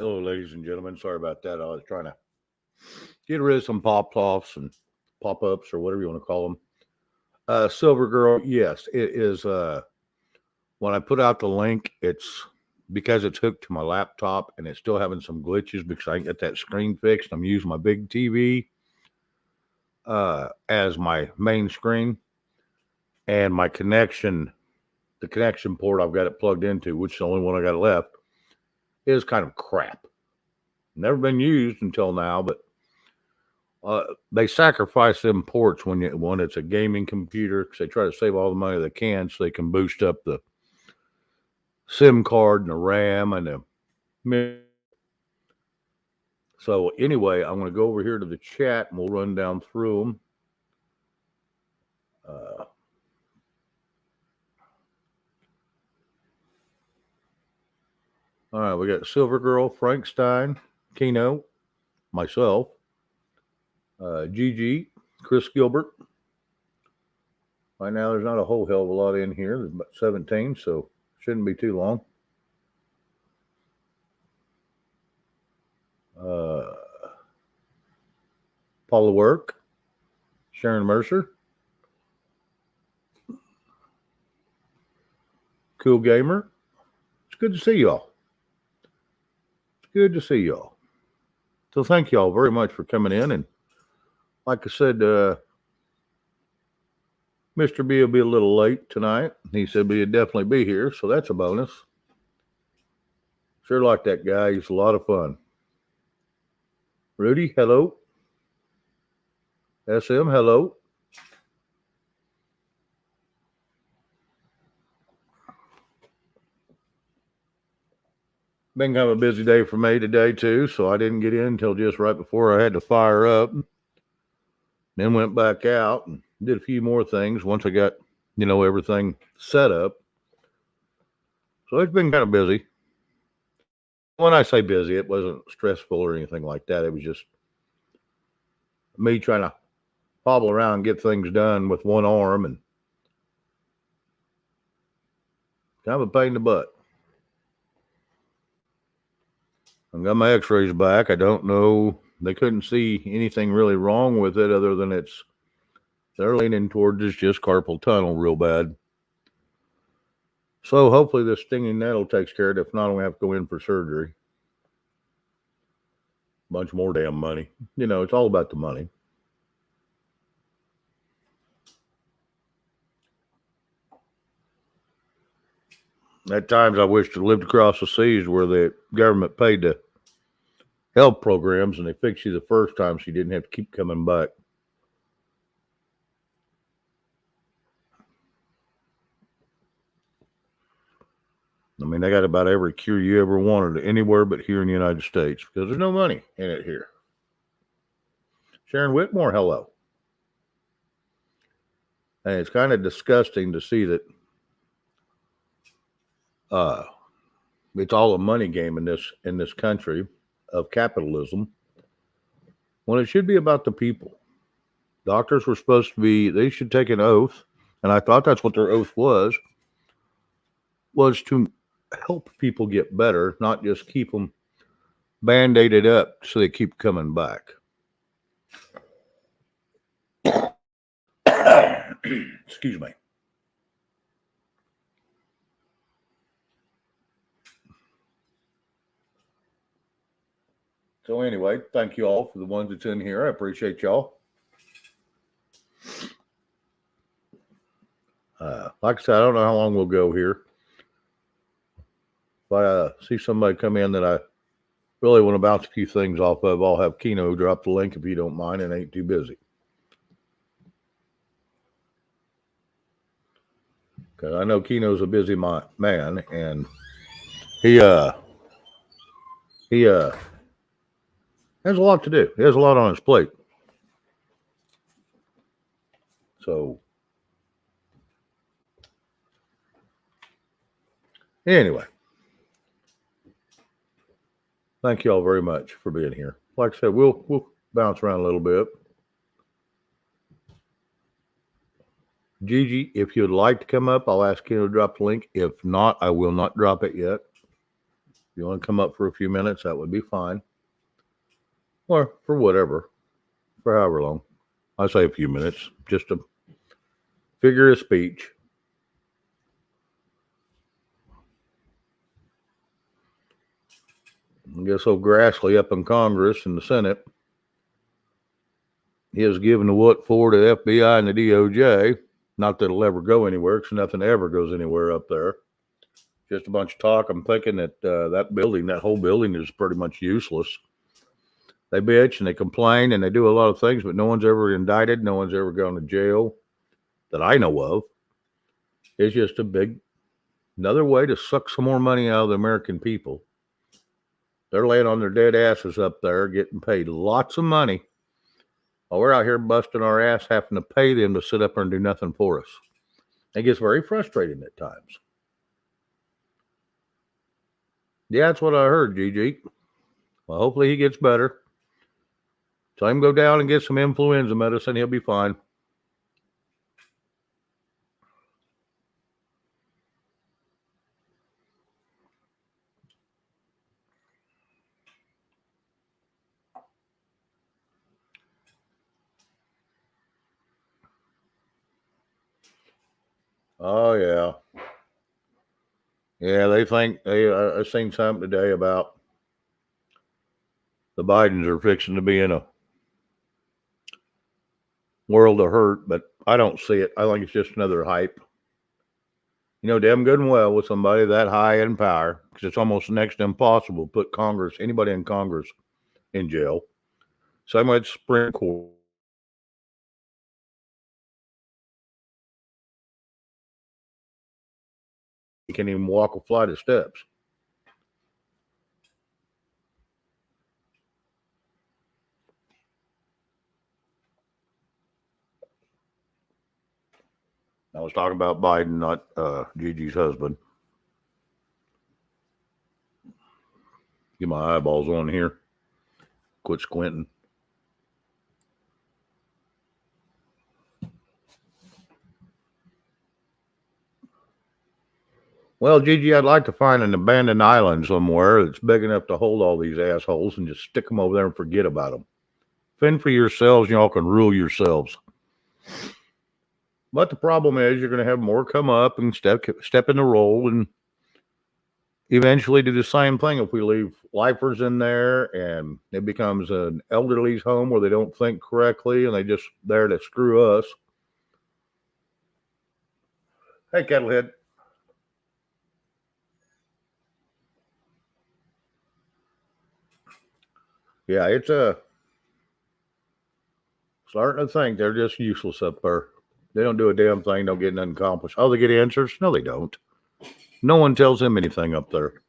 Hello, ladies and gentlemen. Sorry about that. I was trying to get rid of some pop offs and pop ups or whatever you want to call them. Silver Girl, yes, it is. When I put out the link, it's because it's hooked to my laptop and it's still having some glitches because I can get that screen fixed. I'm using my big TV as my main screen, and my connection, the connection port I've got it plugged into, which is the only one I got left, is kind of crap. Never been used until now, but they sacrifice them ports when it's a gaming computer because they try to save all the money they can so they can boost up the SIM card and the RAM and the. So anyway, I'm going to go over here to the chat and we'll run down through them. All right, we got Silver Girl, Frank Stein, Keno, myself, Gigi, Chris Gilbert. Right now, there's not a whole hell of a lot in here. There's about 17, so shouldn't be too long. Paula Work, Sharon Mercer, Cool Gamer. It's good to see y'all. It's good to see y'all. So thank y'all very much for coming in. And like I said, Mr. B will be a little late tonight. He said he'd definitely be here, so that's a bonus. Sure like that guy. He's a lot of fun. Rudy, hello. SM, hello. Been kind of a busy day for me today, too, so I didn't get in until just right before I had to fire up. Then went back out and did a few more things once I got, everything set up. So it's been kind of busy. When I say busy, it wasn't stressful or anything like that. It was just me trying to hobble around and get things done with one arm and kind of a pain in the butt. I got my x-rays back. I don't know. They couldn't see anything really wrong with it other than they're leaning towards it's just carpal tunnel real bad. So hopefully this stinging nettle takes care of it. If not, I'm going to have to go in for surgery. Bunch more damn money. It's all about the money. At times I wished I lived across the seas where the government paid the health programs and they fixed you the first time so you didn't have to keep coming back. I mean, they got about every cure you ever wanted anywhere but here in the United States because there's no money in it here. Sharon Whitmore, hello. And it's kind of disgusting to see that it's all a money game in this country of capitalism when it should be about the people. Doctors were supposed to be, they should take an oath, and I thought that's what their oath was to help people get better, not just keep them band-aided up so they keep coming back. Excuse me. So anyway, thank you all for the ones that's in here. I appreciate y'all. Like I said, I don't know how long we'll go here. If I see somebody come in that I really want to bounce a few things off of, I'll have Keno drop the link if you don't mind and ain't too busy. Because I know Keno's a busy man, and he has a lot to do. He has a lot on his plate. So anyway, thank you all very much for being here. Like I said, we'll bounce around a little bit. Gigi, if you'd like to come up, I'll ask you to drop the link. If not, I will not drop it yet. you want to come up for a few minutes, that would be fine. Or for whatever, for however long. I say a few minutes, just a figure of speech. I guess old Grassley up in Congress and the Senate, he has given the what for to the FBI and the DOJ. Not that it'll ever go anywhere, because nothing ever goes anywhere up there. Just a bunch of talk. I'm thinking that that whole building is pretty much useless. They bitch and they complain and they do a lot of things, but no one's ever indicted. No one's ever gone to jail that I know of. It's just another way to suck some more money out of the American people. They're laying on their dead asses up there, getting paid lots of money. While we're out here busting our ass, having to pay them to sit up there and do nothing for us. It gets very frustrating at times. Yeah, that's what I heard, Gigi. Well, hopefully he gets better. Tell him go down and get some influenza medicine. He'll be fine. Oh, yeah. Yeah, they think, I seen something today about the Bidens are fixing to be in a world of hurt, but I don't see it. I think it's just another hype. You know, damn good and well with somebody that high in power, because it's almost next to impossible to put anybody in Congress in jail. Same way it's Supreme Court. He can't even walk a flight of steps. I was talking about Biden, not Gigi's husband. Get my eyeballs on here. Quit squinting. Well, Gigi, I'd like to find an abandoned island somewhere that's big enough to hold all these assholes and just stick them over there and forget about them. Fend for yourselves, y'all can rule yourselves. But the problem is you're going to have more come up and step in the role and eventually do the same thing if we leave lifers in there and it becomes an elderly's home where they don't think correctly and they just there to screw us. Hey, Kettlehead. Yeah, it's starting to think they're just useless up there. They don't do a damn thing. Don't get nothing accomplished. Oh, they get answers? No, they don't. No one tells them anything up there.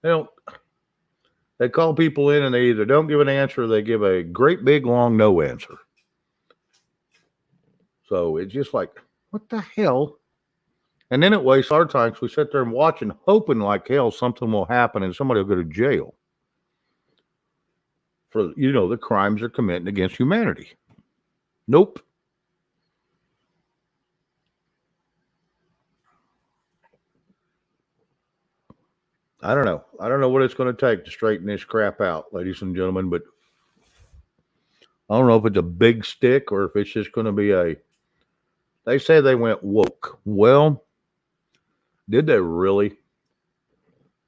They don't. They call people in and they either don't give an answer or they give a great big long no answer. So it's just like, what the hell? And then it wastes our time because we sit there and watch and hoping like hell something will happen and somebody will go to jail for, the crimes they're committing against humanity. Nope. I don't know. I don't know what it's going to take to straighten this crap out, ladies and gentlemen, but I don't know if it's a big stick or if it's just going to be they say they went woke. Well, did they really?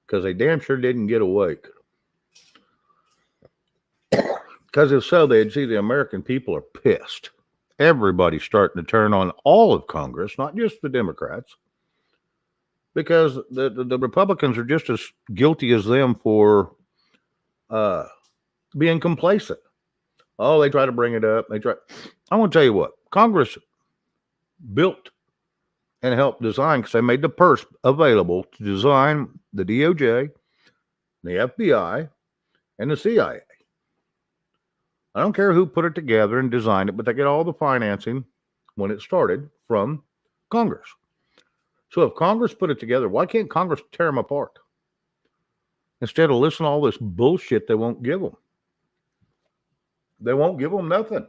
Because they damn sure didn't get awake. Because if so, they'd see the American people are pissed. Everybody's starting to turn on all of Congress, not just the Democrats, because the Republicans are just as guilty as them for being complacent. Oh, they try to bring it up. I want to tell you what, Congress built and helped design, because they made the purse available to design the DOJ, the FBI, and the CIA. I don't care who put it together and designed it, but they get all the financing when it started from Congress. So if Congress put it together, why can't Congress tear them apart? Instead of listening to all this bullshit they won't give them. They won't give them nothing.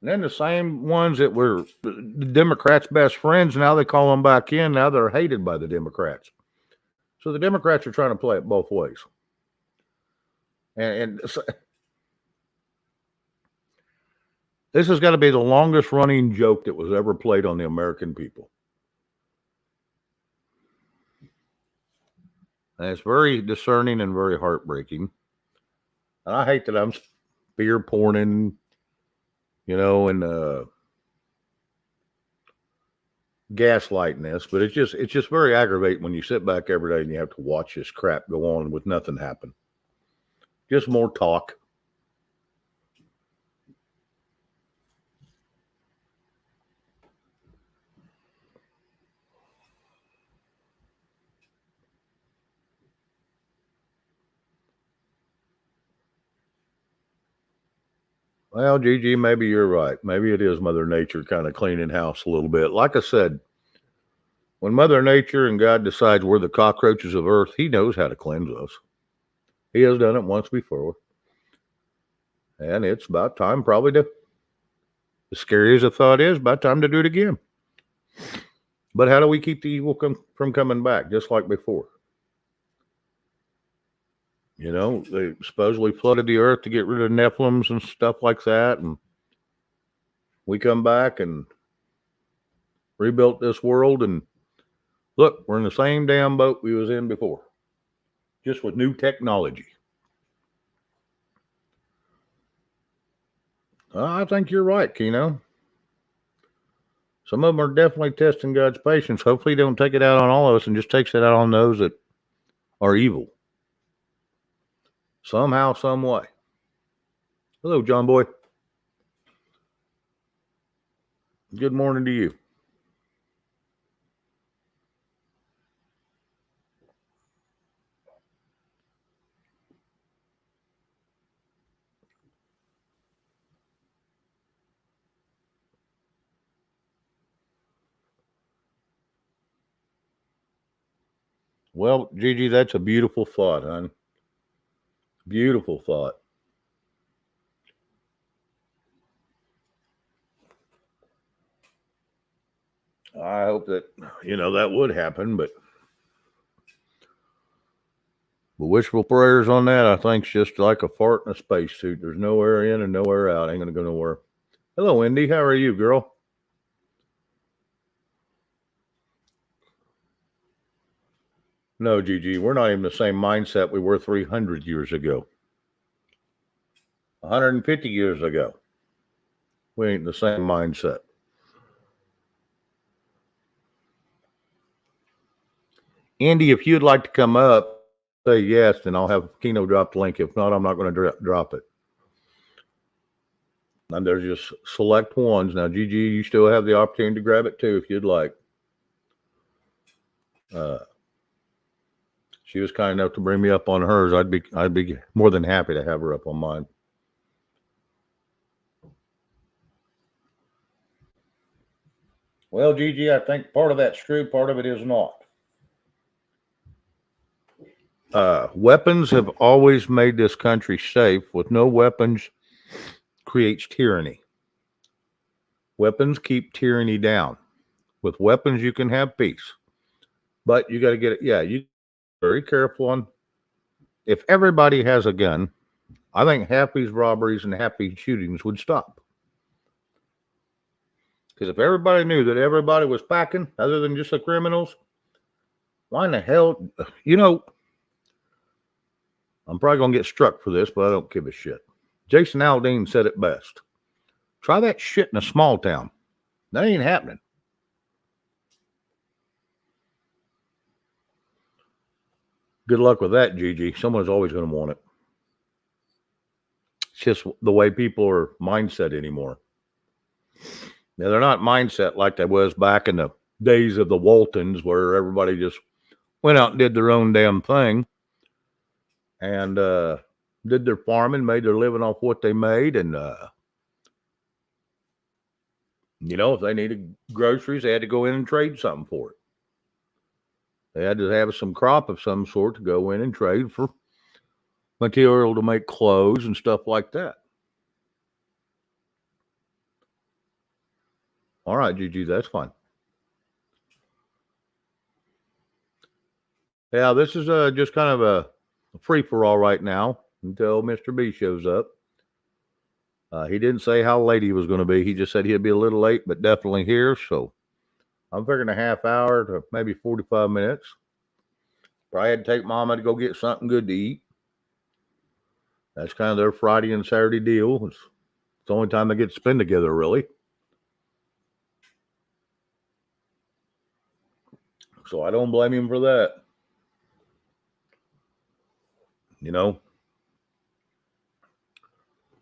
And then the same ones that were the Democrats' best friends, now they call them back in. Now they're hated by the Democrats. So the Democrats are trying to play it both ways. And this has got to be the longest running joke that was ever played on the American people. And it's very discerning and very heartbreaking. And I hate that I'm spear porning, and gaslighting this, but it's just very aggravating when you sit back every day and you have to watch this crap go on with nothing happen. Just more talk. Well, Gigi, maybe you're right. Maybe it is Mother Nature kind of cleaning house a little bit. Like I said, when Mother Nature and God decides we're the cockroaches of Earth, He knows how to cleanse us. He has done it once before. And it's about time, probably, to, as scary as the thought is, about time to do it again. But how do we keep the evil from coming back, just like before? They supposedly flooded the earth to get rid of Nephilims and stuff like that. And we come back and rebuilt this world. And look, we're in the same damn boat we was in before, just with new technology. I think you're right, Keno. Some of them are definitely testing God's patience. Hopefully, they don't take it out on all of us and just takes it out on those that are evil. Somehow, some way. Hello, John Boy. Good morning to you. Well, Gigi, that's a beautiful thought, hon. Beautiful thought. I hope that, that would happen, but wishful prayers on that, I think, is just like a fart in a spacesuit. There's nowhere in and nowhere out. Ain't going to go nowhere. Hello, Indy. How are you, girl? No, Gigi, we're not even the same mindset we were 300 years ago. 150 years ago. We ain't the same mindset. Andy, if you'd like to come up, say yes, and I'll have Keno drop the link. If not, I'm not going to drop it. And there's just select ones. Now, Gigi, you still have the opportunity to grab it too if you'd like. She was kind enough to bring me up on hers. I'd be more than happy to have her up on mine. Well, Gigi, I think part of that's true, part of it is not. Weapons have always made this country safe. With no weapons creates tyranny. Weapons keep tyranny down. With weapons, you can have peace. But you got to get it. Yeah, you very careful on. If everybody has a gun, I think half these robberies and half these shootings would stop. Because if everybody knew that everybody was packing, other than just the criminals, why in the hell, I'm probably going to get struck for this, but I don't give a shit. Jason Aldean said it best. Try that shit in a small town. That ain't happening. Good luck with that, Gigi. Someone's always going to want it. It's just the way people are mindset anymore. Now, they're not mindset like they was back in the days of the Waltons, where everybody just went out and did their own damn thing and did their farming, made their living off what they made. And, if they needed groceries, they had to go in and trade something for it. They had to have some crop of some sort to go in and trade for material to make clothes and stuff like that. All right, Gigi, that's fine. Yeah, this is just kind of a free for all right now until Mr. B shows up. He didn't say how late he was going to be. He just said he'd be a little late, but definitely here. So I'm figuring a half hour to maybe 45 minutes. Probably had to take Mama to go get something good to eat. That's kind of their Friday and Saturday deal. It's the only time they get to spend together, really. So I don't blame him for that. You know,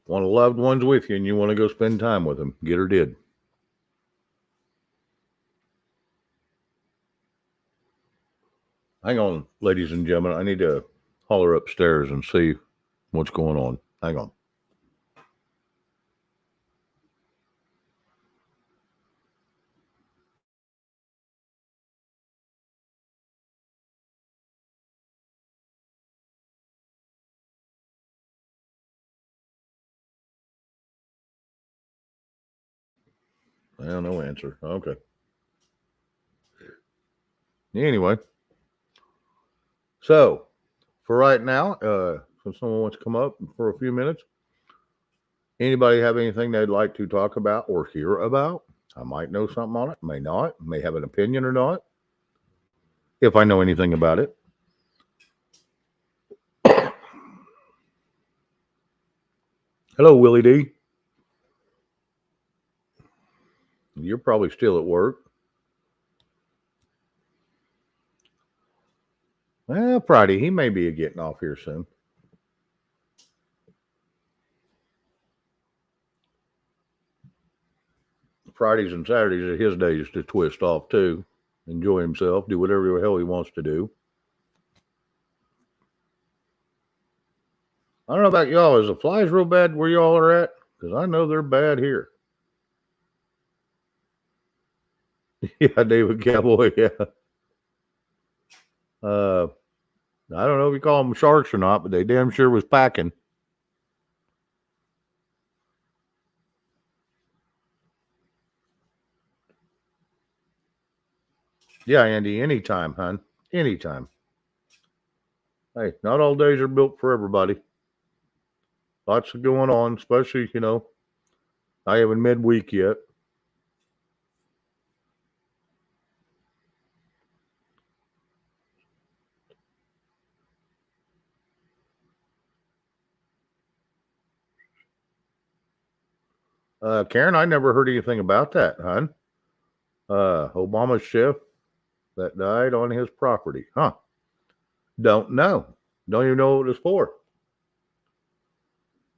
want a loved one's with you and you want to go spend time with them. Get her did. Hang on, ladies and gentlemen. I need to holler upstairs and see what's going on. Hang on. No answer. Okay. Anyway, so for right now, if someone wants to come up for a few minutes, anybody have anything they'd like to talk about or hear about? I might know something on it, may not, may have an opinion or not, if I know anything about it. Hello, Willie D. You're probably still at work. Well, Friday, he may be getting off here soon. Fridays and Saturdays are his days to twist off too, enjoy himself, do whatever the hell he wants to do. I don't know about y'all. Is the flies real bad where y'all are at? Because I know they're bad here. Yeah, David Cowboy. Yeah. Uh, I don't know if you call them sharks or not, but they damn sure was packing. Yeah, Andy. Anytime, hon. Anytime. Hey, not all days are built for everybody. Lots of going on, especially I haven't midweek yet. Karen, I never heard anything about that, hon. Obama's chef that died on his property. Huh. Don't know. Don't even know what it was for.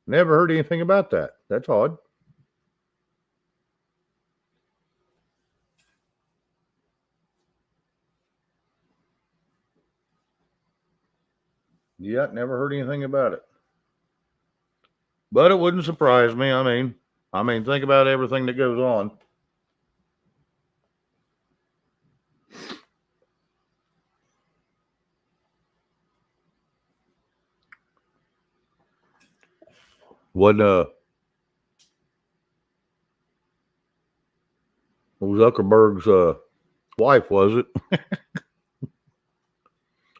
Never heard anything about that. That's odd. Yeah, never heard anything about it. But it wouldn't surprise me. I mean, think about everything that goes on. What Zuckerberg's wife was it?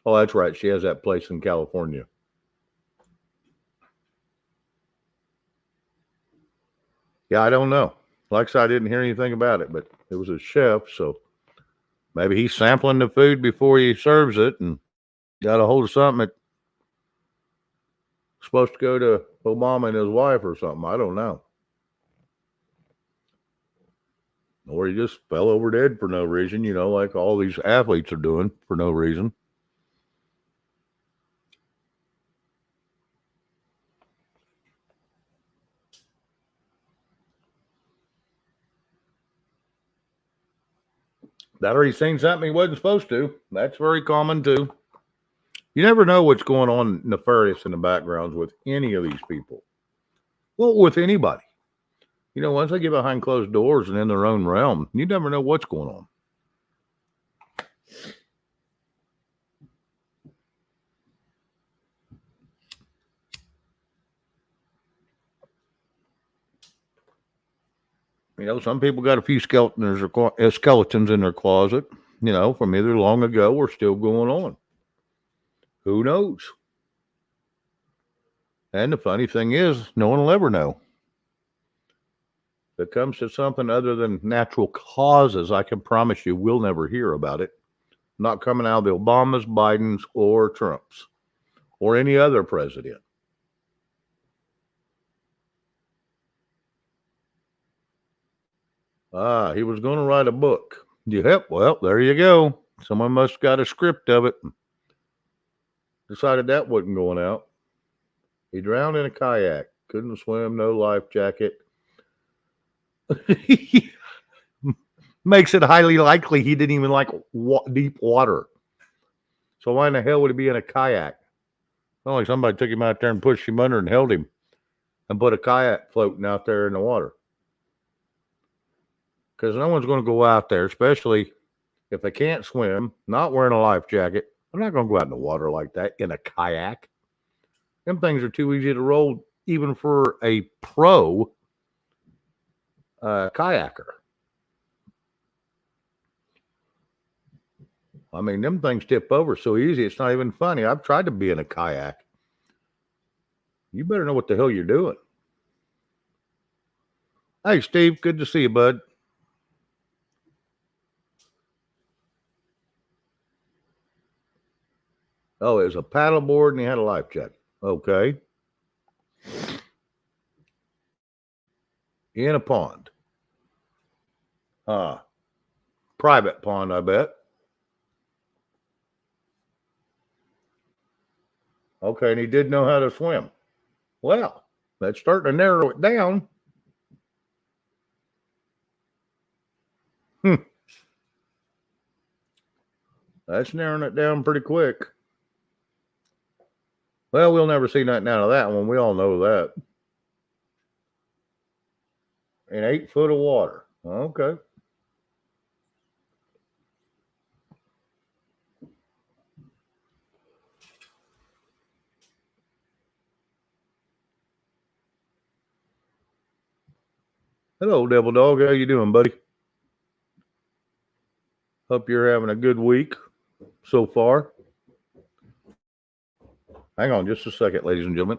Oh, that's right. She has that place in California. Yeah, I don't know. Like I said, I didn't hear anything about it, but it was a chef, so maybe he's sampling the food before he serves it and got a hold of something that's supposed to go to Obama and his wife or something. I don't know. Or he just fell over dead for no reason, like all these athletes are doing for no reason. That or he's seen something he wasn't supposed to. That's very common too. You never know what's going on nefarious in the backgrounds with any of these people. Well, with anybody. Once they get behind closed doors and in their own realm, you never know what's going on. Some people got a few skeletons in their closet, from either long ago or still going on. Who knows? And the funny thing is, no one will ever know. If it comes to something other than natural causes, I can promise you we'll never hear about it. Not coming out of the Obamas, Bidens, or Trumps, or any other president. He was going to write a book. Yep, well, there you go. Someone must have got a script of it. Decided that wasn't going out. He drowned in a kayak. Couldn't swim, no life jacket. Makes it highly likely he didn't even like deep water. So why in the hell would he be in a kayak? Well, like somebody took him out there and pushed him under and held him and put a kayak floating out there in the water. Because no one's going to go out there, especially if they can't swim, not wearing a life jacket. I'm not going to go out in the water like that in a kayak. Them things are too easy to roll, even for a pro kayaker. I mean, them things tip over so easy, it's not even funny. I've tried to be in a kayak. You better know what the hell you're doing. Hey, Steve, good to see you, bud. Oh, it was a paddleboard and he had a life jacket. Okay. In a pond. Private pond, I bet. Okay, and he did know how to swim. Well, that's starting to narrow it down. That's narrowing it down pretty quick. Well, we'll never see nothing out of that one. We all know that. In 8 foot of water. Okay. Hello, Devil Dog. How you doing, buddy? Hope you're having a good week so far. Hang on just a second, ladies and gentlemen.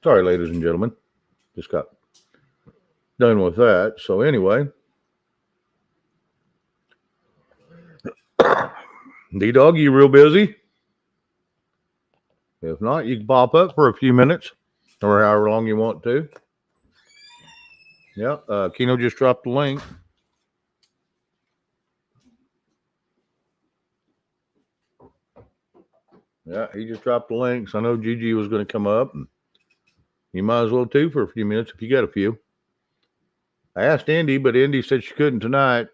Sorry, ladies and gentlemen. Just got done with that. So anyway, D-Dog, you real busy? If not, you can pop up for a few minutes or however long you want to. Yeah, Keno just dropped the link. Yeah, he just dropped the links. I know Gigi was going to come up, and you might as well too for a few minutes if you got a few. I asked Indy, but Indy said she couldn't tonight,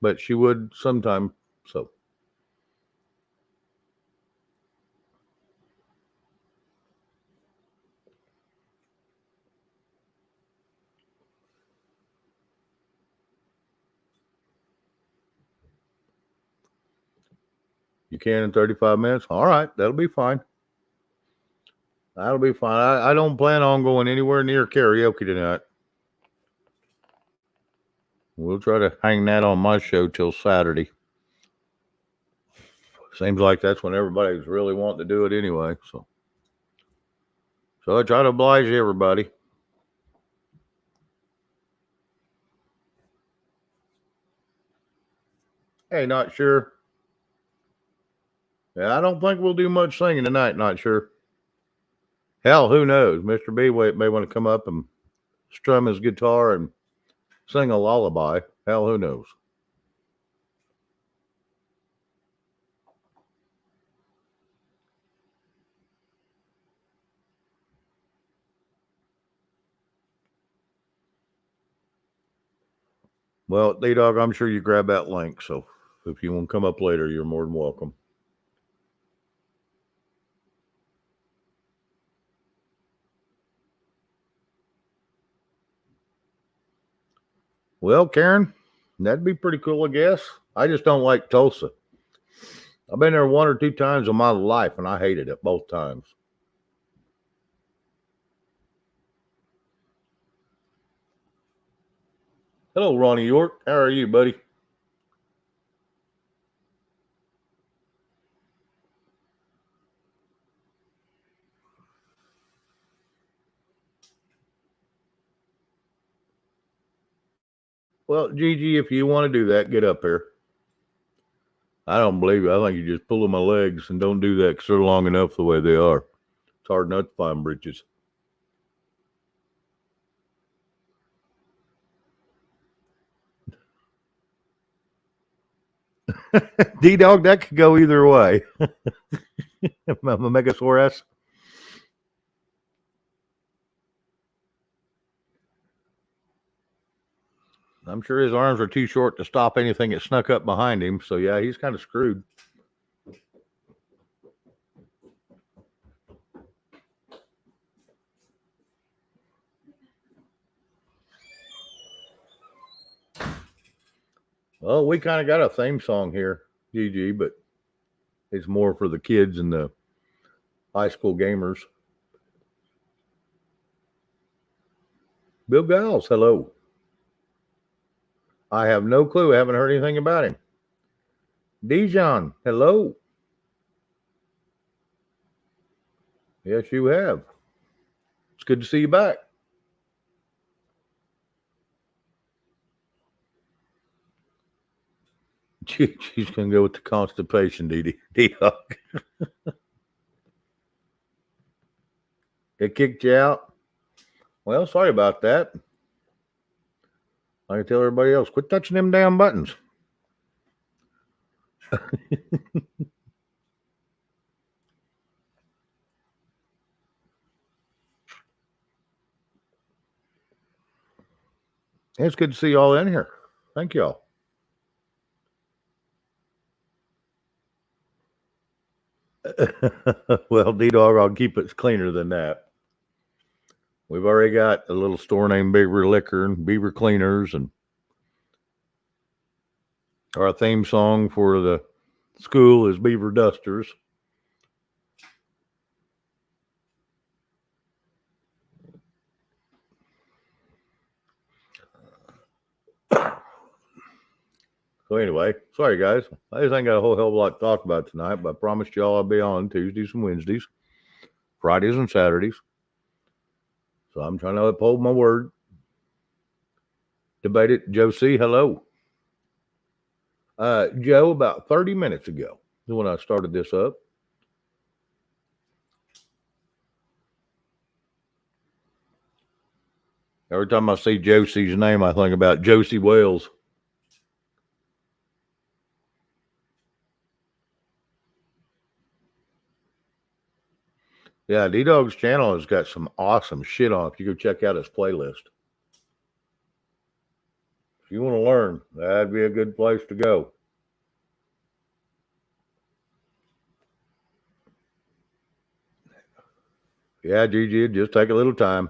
but she would sometime. So. You can in 35 minutes? All right, that'll be fine. That'll be fine. I don't plan on going anywhere near karaoke tonight. We'll try to hang that on my show till Saturday. Seems like that's when everybody's really wanting to do it anyway. So I try to oblige everybody. Hey, not sure. Yeah, I don't think we'll do much singing tonight. Not sure. Hell, who knows? Mr. B may want to come up and strum his guitar and sing a lullaby. Hell, who knows? Well, D-Dog, I'm sure you grab that link. So if you want to come up later, you're more than welcome. Well, Karen, that'd be pretty cool, I guess. I just don't like Tulsa. I've been there one or two times in my life, and I hated it both times. Hello, Ronnie York. How are you, buddy? Well, Gigi, if you want to do that, get up here. I don't believe it. I think you're just pulling my legs, and don't do that because they're long enough the way they are. It's hard not to find bridges. D Dog, that could go either way. Megasaurus. I'm sure his arms are too short to stop anything that snuck up behind him. So, yeah, he's kind of screwed. Well, we kind of got a theme song here, Gigi, but it's more for the kids and the high school gamers. Bill Giles, hello. I have no clue. I haven't heard anything about him. Dijon, hello. Yes, you have. It's good to see you back. She's going to go with the constipation, D-Dog. It kicked you out? Well, sorry about that. I can tell everybody else, quit touching them damn buttons. It's good to see y'all in here. Thank y'all. Well, D-Dog, I'll keep it cleaner than that. We've already got a little store named Beaver Liquor and Beaver Cleaners, and our theme song for the school is Beaver Dusters. So anyway, sorry guys. I just ain't got a whole hell of a lot to talk about tonight, but I promised y'all I'll be on Tuesdays and Wednesdays, Fridays and Saturdays. So I'm trying to uphold my word. Debate it. Joe C., hello. Joe, about 30 minutes ago is when I started this up. Every time I see Josie's name, I think about Josie Wales. Yeah, D-Dog's channel has got some awesome shit on it. If you go check out his playlist. If you want to learn, that'd be a good place to go. Yeah, Gigi, just take a little time.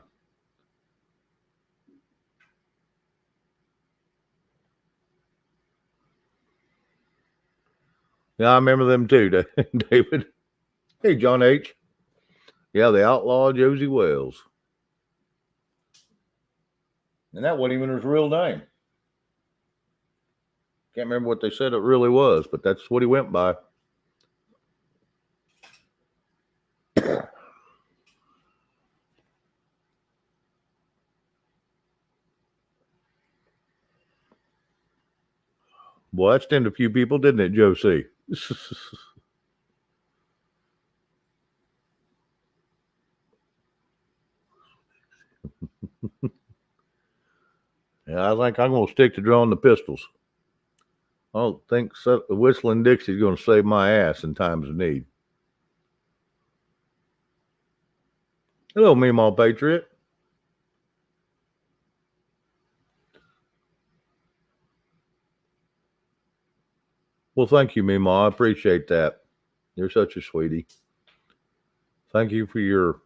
Yeah, I remember them too, David. Hey, John H. Yeah, the outlaw Josie Wales. And that wasn't even his real name. Can't remember what they said it really was, but that's what he went by. Boy, that stemmed a few people, didn't it, Josie? Yeah, I think I'm going to stick to drawing the pistols. I don't think Whistling Dixie's going to save my ass in times of need. Hello, Meemaw Patriot. Well, thank you, Meemaw. I appreciate that. You're such a sweetie. Thank you for your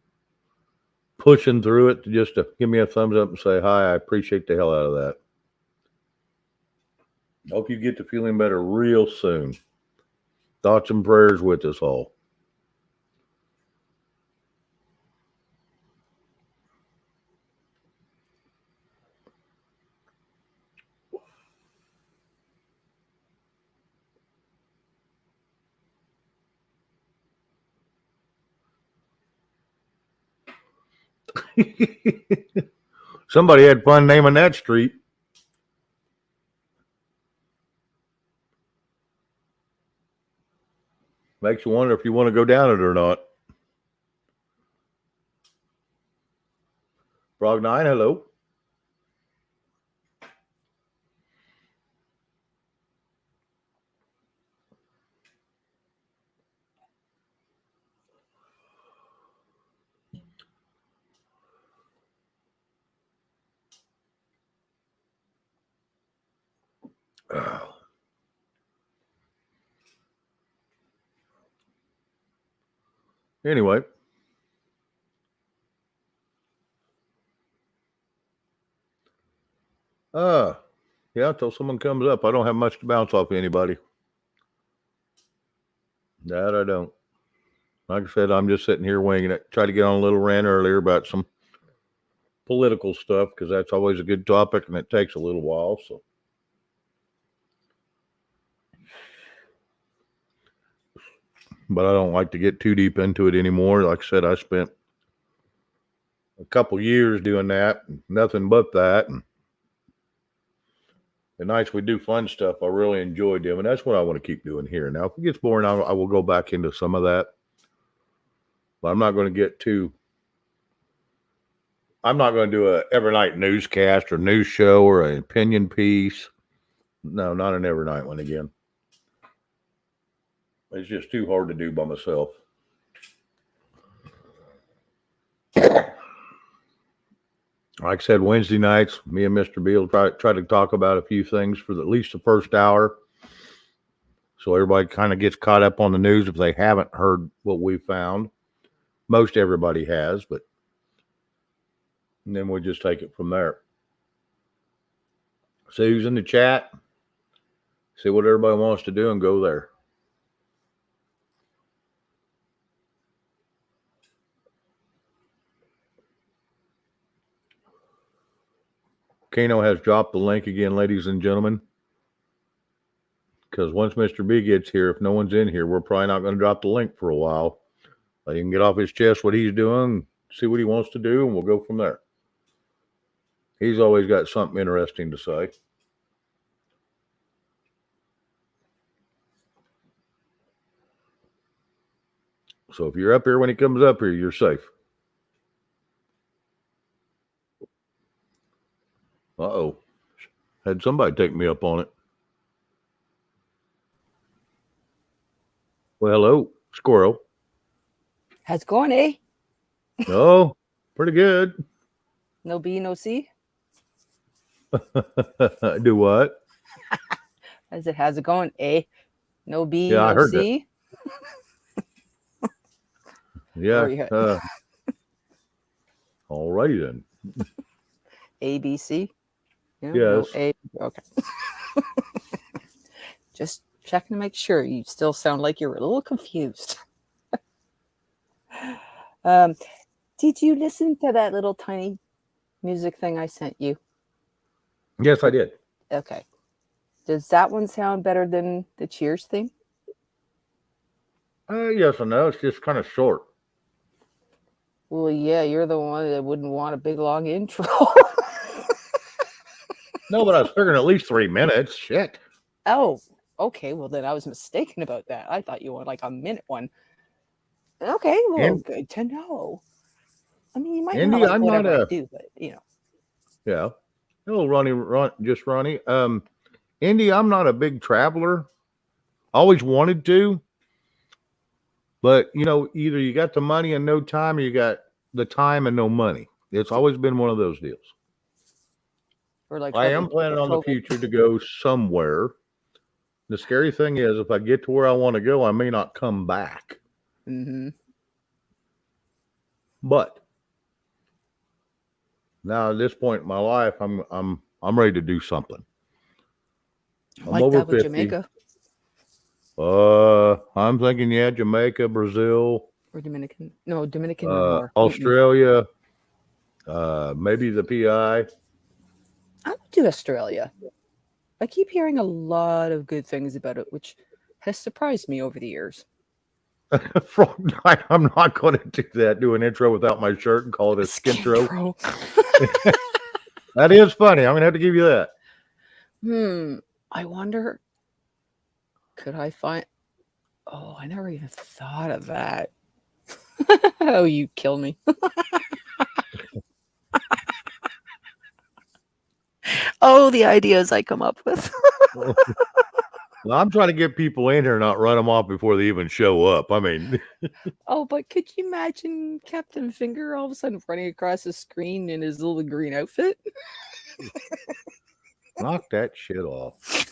pushing through it just to give me a thumbs up and say hi. I appreciate the hell out of that. Hope you get to feeling better real soon. Thoughts and prayers with us all. Somebody had fun naming that street. Makes you wonder if you want to go down it or not. Frog9, hello. Anyway. Yeah, until someone comes up. I don't have much to bounce off anybody. That I don't. Like I said, I'm just sitting here winging it. Tried to get on a little rant earlier about some political stuff because that's always a good topic and it takes a little while. So, but I don't like to get too deep into it anymore. Like I said, I spent a couple years doing that, nothing but that. And the nights we do fun stuff, I really enjoy doing. That's what I want to keep doing here. Now, if it gets boring, I will go back into some of that. But I'm not going to get too. I'm not going to do a every night newscast or news show or an opinion piece. No, not an every night one again. It's just too hard to do by myself. Like I said, Wednesday nights, me and Mr. Beal try to talk about a few things for at least the first hour. So everybody kind of gets caught up on the news if they haven't heard what we found. Most everybody has, but and then we'll just take it from there. See who's in the chat. See what everybody wants to do and go there. Kano has dropped the link again, ladies and gentlemen. Because once Mr. B gets here, if no one's in here, we're probably not going to drop the link for a while. Let him get off his chest what he's doing, see what he wants to do, and we'll go from there. He's always got something interesting to say. So if you're up here when he comes up here, you're safe. Uh-oh. Had somebody take me up on it. Well, hello, squirrel. How's it going, eh? Oh, pretty good. No B, no C? Do what? I said, how's it going, eh? No B, Yeah, I no heard C? Yeah. All righty then. A, B, C? Yeah, Yes. No A. Okay. Just checking to make sure. You still sound like you're a little confused. Did you listen to that little tiny music thing I sent you? Yes, I did. Okay. Does that one sound better than the Cheers thing? Yes and no. It's just kind of short. Well, yeah, you're the one that wouldn't want a big long intro. No, but I was figuring at least 3 minutes. Shit. Oh, okay. Well, then I was mistaken about that. I thought you wanted like a minute one. Okay, well, good to know. I mean, you might Indy, not like I'm whatever not I do, but you know. Yeah. Hello, Ronnie. Indy, I'm not a big traveler. Always wanted to. But, either you got the money and no time or you got the time and no money. It's always been one of those deals. Or like I am planning on the future to go somewhere. The scary thing is, if I get to where I want to go, I may not come back. Mm-hmm. But now at this point in my life, I'm ready to do something. I'm Like over that with 50. Jamaica I'm thinking, yeah, Jamaica, Brazil, or Dominican. No, Dominican no more. Australia, maybe the PI. I would do Australia. I keep hearing a lot of good things about it, which has surprised me over the years. I'm not going to do that. Do an intro without my shirt and call it a skintro. That is funny. I'm going to have to give you that. I wonder, could I find... Oh, I never even thought of that. Oh, you kill me. Oh, the ideas I come up with. Well, I'm trying to get people in here and not run them off before they even show up. I mean, Oh, but could you imagine Captain Finger all of a sudden running across the screen in his little green outfit? knock that shit off.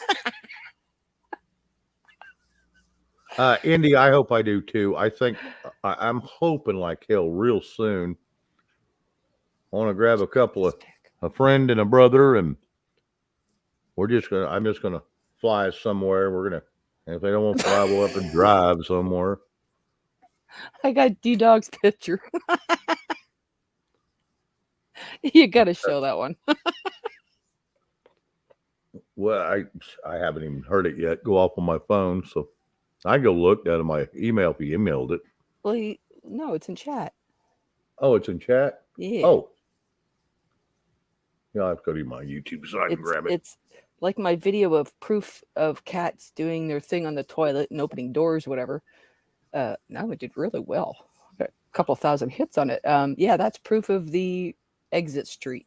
Indy, I hope I do too. I think I'm hoping like hell real soon. I want to grab a friend and a brother, and I'm just gonna fly somewhere. And if they don't want to fly, we'll have to drive somewhere. I got D-Dog's picture. You gotta show that one. Well, I haven't even heard it yet. Go off on my phone, so I go look out of my email if you emailed it. Well, no, it's in chat. Oh, it's in chat? Yeah. Oh. Yeah, I have to go to my YouTube so I can grab it. It's like my video of proof of cats doing their thing on the toilet and opening doors, whatever. Now it did really well. Got a couple thousand hits on it. Yeah, that's proof of the exit street.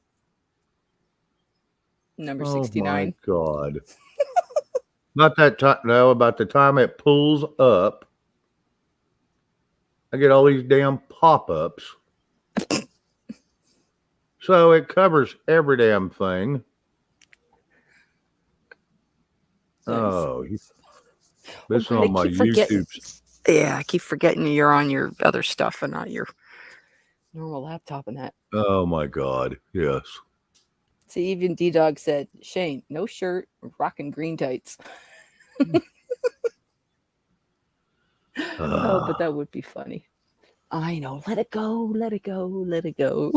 Number 69. Oh my God. Not that time. No, about the time it pulls up, I get all these damn pop-ups. So it covers every damn thing. Oh, this on my YouTube. Yeah, I keep forgetting you're on your other stuff and not your normal laptop and that. Oh my God, yes. See, even D-Dog said, Shane, no shirt, rocking green tights. Oh, but that would be funny. I know. Let it go, let it go, let it go.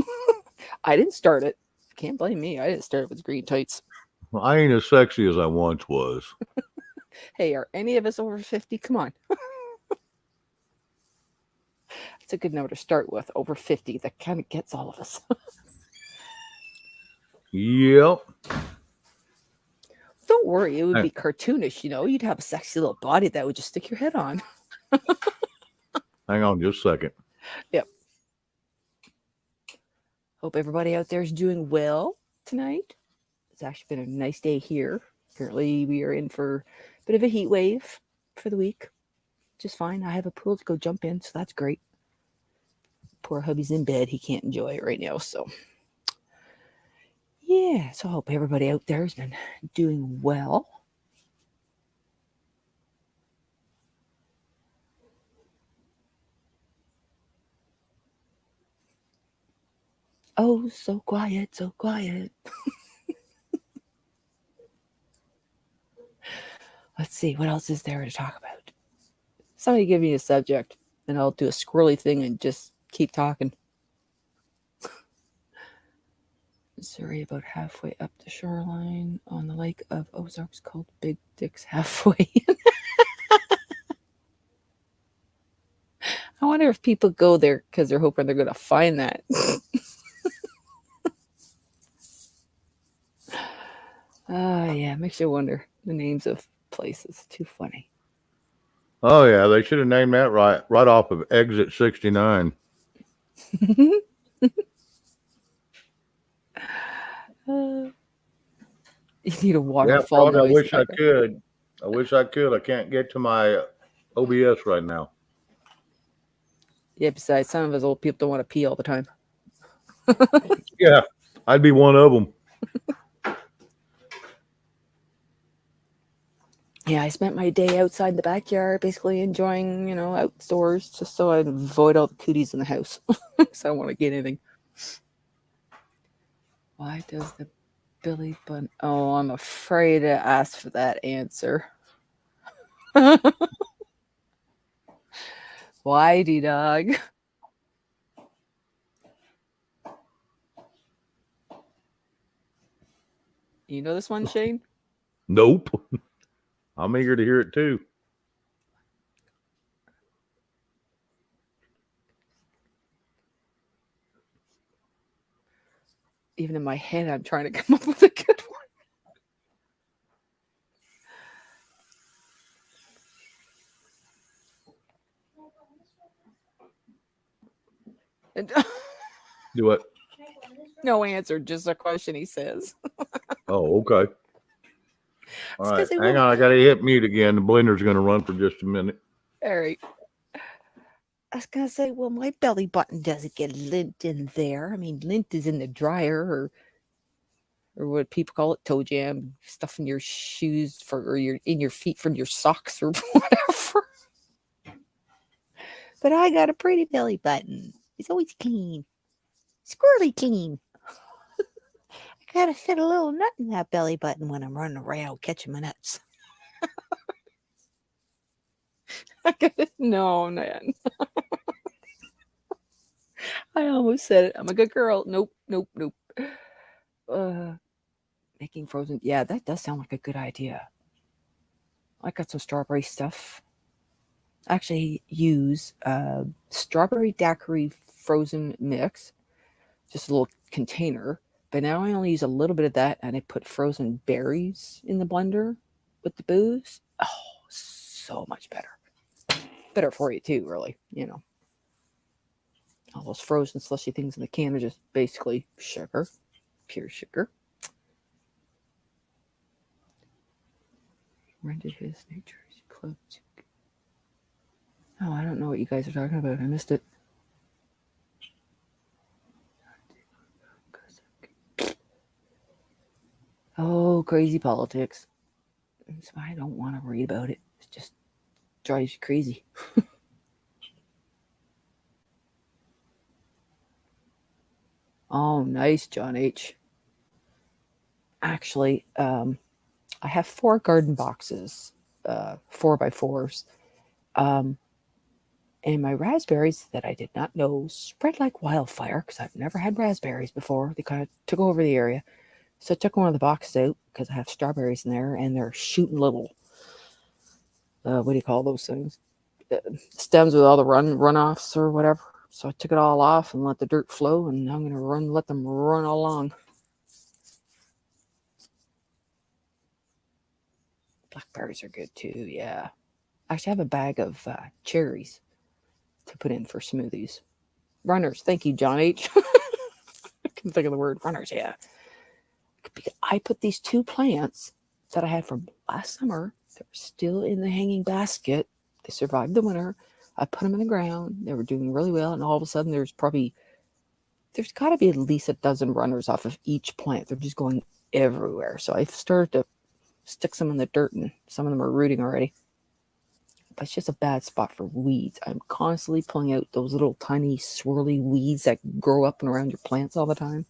I didn't start it. Can't blame me. I didn't start it with green tights. Well, I ain't as sexy as I once was. Hey, are any of us over 50? Come on. That's a good number to start with. Over 50. That kind of gets all of us. Yep. Don't worry. It would be cartoonish, you know. You'd have a sexy little body that would just stick your head on. Hang on just a second. Yep. Hope everybody out there is doing well tonight. It's actually been a nice day here. Apparently, we are in for a bit of a heat wave for the week. Just fine. I have a pool to go jump in, so that's great. Poor hubby's in bed. He can't enjoy it right now, so... Yeah, so I hope everybody out there has been doing well. Oh, so quiet, so quiet. Let's see, what else is there to talk about? Somebody give me a subject, and I'll do a squirrely thing and just keep talking. Missouri, about halfway up the shoreline on the Lake of Ozarks, called Big Dick's Halfway. I wonder if people go there because they're hoping they're going to find that. Yeah, makes you wonder the names of places. Too funny. Oh yeah, they should have named that right off of Exit 69. You need a waterfall. Yeah, I wish I could. I can't get to my OBS right now. Yeah, besides, some of us old people don't want to pee all the time. Yeah, I'd be one of them. Yeah, I spent my day outside the backyard, basically enjoying, outdoors, just so I'd avoid all the cooties in the house. So I don't want to get anything. Why does the Billy button. Oh, I'm afraid to ask for that answer. Whitey dog. You know this one, Shane? Nope. I'm eager to hear it too. Even in my head, I'm trying to come up with a good one. And, Do what? no answer, just a question, he says. Oh, okay. All It's right. 'cause he Hang will- on. I got to hit mute again. The blender's going to run for just a minute. All right. I was gonna say, well, my belly button doesn't get lint in there. I mean, lint is in the dryer, or what people call it, toe jam, stuff in your shoes or in your feet from your socks or whatever. But I got a pretty belly button. It's always clean, squirrely clean. I gotta fit a little nut in that belly button when I'm running around catching my nuts. No, man. I almost said it. I'm a good girl. Nope. Making frozen. Yeah, that does sound like a good idea. I got some strawberry stuff. I actually use strawberry daiquiri frozen mix, just a little container. But now I only use a little bit of that, and I put frozen berries in the blender with the booze. Oh, so much better. Better for you too, really. You know, all those frozen slushy things in the can are just basically sugar, pure sugar. Rented his New Jersey club. Oh, I don't know what you guys are talking about. I missed it. Oh, crazy politics. That's why I don't want to read about it. It just drives you crazy. Oh, nice, John H. Actually, I have 4 garden boxes, 4x4s. And my raspberries that I did not know spread like wildfire because I've never had raspberries before. They kind of took over the area. So I took one of the boxes out because I have strawberries in there, and they're shooting little, what do you call those things? Stems with all the runoffs or whatever. So I took it all off and let the dirt flow, and now I'm going to let them run along. Blackberries are good too, yeah. I actually have a bag of cherries to put in for smoothies. Runners, thank you, John H. I can think of the word runners, yeah. I put these 2 plants that I had from last summer. They're still in the hanging basket. They survived the winter. I put them in the ground. They were doing really well, and all of a sudden there's got to be at least a dozen runners off of each plant. They're just going everywhere. So I've started to stick some in the dirt, and some of them are rooting already. But it's just a bad spot for weeds. I'm constantly pulling out those little tiny swirly weeds that grow up and around your plants all the time.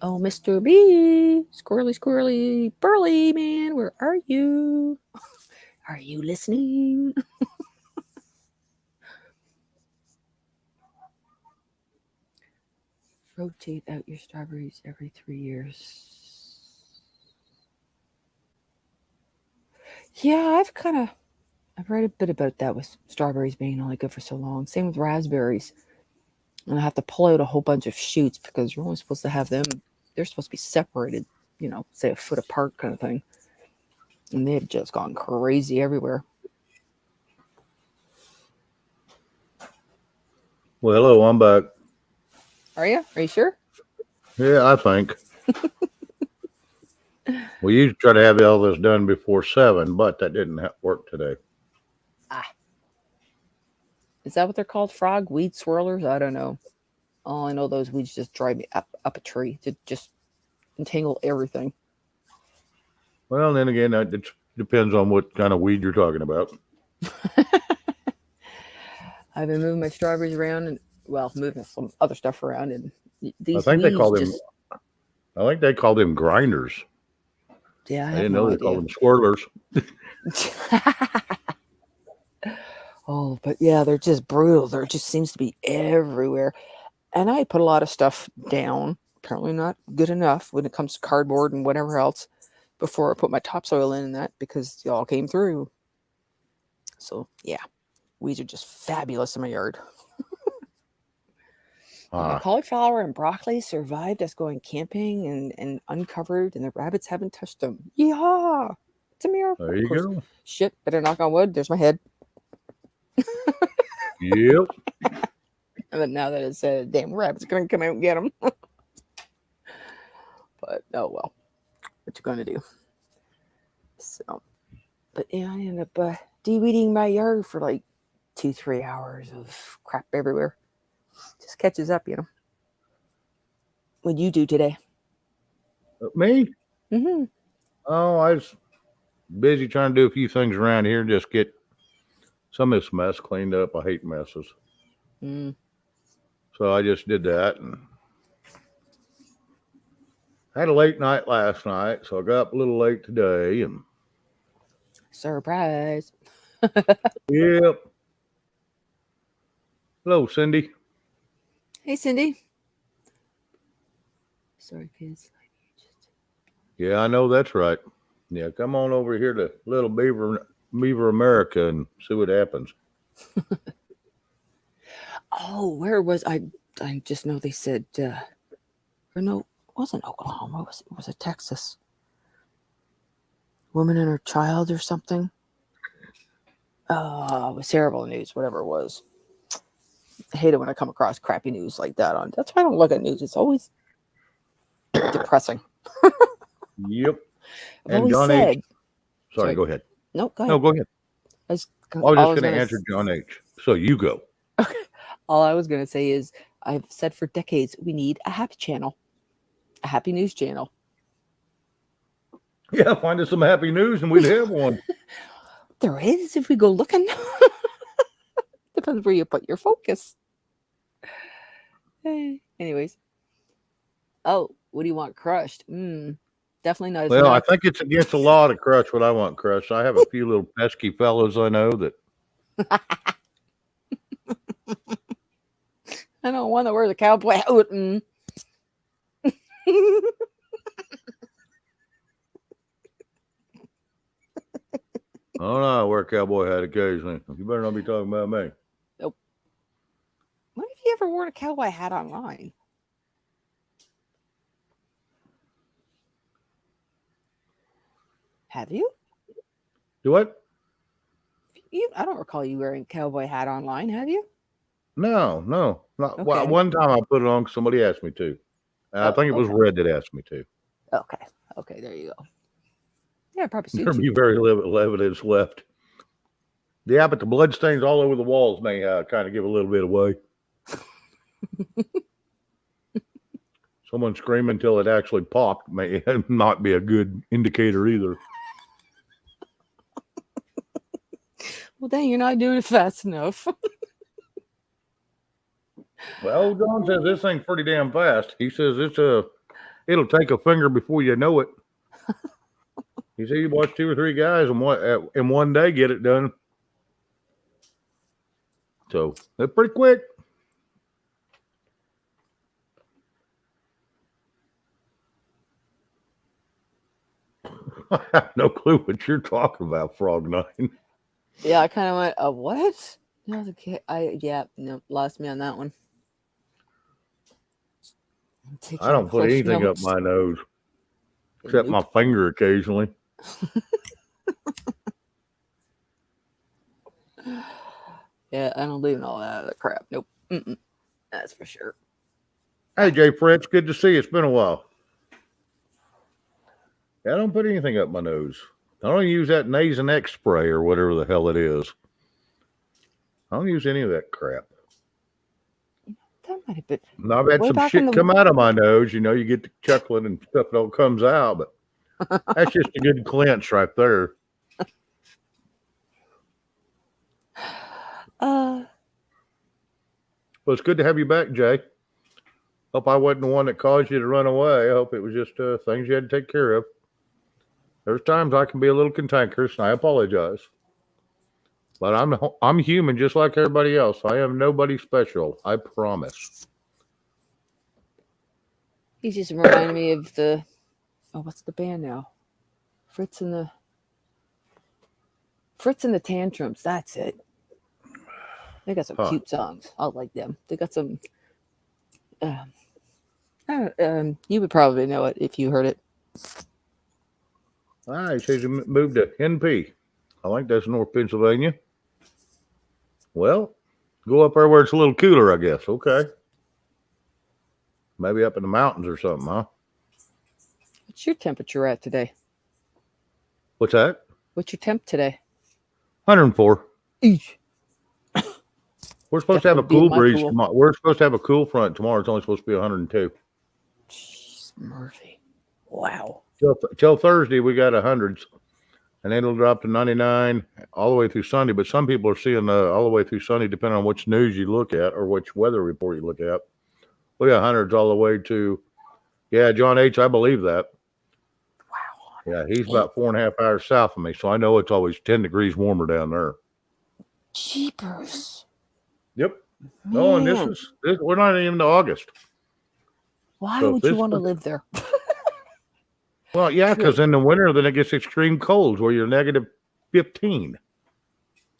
Oh, Mr. B, squirrely, burly man, where are you? Are you listening? Rotate out your strawberries every 3 years. Yeah, I've read a bit about that with strawberries being only good for so long. Same with raspberries. And I have to pull out a whole bunch of shoots because you're only supposed to have them. They're supposed to be separated, say a foot apart kind of thing. And they've just gone crazy everywhere. Well, hello. I'm back. Are you? Are you sure? Yeah, I think. We usually try to have all this done before 7, but that didn't work today. Is that what they're called? Frog weed swirlers? I don't know. All I know, those weeds just drive me up a tree to just entangle everything. Well, then again, it depends on what kind of weed you're talking about. I've been moving my strawberries around and moving some other stuff around, and I these think they weeds call them. just I think they call them grinders. yeah, I I have didn't no know they called idea. them squirtlers. Oh, but yeah, they're just brutal. There just seems to be everywhere. And I put a lot of stuff down, apparently not good enough when it comes to cardboard and whatever else, before I put my topsoil in that because y'all came through. So yeah, weeds are just fabulous in my yard. My Ah, cauliflower and broccoli survived us going camping and uncovered, and the rabbits haven't touched them. Yeah, it's a miracle. there Of you course, go. shit, better knock on wood. There's my head. Yep. But now that it's said, damn rabbit's gonna come out and get them. But oh well, what you gonna do? So, but yeah, I ended up de-weeding my yard for like 2-3 hours of crap everywhere. Just catches up, you know. What'd you do today? Me? Mm-hmm. Oh, I was busy trying to do a few things around here and just get some of this mess cleaned up. I hate messes. Mm. So I just did that and had a late night last night. So I got up a little late today and Surprise. yep. Hello, Cindy. Hey, Cindy. Sorry, kids. Yeah, I know that's right. Yeah, come on over here to Little Beaver America and see what happens. Oh, where was I? I just know they said, or no, it wasn't Oklahoma. Was it Texas? Woman and her child or something. It was terrible news, whatever it was. I hate it when I come across crappy news like that. That's why I don't look at news. It's always depressing. Yep. I've And always John said. H. Sorry, go ahead. No, go ahead. No, go ahead. I was I was all just going to gonna answer John H. So you go. all I was going to say is I've said for decades we need a happy channel, a happy news channel. Yeah, find us some happy news and we'd have one. There is if we go looking. Depends where you put your focus. Anyways. Oh, what do you want crushed? Definitely not as Well, I much. think it's against the law to crush what I want crushed. I have a few little pesky fellows I know that. I don't want to wear the cowboy hat. Oh no, I wear a cowboy hat occasionally. You better not be talking about me. Nope. When have you ever worn a cowboy hat online? Have you? Do what? I don't recall you wearing a cowboy hat online, have you? No. Not, Okay. one time I put it on because somebody asked me to. And I Oh, think it was okay. Red that asked me to. Okay, there you go. Yeah, probably There'll suits be you. very little evidence left. Yeah, but the blood stains all over the walls may kind of give a little bit away. Someone screaming until it actually popped may not be a good indicator either. Well, dang, you're not doing it fast enough. Well, John says this thing's pretty damn fast. He says it'll take a finger before you know it. He said you watch 2 or 3 guys in one day get it done. So they're pretty quick. I have no clue what you're talking about, Frog9. Yeah, I kind of went, what? No, lost me on that one. I don't put anything up my nose except my finger occasionally. Yeah, I don't believe in all that other crap. Nope. That's for sure. Hey, Jay Fritz, good to see you. It's been a while. I don't put anything up my nose. I don't use that Nasonex spray or whatever the hell it is. I don't use any of that crap. That might have been. Now, I've had some shit come out of my nose. You know, you get the chuckling and stuff that all comes out, but that's just a good clench right there. Well, it's good to have you back, Jay. Hope I wasn't the one that caused you to run away. I hope it was just things you had to take care of. There's times I can be a little cantankerous, and I apologize. But I'm human just like everybody else. I am nobody special. I promise. He's just reminding me of the what's the band now? Fritz and the Tantrums. That's it. They got some cute songs. I like them. They got some. You would probably know it if you heard it. He says he moved to NP. I think that's North Pennsylvania. Well, go up there where it's a little cooler, I guess. Okay. Maybe up in the mountains or something, huh? What's your temperature at today? What's that? What's your temp today? 104. Eesh. We're supposed to have a cool breeze tomorrow. We're supposed to have a cool front tomorrow. It's only supposed to be 102. Jeez, Murphy. Wow. Till Thursday, we got 100s. And then it'll drop to 99 all the way through Sunday. But some people are seeing all the way through Sunday, depending on which news you look at or which weather report you look at. We got 100s all the way to, John H., I believe that. Wow. Yeah, he's about 4.5 hours south of me, so I know it's always 10 degrees warmer down there. Jeepers. Yep. No, and we're not even into August. Why would you want to live there? Well, yeah, because in the winter, then it gets extreme colds where you're negative 15.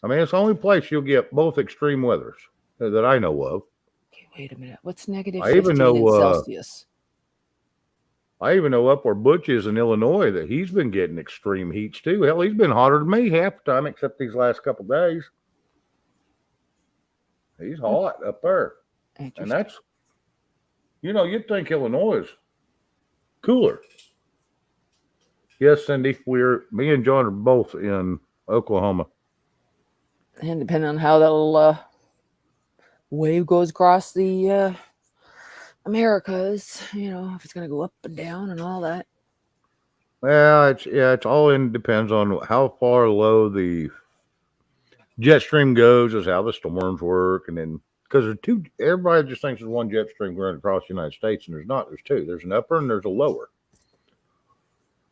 I mean, it's the only place you'll get both extreme weathers that I know of. Okay, wait a minute. What's negative 15 I even know, in Celsius? I even know up where Butch is in Illinois that he's been getting extreme heats too. Hell, he's been hotter than me half the time except these last couple of days. He's hot up there. And that's, you'd think Illinois is cooler. Yes, Cindy, me and John are both in Oklahoma. And depending on how that little wave goes across the Americas, if it's going to go up and down and all that. Well, it's all depends on how far low the jet stream goes, is how the storms work, and then because there's two. Everybody just thinks there's one jet stream going across the United States, and there's not. There's two. There's an upper and there's a lower.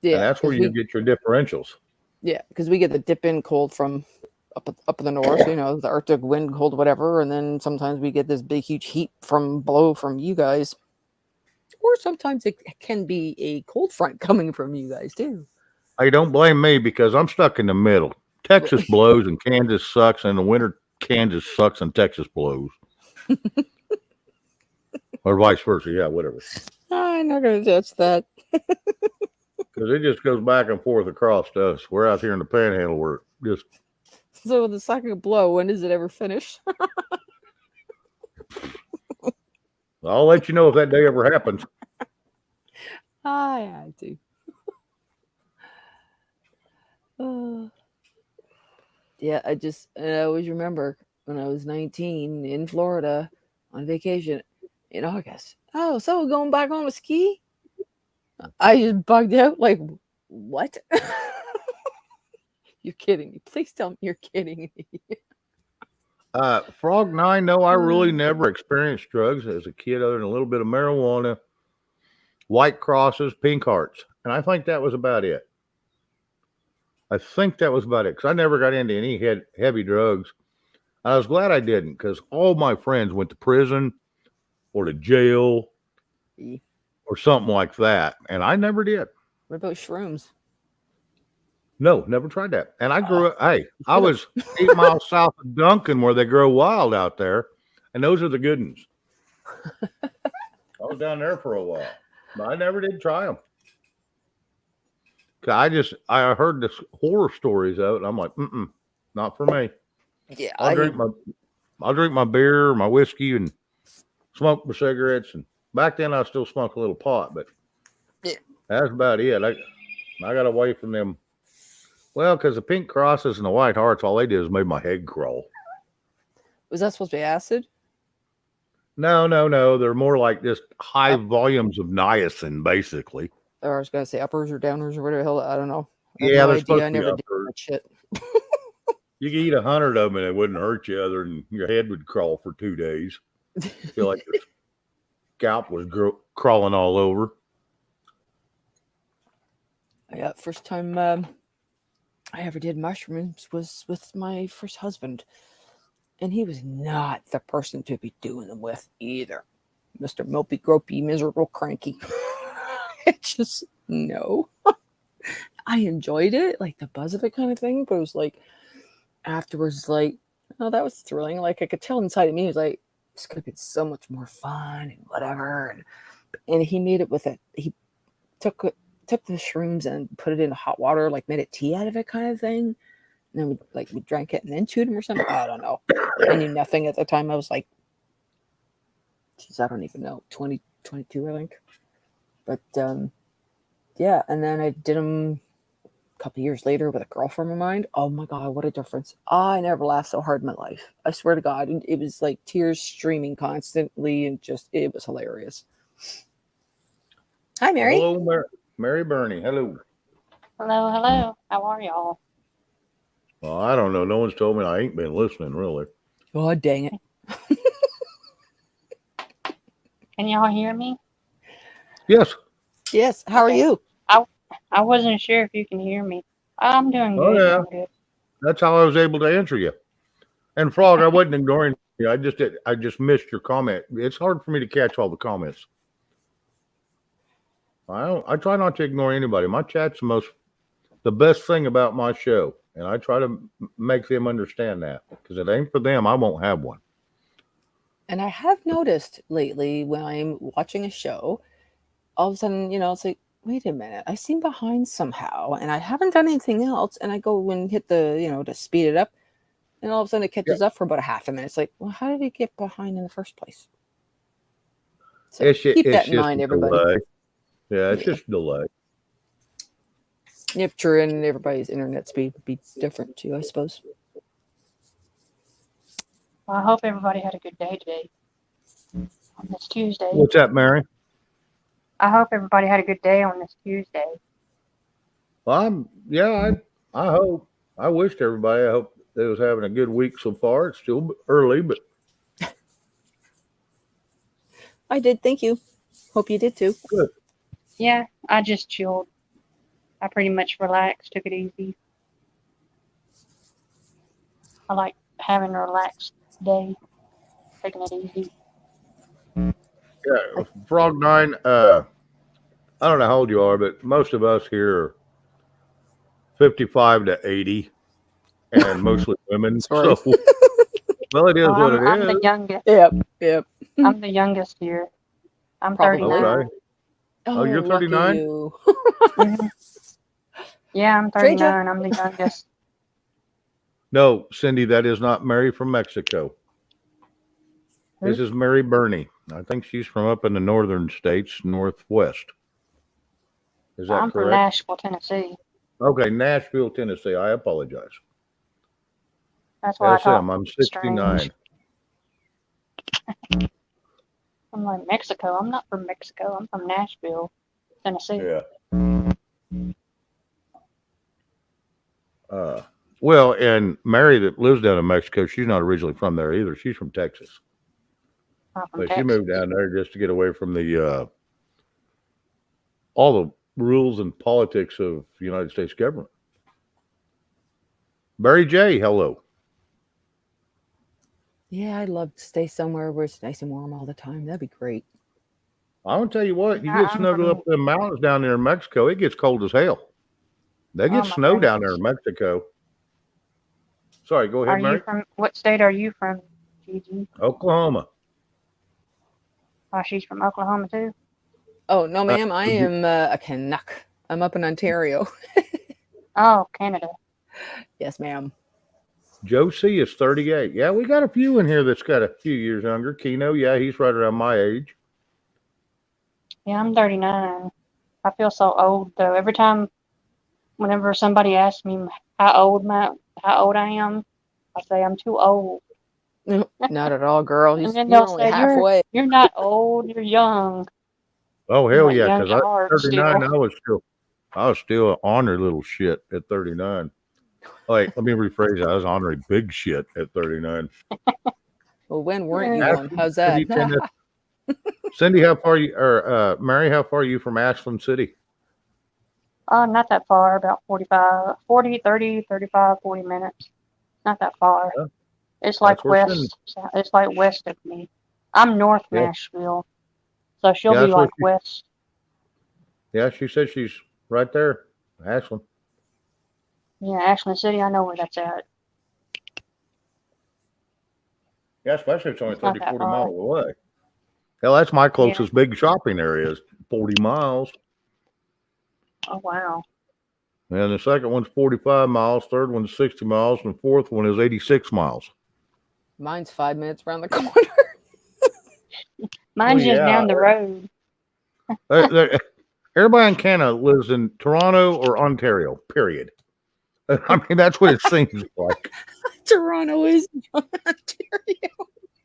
Yeah, and that's where you get your differentials. Yeah, because we get the dip in cold from up in the north, the Arctic wind cold, whatever, and then sometimes we get this big, huge heat from you guys, or sometimes it can be a cold front coming from you guys too. Hey, don't blame me because I'm stuck in the middle. Texas blows and Kansas sucks, and in the winter Kansas sucks and Texas blows, or vice versa. Yeah, whatever. I'm not going to touch that. Because it just goes back and forth across to us. We're out here in the panhandle where just. So the second blow, when does it ever finish? I'll let you know if that day ever happens. I had to. Yeah, I always remember when I was 19 in Florida on vacation in August. Oh, so we're going back on a ski? I just bugged out like, what? You're kidding me. Please tell me you're kidding me. Frog 9, no, I really never experienced drugs as a kid other than a little bit of marijuana, white crosses, pink hearts. And I think that was about it. Because I never got into any heavy drugs. I was glad I didn't because all my friends went to prison or to jail or something like that. And I never did. What about shrooms? No, never tried that. And I grew up, I was 8 miles south of Duncan where they grow wild out there. And those are the good ones. I was down there for a while. But I never did try them. I heard the horror stories of it. And I'm like, not for me. Yeah. I'll drink my beer, my whiskey, and smoke my cigarettes. And back then I still smoked a little pot, but that's about it. I got away from them. Well, because the pink crosses and the white hearts, all they did is made my head crawl. Was that supposed to be acid? No. They're more like just high volumes of niacin, basically. Or I was going to say uppers or downers or whatever the hell. I don't know. They're supposed to be never uppers. did that shit. You could eat 100 of them and it wouldn't hurt you other than your head would crawl for 2 days. I feel like your scalp was crawling all over. Yeah, first time I ever did mushrooms was with my first husband, and he was not the person to be doing them with either. Mr. Mopey, gropey, miserable, cranky. It just, no. I enjoyed it, like the buzz of it kind of thing, but it was like, afterwards, like, oh, that was thrilling. Like, I could tell inside of me, it was like, this could have been so much more fun and whatever. And he made it with it. He took the shrooms and put it into hot water, like made a tea out of it kind of thing. And then we drank it and then chewed them or something. I don't know. I knew nothing at the time. I was like, geez, I don't even know, 20, 22, I think. But yeah, and then I did them a couple years later with a girlfriend of mine. Oh my God, what a difference. I never laughed so hard in my life. I swear to God. It was like tears streaming constantly, and just, it was hilarious. Hi, Mary. Hello, Mary Bernie. Hello. Hello, hello. How are y'all? Well, I don't know. No one's told me. I ain't been listening, really. Oh, dang it. Can y'all hear me? Yes. Yes. How are Okay. you? I wasn't sure if you can hear me. I'm doing Oh, good. yeah. I'm good. That's how I was able to answer you. And Frog, I wasn't ignoring you. I just missed your comment. It's hard for me to catch all the comments. I try not to ignore anybody. My chat's the best thing about my show, and I try to make them understand that, because if it ain't for them, I won't have one. And I have noticed lately when I'm watching a show, all of a sudden, it's like, wait a minute, I seem behind somehow, and I haven't done anything else. And I go and hit the, to speed it up, and all of a sudden it catches up for about a half a minute. It's like, well, how did it get behind in the first place? So keep that in mind, everybody. Delay. Yeah, it's just a delay. Yep, true, and everybody's internet speed would be different too, I suppose. Well, I hope everybody had a good day today on this Tuesday. What's that, Mary? I hope everybody had a good day on this Tuesday. Well, I hope. I wished everybody. I hope they was having a good week so far. It's still early, but I did. Thank you. Hope you did too. Good. Yeah, I just chilled. I pretty much relaxed, took it easy. I like having a relaxed day, taking it easy. Yeah, Frog 9, I don't know how old you are, but most of us here are 55 to 80, and mostly women. Sorry. So, well, it is what it I'm is. the youngest. Yep. I'm the youngest here. I'm Probably. 39. Okay. Oh, you're lucky 39? you. Mhm. Yeah, I'm 39. I'm the youngest. No, Cindy, that is not Mary from Mexico. Who? This is Mary Bernie. I think she's from up in the northern states, northwest. Is that I'm from correct? Nashville, Tennessee. Okay, Nashville, Tennessee. I apologize. That's why I Yes, talk I'm strange. 69. I'm like, Mexico. I'm not from Mexico. I'm from Nashville, Tennessee. Yeah. Well, and Mary that lives down in Mexico, she's not originally from there either. She's from Texas. I'm from But Texas. she moved down there just to get away from the all the rules and politics of the United States government. Barry J, hello. Yeah, I'd love to stay somewhere where it's nice and warm all the time. That'd be great. I want to tell you what, you Yeah, get I'm snuggled from- up in the mountains down there in Mexico, it gets cold as hell. They get Oh, my snow down there goodness. in Mexico. Sorry, go ahead, Are Mary. you from, what state are you from, Gigi? Oklahoma. Oh, she's from Oklahoma too? Oh, no, ma'am. I am a Canuck. I'm up in Ontario. Oh, Canada. Yes, ma'am. Joe C is 38. Yeah, we got a few in here that's got a few years younger. Keno, yeah, he's right around my age. Yeah, I'm 39. I feel so old though. Every time, whenever somebody asks me how old I am, I say I'm too old. No, not at all, girl. And You're then they'll only say, halfway. You're not old, you're young. Oh, I'm hell like, yeah, young because at I heart was 39, still. I was still an ornery little shit at 39. Like, let me rephrase that. I was ornery big shit at 39. Well, when weren't you Yeah. one? How's that? Cindy, Cindy, how far you or Mary, how far are you from Ashland City? Not that far, about 40, 30, 35, 40 minutes. Not that far. Yeah, It's like that's where Cindy. west, it's like west of me. I'm North Yeah. Nashville, so she'll Yeah, be that's where like west. Yeah, she said she's right there, Ashland. Yeah, Ashland City, I know where that's at. Yeah, especially if it's only It's not 30, that 40 far. miles away. Hell, that's my closest big shopping area is 40 miles. Oh, wow. And the second one's 45 miles, third one's 60 miles, and the fourth one is 86 miles. Mine's 5 minutes around the corner. Mine's just yeah. down the road. Everybody in Canada lives in Toronto or Ontario, period. I mean, that's what it seems like. Toronto is Ontario.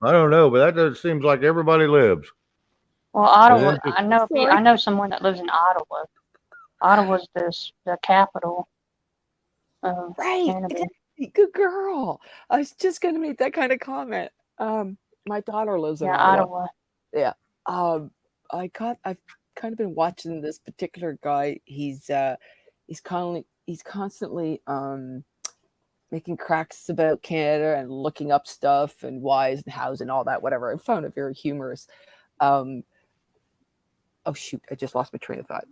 I don't know, but that just seems like everybody lives. Well, Ottawa, just- I know someone that lives in Ottawa. Ottawa's the capital of Right. Canada. exactly. Good girl. I was just going to make that kind of comment. My daughter lives in Yeah, Ottawa. Ottawa. I've kind of been watching this particular guy. He's constantly making cracks about Canada and looking up stuff and whys and hows and all that, whatever. I found it very humorous. Oh shoot, I just lost my train of thought.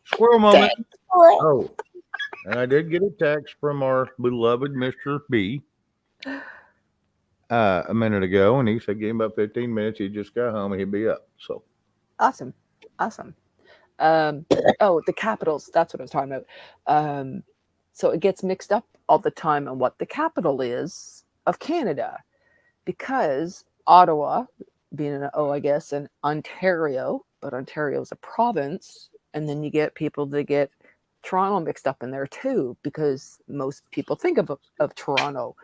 Squirrel moment. Squirrel. Oh, and I did get a text from our beloved Mr. B a minute ago, and he said, give him about 15 minutes. He just got home and he'd be up. So, Awesome. The capitals, that's what I was talking about. So it gets mixed up all the time on what the capital is of Canada, because Ottawa being an O, I guess, and Ontario, but Ontario is a province, and then you get people that get Toronto mixed up in there too, because most people think of Toronto.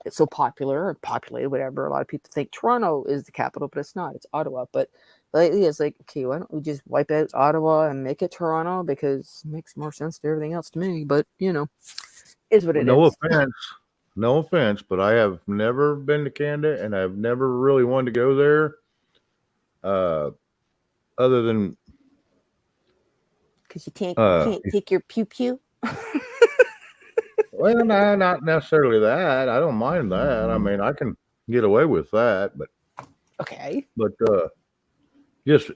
It's so popular or populated, whatever. A lot of people think Toronto is the capital, but it's not. It's Ottawa. But lately, it's like, okay, why don't we just wipe out Ottawa and make it Toronto, because it makes more sense to everything else to me. But is what it is. no offense, but I have never been to Canada, and I've never really wanted to go there. Other than Because you can't take your pew pew. well, no, not necessarily that. I don't mind that. I mean, I can get away with that, but Okay. just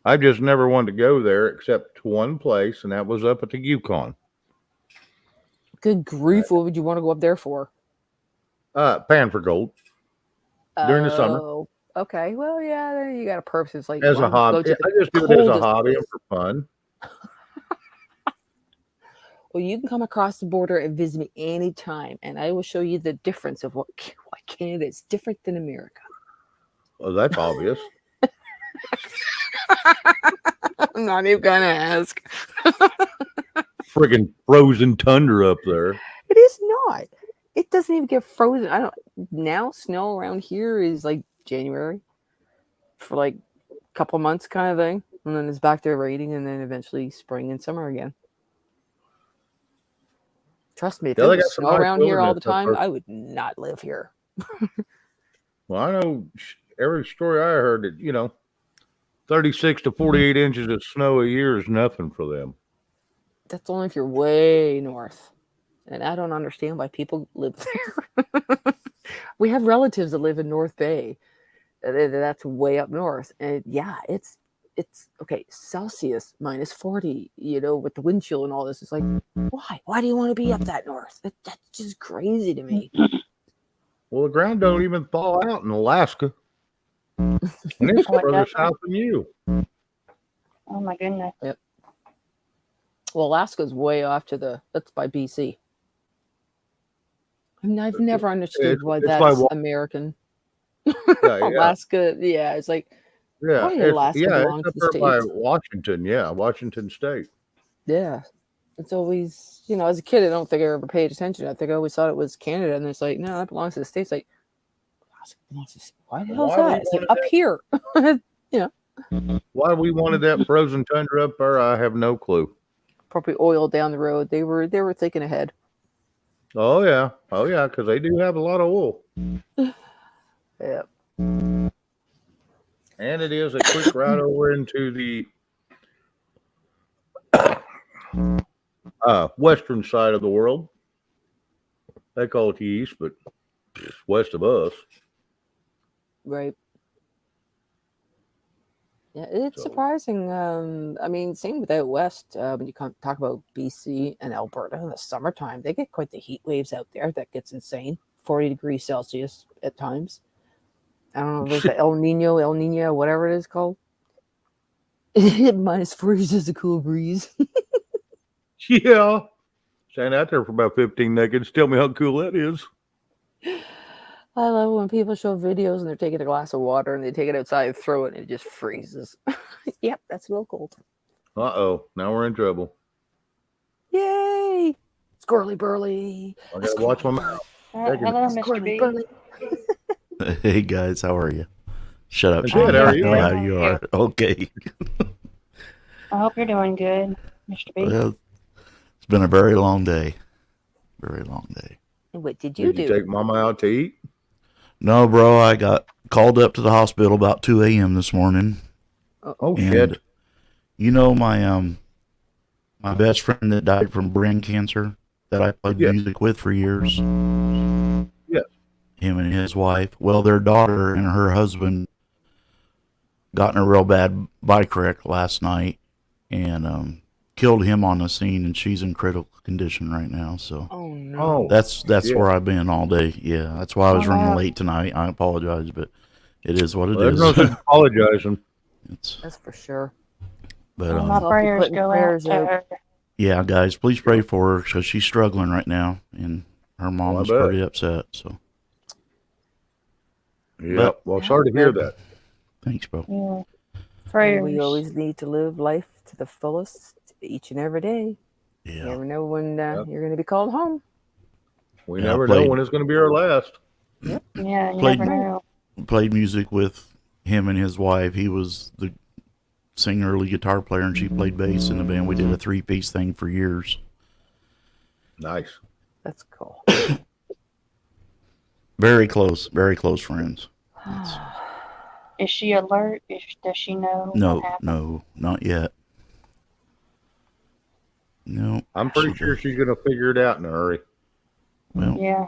I've just never wanted to go there except to one place, and that was up at the Yukon. Good grief! What would you want to go up there for? Pan for gold during the summer Oh, okay. Well, yeah, then you got a purpose. It's like as why a don't you go hobby. to the I just do it as a coldest hobby place? and for fun. Well, you can come across the border and visit me anytime, and I will show you the difference of why Canada is different than America. Well, that's obvious. I'm not even gonna ask. Friggin' frozen tundra up there. It is not. It doesn't even get frozen. I don't. Now snow around here is like January for like a couple months kind of thing, and then it's back to raining, and then eventually spring and summer again. Trust me, if Yeah, it they got was some snow nice around here all the wilderness up time, there. I would not live here. Well, I know every story I heard that 36 to 48 inches of snow a year is nothing for them. That's only if you're way north. And I don't understand why people live there. We have relatives that live in North Bay. That's way up north. And yeah, it's okay, Celsius minus 40, with the wind chill and all this. It's like, why? Why do you want to be up that north? That's just crazy to me. Well, the ground don't even thaw out in Alaska. And it's Oh, it further doesn't? south than you. Oh my goodness. Well, Alaska's way off that's by BC. I mean, I've never understood why it's that's by American. Yeah, Alaska, yeah, it's like, yeah. why It's, Alaska yeah, belongs it's to up the there by States? Washington. Yeah, Washington State. Yeah. It's always, as a kid, I don't think I ever paid attention. I think I always thought it was Canada, and it's like, no, that belongs to the States. Like, Alaska belongs to the States. Why the hell is Why we that? It's like wanted up that- here. Why we wanted that frozen tundra up there, I have no clue. Probably oil down the road. They were thinking ahead. Oh yeah, because they do have a lot of wool, Yep. and it is a quick route over into the western side of the world. They call it the east, but it's west of us. Right. Yeah, it's So surprising. I mean, same with out west. When you talk about BC and Alberta in the summertime, they get quite the heat waves out there. That gets insane. 40 degrees Celsius at times. I don't know if there's the El Nino, whatever it is called. -4 is just a cool breeze. yeah, stand out there for about 15 seconds. Tell me how cool that is. I love when people show videos and they're taking a glass of water and they take it outside and throw it and it just freezes. Yep, that's a little cold. Uh-oh, now we're in trouble. Yay! Squirrely burly. I gotta watch my mouth. Hello, Mr. Squirrely B. burly. Hey guys, how are you? Shut up. Good, Shane. how are I you? know how you are. Okay. I hope you're doing good, Mr. B. Well, it's been a very long day. Very long day. What did you Did do? you take Mama out to eat? No, bro, I got called up to the hospital about 2 a.m. this morning. Oh And shit! you know my my best friend that died from brain cancer that I played Yes. music with for years? Yes. Him and his wife. Well, their daughter and her husband got in a real bad bike wreck last night and killed him on the scene, and she's in critical condition right now. So Oh no. Oh, that's shit. where I've been all day. Yeah, that's why I was Oh, running wow. late tonight. I apologize, but it is what it Well, is. there's no sense apologizing. It's That's for sure. but Well, my I'll be prayers putting go prayers out to out. her. yeah, guys, please pray for her because she's struggling right now, and her mom I is bet. pretty upset. So Yeah. Well, sorry to hear that. thanks, bro. Yeah. And Prayers. we always need to live life to the fullest each and every day. You Yeah, never know when Yep. you're going to be called home. We Yeah, I never know played- when it's going to be our last. Yeah, you Played- never know. played music with him and his wife. He was the singer, lead guitar player, and she played bass in the band. We did a 3-piece thing for years. Nice. That's cool. Very close friends. Is she alert? Does she know No, what happened? no, not yet. No, I'm pretty she sure she's going to figure it out in a hurry. well, Yeah.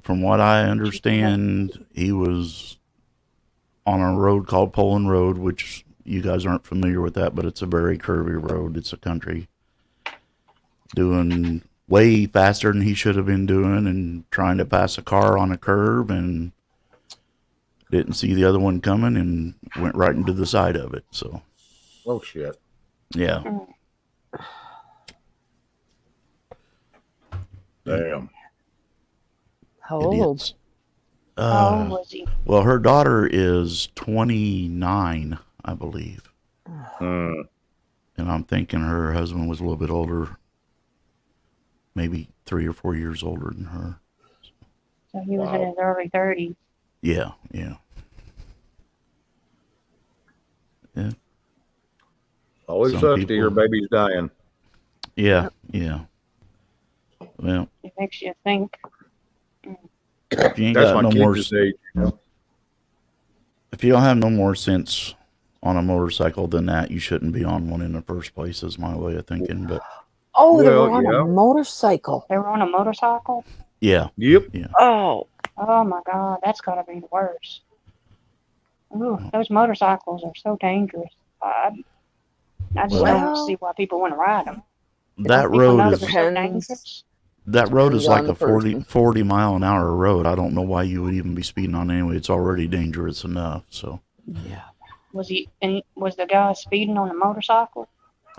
from what I understand, he was on a road called Poland Road, which you guys aren't familiar with that, but it's a very curvy road. It's a country doing way faster than he should have been doing and trying to pass a car on a curb and didn't see the other one coming and went right into the side of it. So, Oh shit. yeah. Damn. How old? Idiots. How old was he? Well, her daughter is 29, I believe. Hmm. And I'm thinking her husband was a little bit older, maybe 3 or 4 years older than her. So he was in Wow. his early 30s. Yeah, yeah. Always Some sucks to hear people- babies dying. Yeah, yeah. Well, It makes you think. if you ain't That's got my no more, kids' age. You know? if you don't have no more sense on a motorcycle than that, you shouldn't be on one in the first place. Is my way of thinking. But Oh, they Well, were on yeah. a motorcycle. They were on a motorcycle? yeah, Yep. Oh, Oh my God, that's got to be the worst. Ooh, those motorcycles are so dangerous. I just Well- don't see why people want to ride them. that People road know is they're so Depends. dangerous. that road is Depends like on the a 40, person. 40 mile an hour road. I don't know why you would even be speeding on it anyway. It's already dangerous enough. So, yeah. Was he? And was the guy speeding on a motorcycle?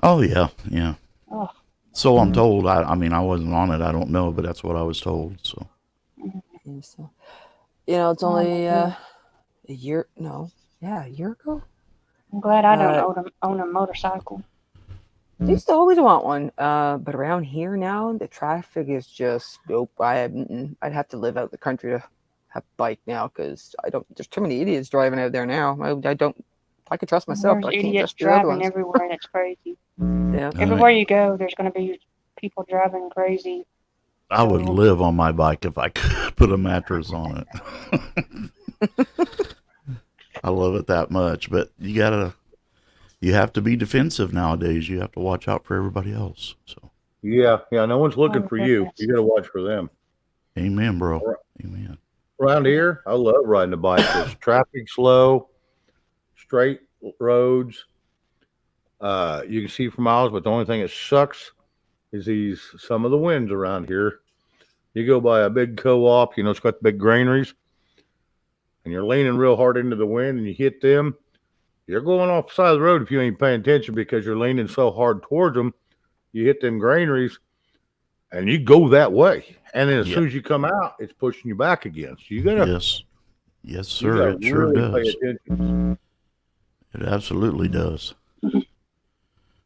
oh yeah, yeah. Oh, So I'm told. I mean, I wasn't on it. I don't know, but that's what I was told. So, Yeah, so, it's Oh, my only goodness. a year. No, yeah, a year ago. I'm glad I don't Uh, own a motorcycle. I used to always want one, but around here now, the traffic is just nope. I'd have to live out the country to have a bike now because I don't. There's too many idiots driving out there now. I don't. I can trust myself, There's but I can't idiots trust the other driving ones. everywhere, and it's crazy. Yeah. All Everywhere you go, there's going to be people driving crazy. I would So- live on my bike if I could put a mattress on it. I love it that much, but you have to be defensive nowadays. You have to watch out for everybody else. So, Yeah, no one's looking Oh, for you. goodness. You got to watch for them. amen, bro. Amen. Around here, I love riding the bike. There's traffic slow, straight roads. You can see for miles, but the only thing that sucks is some of the winds around here. You go by a big co-op, it's got the big granaries, and you're leaning real hard into the wind, and you hit them. You're going off the side of the road if you ain't paying attention because you're leaning so hard towards them. You hit them granaries, and you go that way. And then as soon as you come out, it's pushing you back again. So you gotta, Yes, you sir. gotta It sure really pay does. attention. It absolutely does.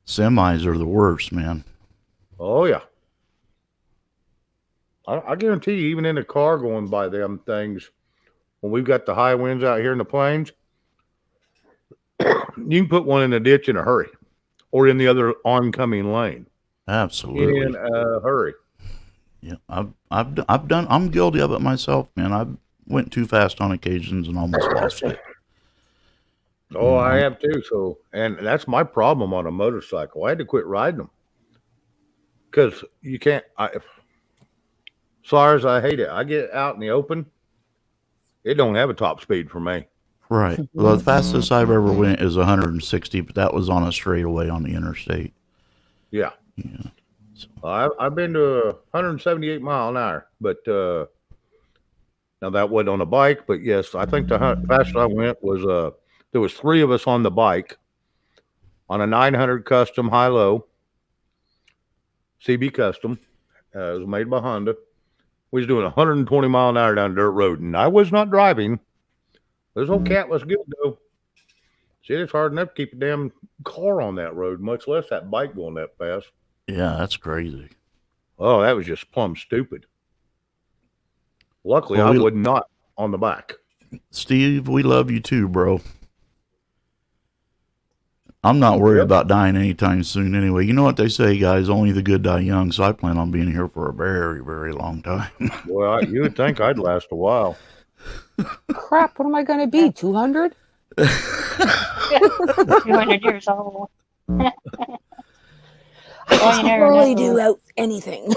Semis are the worst, man. Oh yeah. I guarantee you, even in the car going by them things, when we've got the high winds out here in the plains, you can put one in the ditch in a hurry, or in the other oncoming lane Absolutely. in a hurry. Yeah, I've done. I'm guilty of it myself, man. I went too fast on occasions and almost lost it. Oh, Yeah. I have too. So, and that's my problem on a motorcycle. I had to quit riding them because you can't. Sorry, I hate it. I get out in the open, it don't have a top speed for me. Right. Well, the fastest I've ever went is 160, but that was on a straightaway on the interstate. Yeah. Yeah. I've been to 178 mile an hour, but now that wasn't on a bike. But yes, I think the fastest I went was there was 3 of us on the bike on a 900 custom high low CB custom. It was made by Honda. We was doing 120 mile an hour down a dirt road, and I was not driving. This old cat was good though. Shit, it's hard enough to keep a damn car on that road, much less that bike going that fast. Yeah, that's crazy. Oh, that was just plumb stupid. Luckily, Well, I we- was not on the back. Steve, we love you too, bro. I'm not worried Yep. about dying anytime soon anyway. You know what they say, guys? Only the good die young. So I plan on being here for a very, very long time. Well, you would think I'd last a while. Crap, what am I going to be? 200? 200 years old. I Well, can you never really know. do out anything.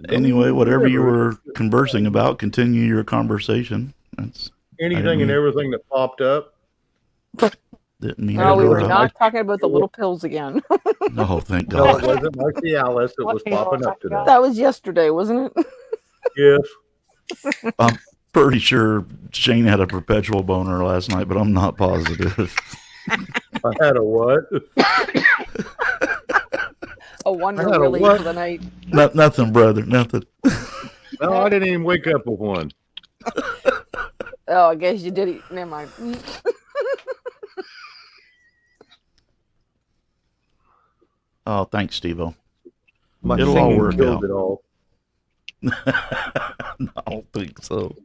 Anyway, whatever you were conversing about, continue your conversation. That's Anything and everything that popped up. didn't mean No, to we were interrupt. not talking about the little pills again. Oh, thank No, it God. wasn't my Cialis that What was people popping up talk today. about? That was yesterday, wasn't it? Yes. I'm pretty sure Shane had a perpetual boner last night, but I'm not positive. I had a what? A wonder I had a really what? for the night. Nothing, brother. Nothing. No, I didn't even wake up with one. Oh, I guess you did it. Never mind. Oh, thanks, Steve-O. My It'll all singing work killed out. it all. I don't think so.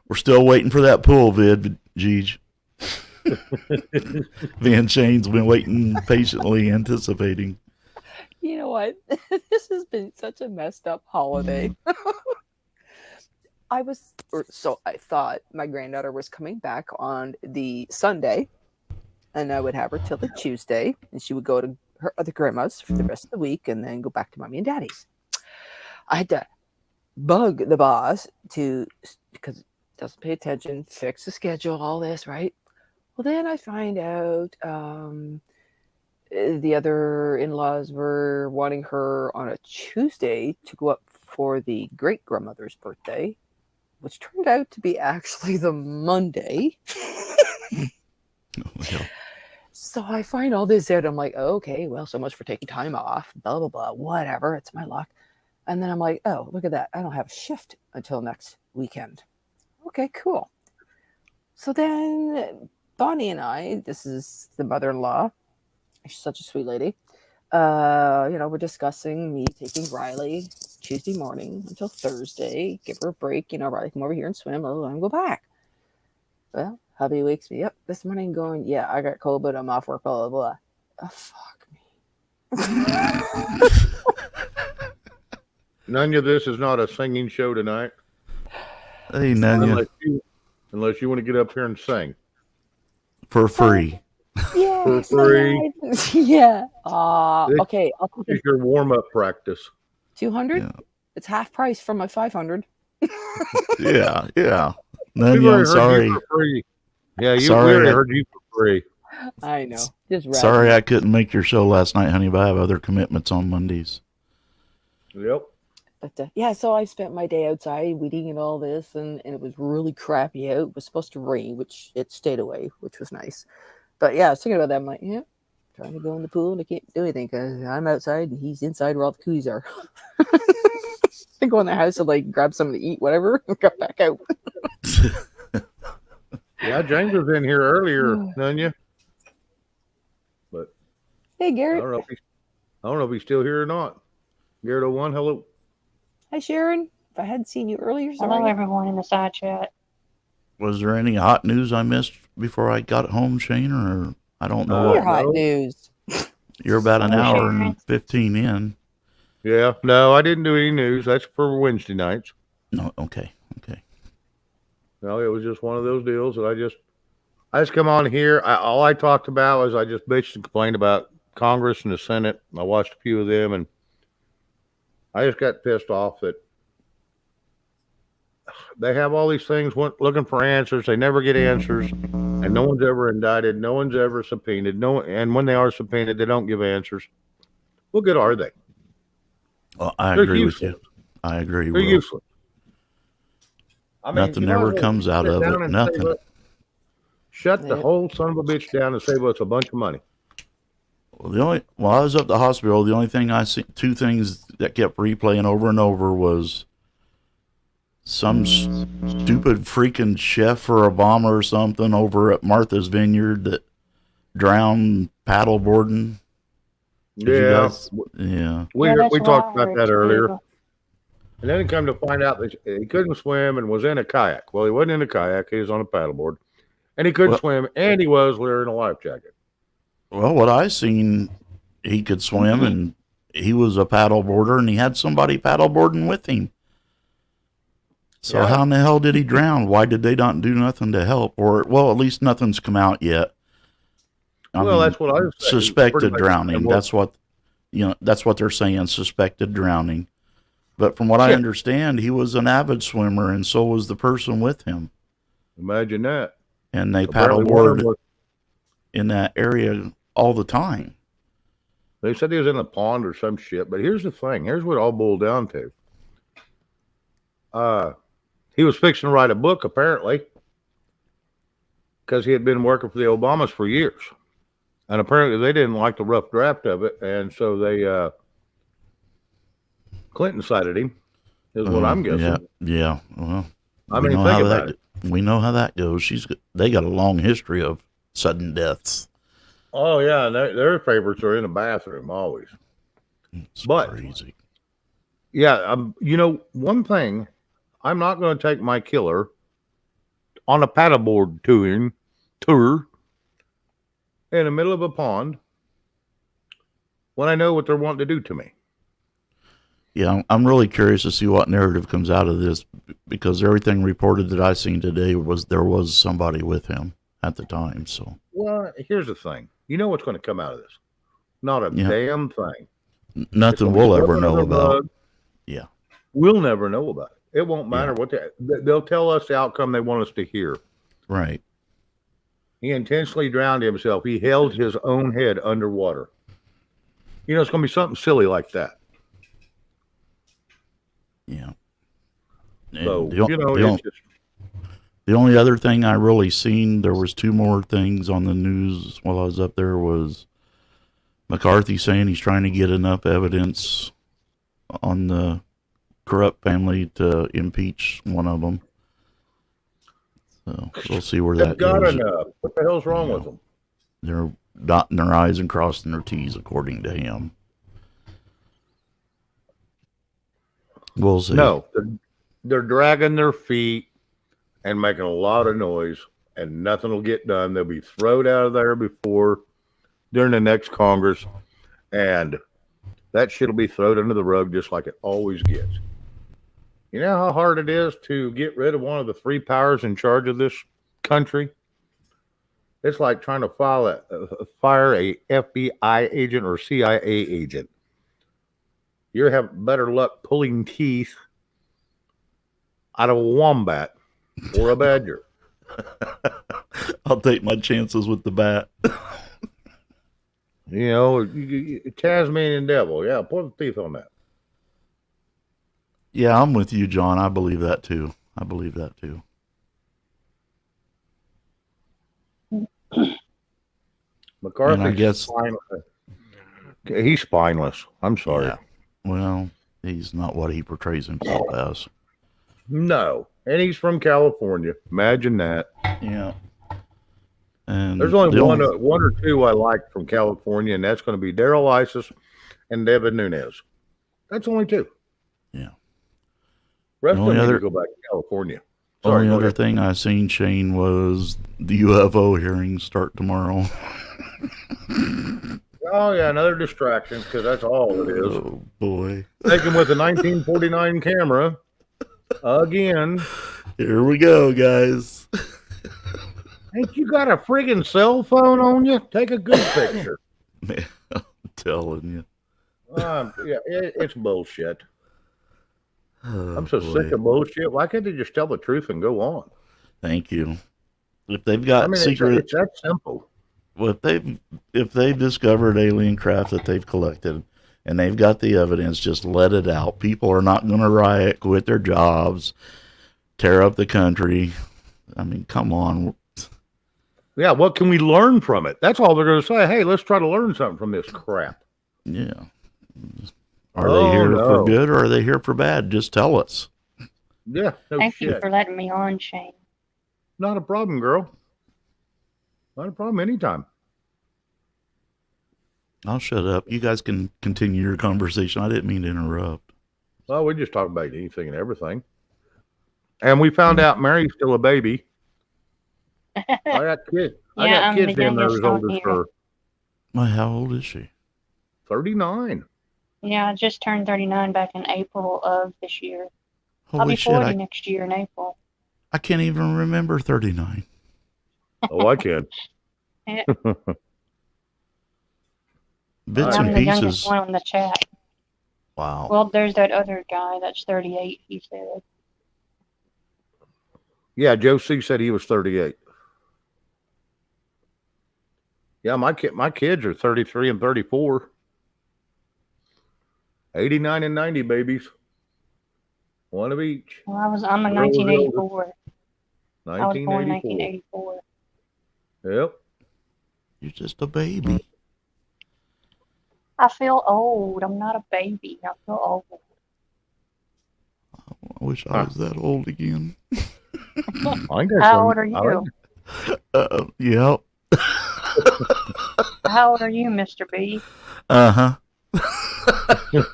We're still waiting for that pool vid, Jeej. Van Shane's been waiting patiently, anticipating. You know what? This has been such a messed up holiday. So I thought my granddaughter was coming back on the Sunday, and I would have her till the Tuesday, and she would go to her other grandma's for the rest of the week, and then go back to mommy and daddy's. I had to bug the boss because it doesn't pay attention, fix the schedule, all this, right? Well, then I find out the other in-laws were wanting her on a Tuesday to go up for the great grandmother's birthday, which turned out to be actually the Monday. Well, So I find all this out. I'm like, okay, well, so much for taking time off, blah, blah, blah, whatever. It's my luck. And then I'm like, oh, look at that. I don't have a shift until next weekend. Okay, cool. So then Bonnie and I, this is the mother-in-law, she's such a sweet lady. We're discussing me taking Riley Tuesday morning until Thursday, give her a break, Riley come over here and swim, and go back. Well, hubby wakes me up this morning going, yeah, I got COVID, I'm off work, blah, blah, blah. Oh, fuck me. None of this is not a singing show tonight, Hey, Nanya, unless you want to get up here and sing. for free. Yeah. For so free. nice. Yeah. This- Okay. I'll take It's your warm-up practice. 200. Yeah. It's half price from my 500. Yeah, yeah. We've Nanya, already I'm heard sorry. you for free. Yeah, we Sorry, already I- heard you for free. I know. Just Sorry ragging. I couldn't make your show last night, honey, but I have other commitments on Mondays. Yep. But yeah, so I spent my day outside weeding and all this, and it was really crappy out. It was supposed to rain, which it stayed away, which was nice. But yeah, I was thinking about that. I'm like, yeah, trying to go in the pool and I can't do anything because I'm outside and he's inside where all the cooties are. I go in the house and like grab something to eat, whatever, and come back out. Yeah, James was in here earlier, Nunya. But Hey, I Garrett. don't know if he's still here or not. Garrett 01, hello. Hi, Sharon. If I hadn't seen you earlier, Hello, sorry. everyone in the side chat. Was there any hot news I missed before I got home, Shane? Or I don't know. Your Oh, hot no. news. You're about an Oh, hour Sharon. and 15 in. Yeah, no, I didn't do any news. That's for Wednesday nights. No, okay. No, it was just one of those deals that I just come on here. All I talked about was I just bitched and complained about Congress and the Senate. I watched a few of them, and I just got pissed off that they have all these things looking for answers. They never get answers, and no one's ever indicted. No one's ever subpoenaed. And when they are subpoenaed, they don't give answers. What good are they? Well, I They're agree with useless. you. I agree. They're Will. useless. I mean, Nothing you might ever as well comes out sit of down it. and Nothing. save up- Shut the Yeah. whole son of a bitch down and save us a bunch of money. Well, while I was up at the hospital, the only thing I see, two things that kept replaying over and over was some stupid freaking chef or a bomber or something over at Martha's Vineyard that drowned paddleboarding. Did you Yeah, guys- yeah. we Yeah, that's we what talked I about heard that earlier. too. And then it come to find out that he couldn't swim and was in a kayak. Well, he wasn't in a kayak; he was on a paddleboard, and he couldn't Well- swim, and he was wearing a life jacket. Well, what I seen, he could swim and he was a paddleboarder and he had somebody paddleboarding with him. So Yeah. how in the hell did he drown? Why did they not do nothing to help? Or, well, at least nothing's come out yet. I Well, mean, that's what I was saying. suspected Pretty much- drowning. well, That's what, that's what they're saying, suspected drowning. But from what I Yeah. understand, he was an avid swimmer and so was the person with him. imagine that. And they Apparently one of paddleboarded them was- in that area all the time. They said he was in a pond or some shit. But here's the thing. Here's what it all boiled down to. He was fixing to write a book, apparently, because he had been working for the Obamas for years. And apparently they didn't like the rough draft of it. And so they, Clinton cited him, is what I'm guessing. Yeah. Well, I we mean, know think how about that it. we know how that goes. They got a long history of sudden deaths. Oh, yeah. And their favorites are in the bathroom always. It's But- crazy. Yeah. One thing, I'm not going to take my killer on a paddleboard tour in the middle of a pond when I know what they're wanting to do to me. Yeah, I'm really curious to see what narrative comes out of this because everything reported that I seen today was there was somebody with him at the time. So Well, here's the thing. You know what's going to come out of this? Not a Yeah. damn thing. It's nothing gonna be we'll ever swept know under the about. rug. Yeah. We'll never know about it. It won't matter what they'll tell us the outcome they want us to hear. Right. He intentionally drowned himself. He held his own head underwater. It's going to be something silly like that. Yeah. And So, the it's just, the only other thing I really seen, there was two more things on the news while I was up there, was McCarthy saying he's trying to get enough evidence on the corrupt family to impeach one of them. So we'll see where they've that got goes. enough. What the hell's wrong with them? They're dotting their I's and crossing their T's, according to him. We'll see. No, they're dragging their feet and making a lot of noise, and nothing will get done. They'll be thrown out of there during the next Congress. And that shit will be thrown under the rug just like it always gets. You know how hard it is to get rid of one of the three powers in charge of this country? It's like trying to fire a FBI agent or CIA agent. You have better luck pulling teeth out of a wombat or a badger. I'll take my chances with the bat. You know, Tasmanian devil. Yeah, pull the teeth on that. Yeah, I'm with you, John. I believe that too. McCarthy's And I guess- spineless. He's spineless. I'm sorry. Yeah. Well, he's not what he portrays himself as. No. And he's from California. Imagine that. Yeah. And There's only the one or two I like from California, and that's going to be Daryl Isis and Devin Nunes. That's only two. Yeah. Rest The of only them need other- to go back to California. only go other ahead. thing I seen, Shane, was the UFO hearings start tomorrow. Oh, yeah, another distraction because that's all it is. Oh boy. Taken with a 1949 camera. Again. Here we go, guys. Ain't you got a friggin' cell phone on you? Take a good picture. Man, I'm telling you. Yeah, it's bullshit. Oh, I'm so boy. sick of bullshit. Why can't they just tell the truth and go on? Thank you. If they've got secret, it's that simple. well, if they've discovered alien craft that they've collected and they've got the evidence, just let it out. People are not going to riot, quit their jobs, tear up the country. I mean, come on. Yeah, what can we learn from it? That's all they're going to say. Hey, let's try to learn something from this crap. Yeah. Are Oh, they here no. for good or are they here for bad? Just tell us. Yeah, no Thank you shit. for letting me on, Shane. Not a problem, girl. Not a problem anytime. I'll shut up. You guys can continue your conversation. I didn't mean to interrupt. Well, we just talk about anything and everything. And we found out Mary's still a baby. I got kids. I Yeah, got I'm kids the down there as youngest old on as here. her. Well, how old is she? 39. Yeah, I just turned 39 back in April of this year. I'll Holy be shit, 40 next year in April. I can't even remember 39. Oh, I can. Bits I'm and the youngest pieces. one on the chat. Wow. Well, there's that other guy that's 38, he said. Yeah, Joe C said he was 38. Yeah, my kids are 33 and 34. 89 and 90 babies. One of each. Well, I'm a We're all 1984. I was born in 1984. 1984. Yep. You're just a baby. I feel old. I'm not a baby. I feel old. I wish I was that old again. I guess How I'm- old are you? Yep. How old are you, Mr. B? Uh-huh. You're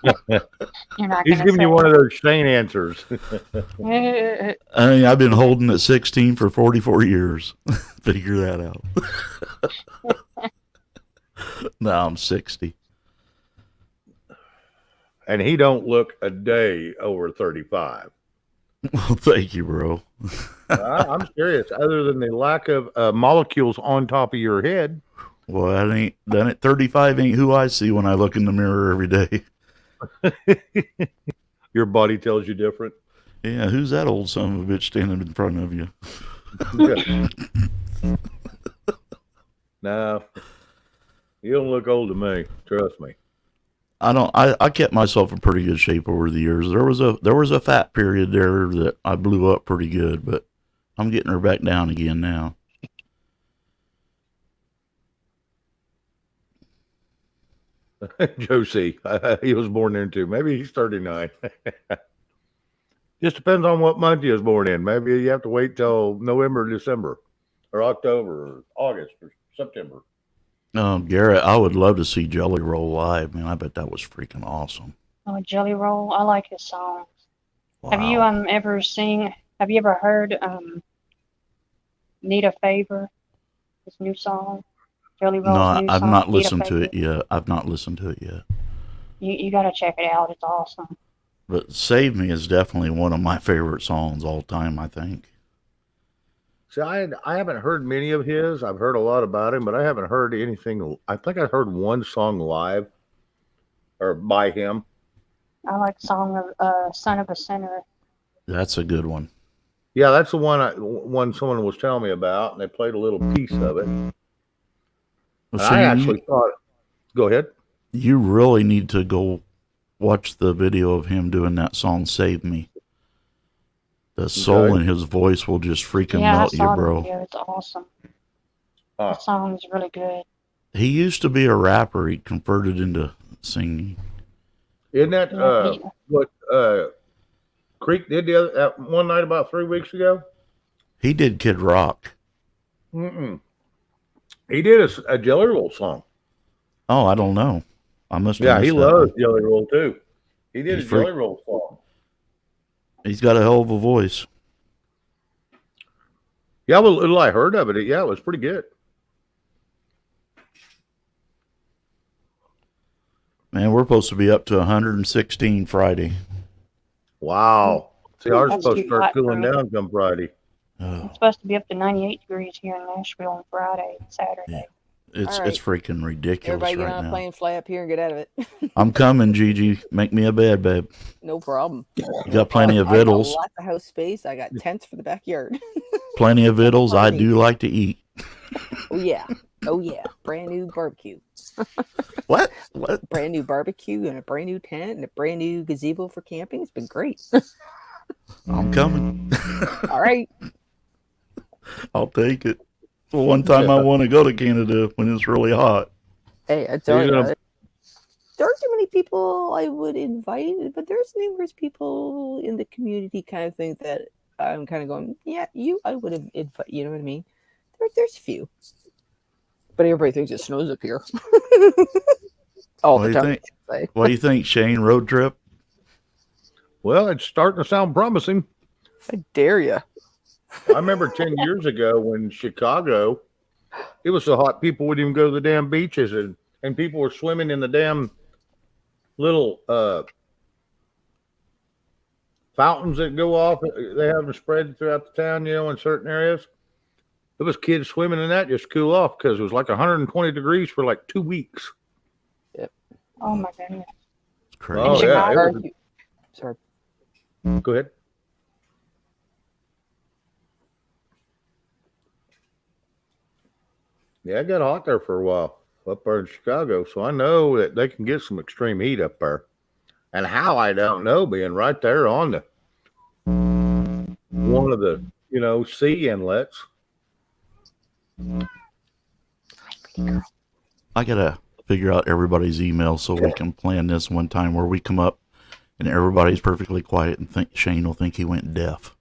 not He's gonna giving you say one of those Shane answers. it. I mean, I've been holding at 16 for 44 years. Figure that out. Now I'm 60. And he don't look a day over 35. Well, thank you, bro. I'm serious. Other than the lack of molecules on top of your head. Well, that ain't done it. 35 ain't who I see when I look in the mirror every day. Your body tells you different. Yeah, who's that old son of a bitch standing in front of you? No, you don't look old to me. Trust me. I kept myself in pretty good shape over the years. There was a fat period there that I blew up pretty good, but I'm getting her back down again now. Josie, he was born in too. Maybe he's 39. Just depends on what month he was born in. Maybe you have to wait till November, December, or October, or August, or September. Garrett, I would love to see Jelly Roll live, man. I bet that was freaking awesome. Oh, Jelly Roll. I like his songs. Wow. Have you have you ever heard Need a Favor? His new song? Billy No, Roll's new I've song. not Get listened to it Affected. yet. I've not listened to it yet. You gotta check it out. It's awesome. But Save Me is definitely one of my favorite songs all time, I think. See, I haven't heard many of his. I've heard a lot about him, but I haven't heard anything. I think I heard one song live or by him. I like the song of Son of a Sinner. That's a good one. Yeah, that's the one someone was telling me about, and they played a little piece of it. And So I actually thought, go ahead. you really need to go watch the video of him doing that song "Save Me." The soul Okay. in his voice will just freaking Yeah, I melt you, saw the bro. video. It's awesome. Ah. The song is really good. He used to be a rapper. He converted into singing. Isn't that Yeah, what Creek did the other one night about 3 weeks ago? He did Kid Rock. Mm-mm. He did a Jelly Roll song. Oh, I don't know. I must have Yeah, he missed that loves one. Jelly Roll too. He did He's a Jelly Roll song. He's got a hell of a voice. Yeah, well, little I heard of it. Yeah, it was pretty good. Man, we're supposed to be up to 116 Friday. Wow. See, ours is That's supposed to too start hot cooling for me. down come Friday. Oh, It's supposed to be up to 98 degrees here in Nashville on Friday and Saturday. it's All right. freaking ridiculous Everybody get right on a now. plane, fly up here, and get out of it. I'm coming, Gigi. Make me a bed, babe. No problem. You got plenty of I got vittles. lots of house space. I got tents for the backyard. Plenty of vittles. I do like to eat. Oh yeah. Oh yeah. Brand new barbecue. What? What? Brand new barbecue and a brand new tent and a brand new gazebo for camping. It's been great. I'm coming. All right. I'll take it. The one time I want to go to Canada when it's really hot. Hey, I tell You're you, gonna- there aren't too many people I would invite, but there's numerous people in the community kind of thing that I'm kind of going, yeah, I would have invite. You know what I mean? There's a few, but everybody thinks it snows up here all What the do you time. think? I should say. What do you think, Shane? Road trip? Well, it's starting to sound promising. I dare you. I remember 10 years ago when Chicago, it was so hot people wouldn't even go to the damn beaches, and people were swimming in the damn little fountains that go off. They have them spread throughout the town, in certain areas. There was kids swimming in that just to cool off because it was like 120 degrees for like 2 weeks. Oh my goodness. It's crazy. Oh, yeah. It was, Sorry. go ahead. Yeah, it got hot there for a while up there in Chicago. So I know that they can get some extreme heat up there. And how, I don't know, being right there on the one of the, sea inlets. I gotta figure out everybody's email so we can plan this one time where we come up and everybody's perfectly quiet and think Shane will think he went deaf.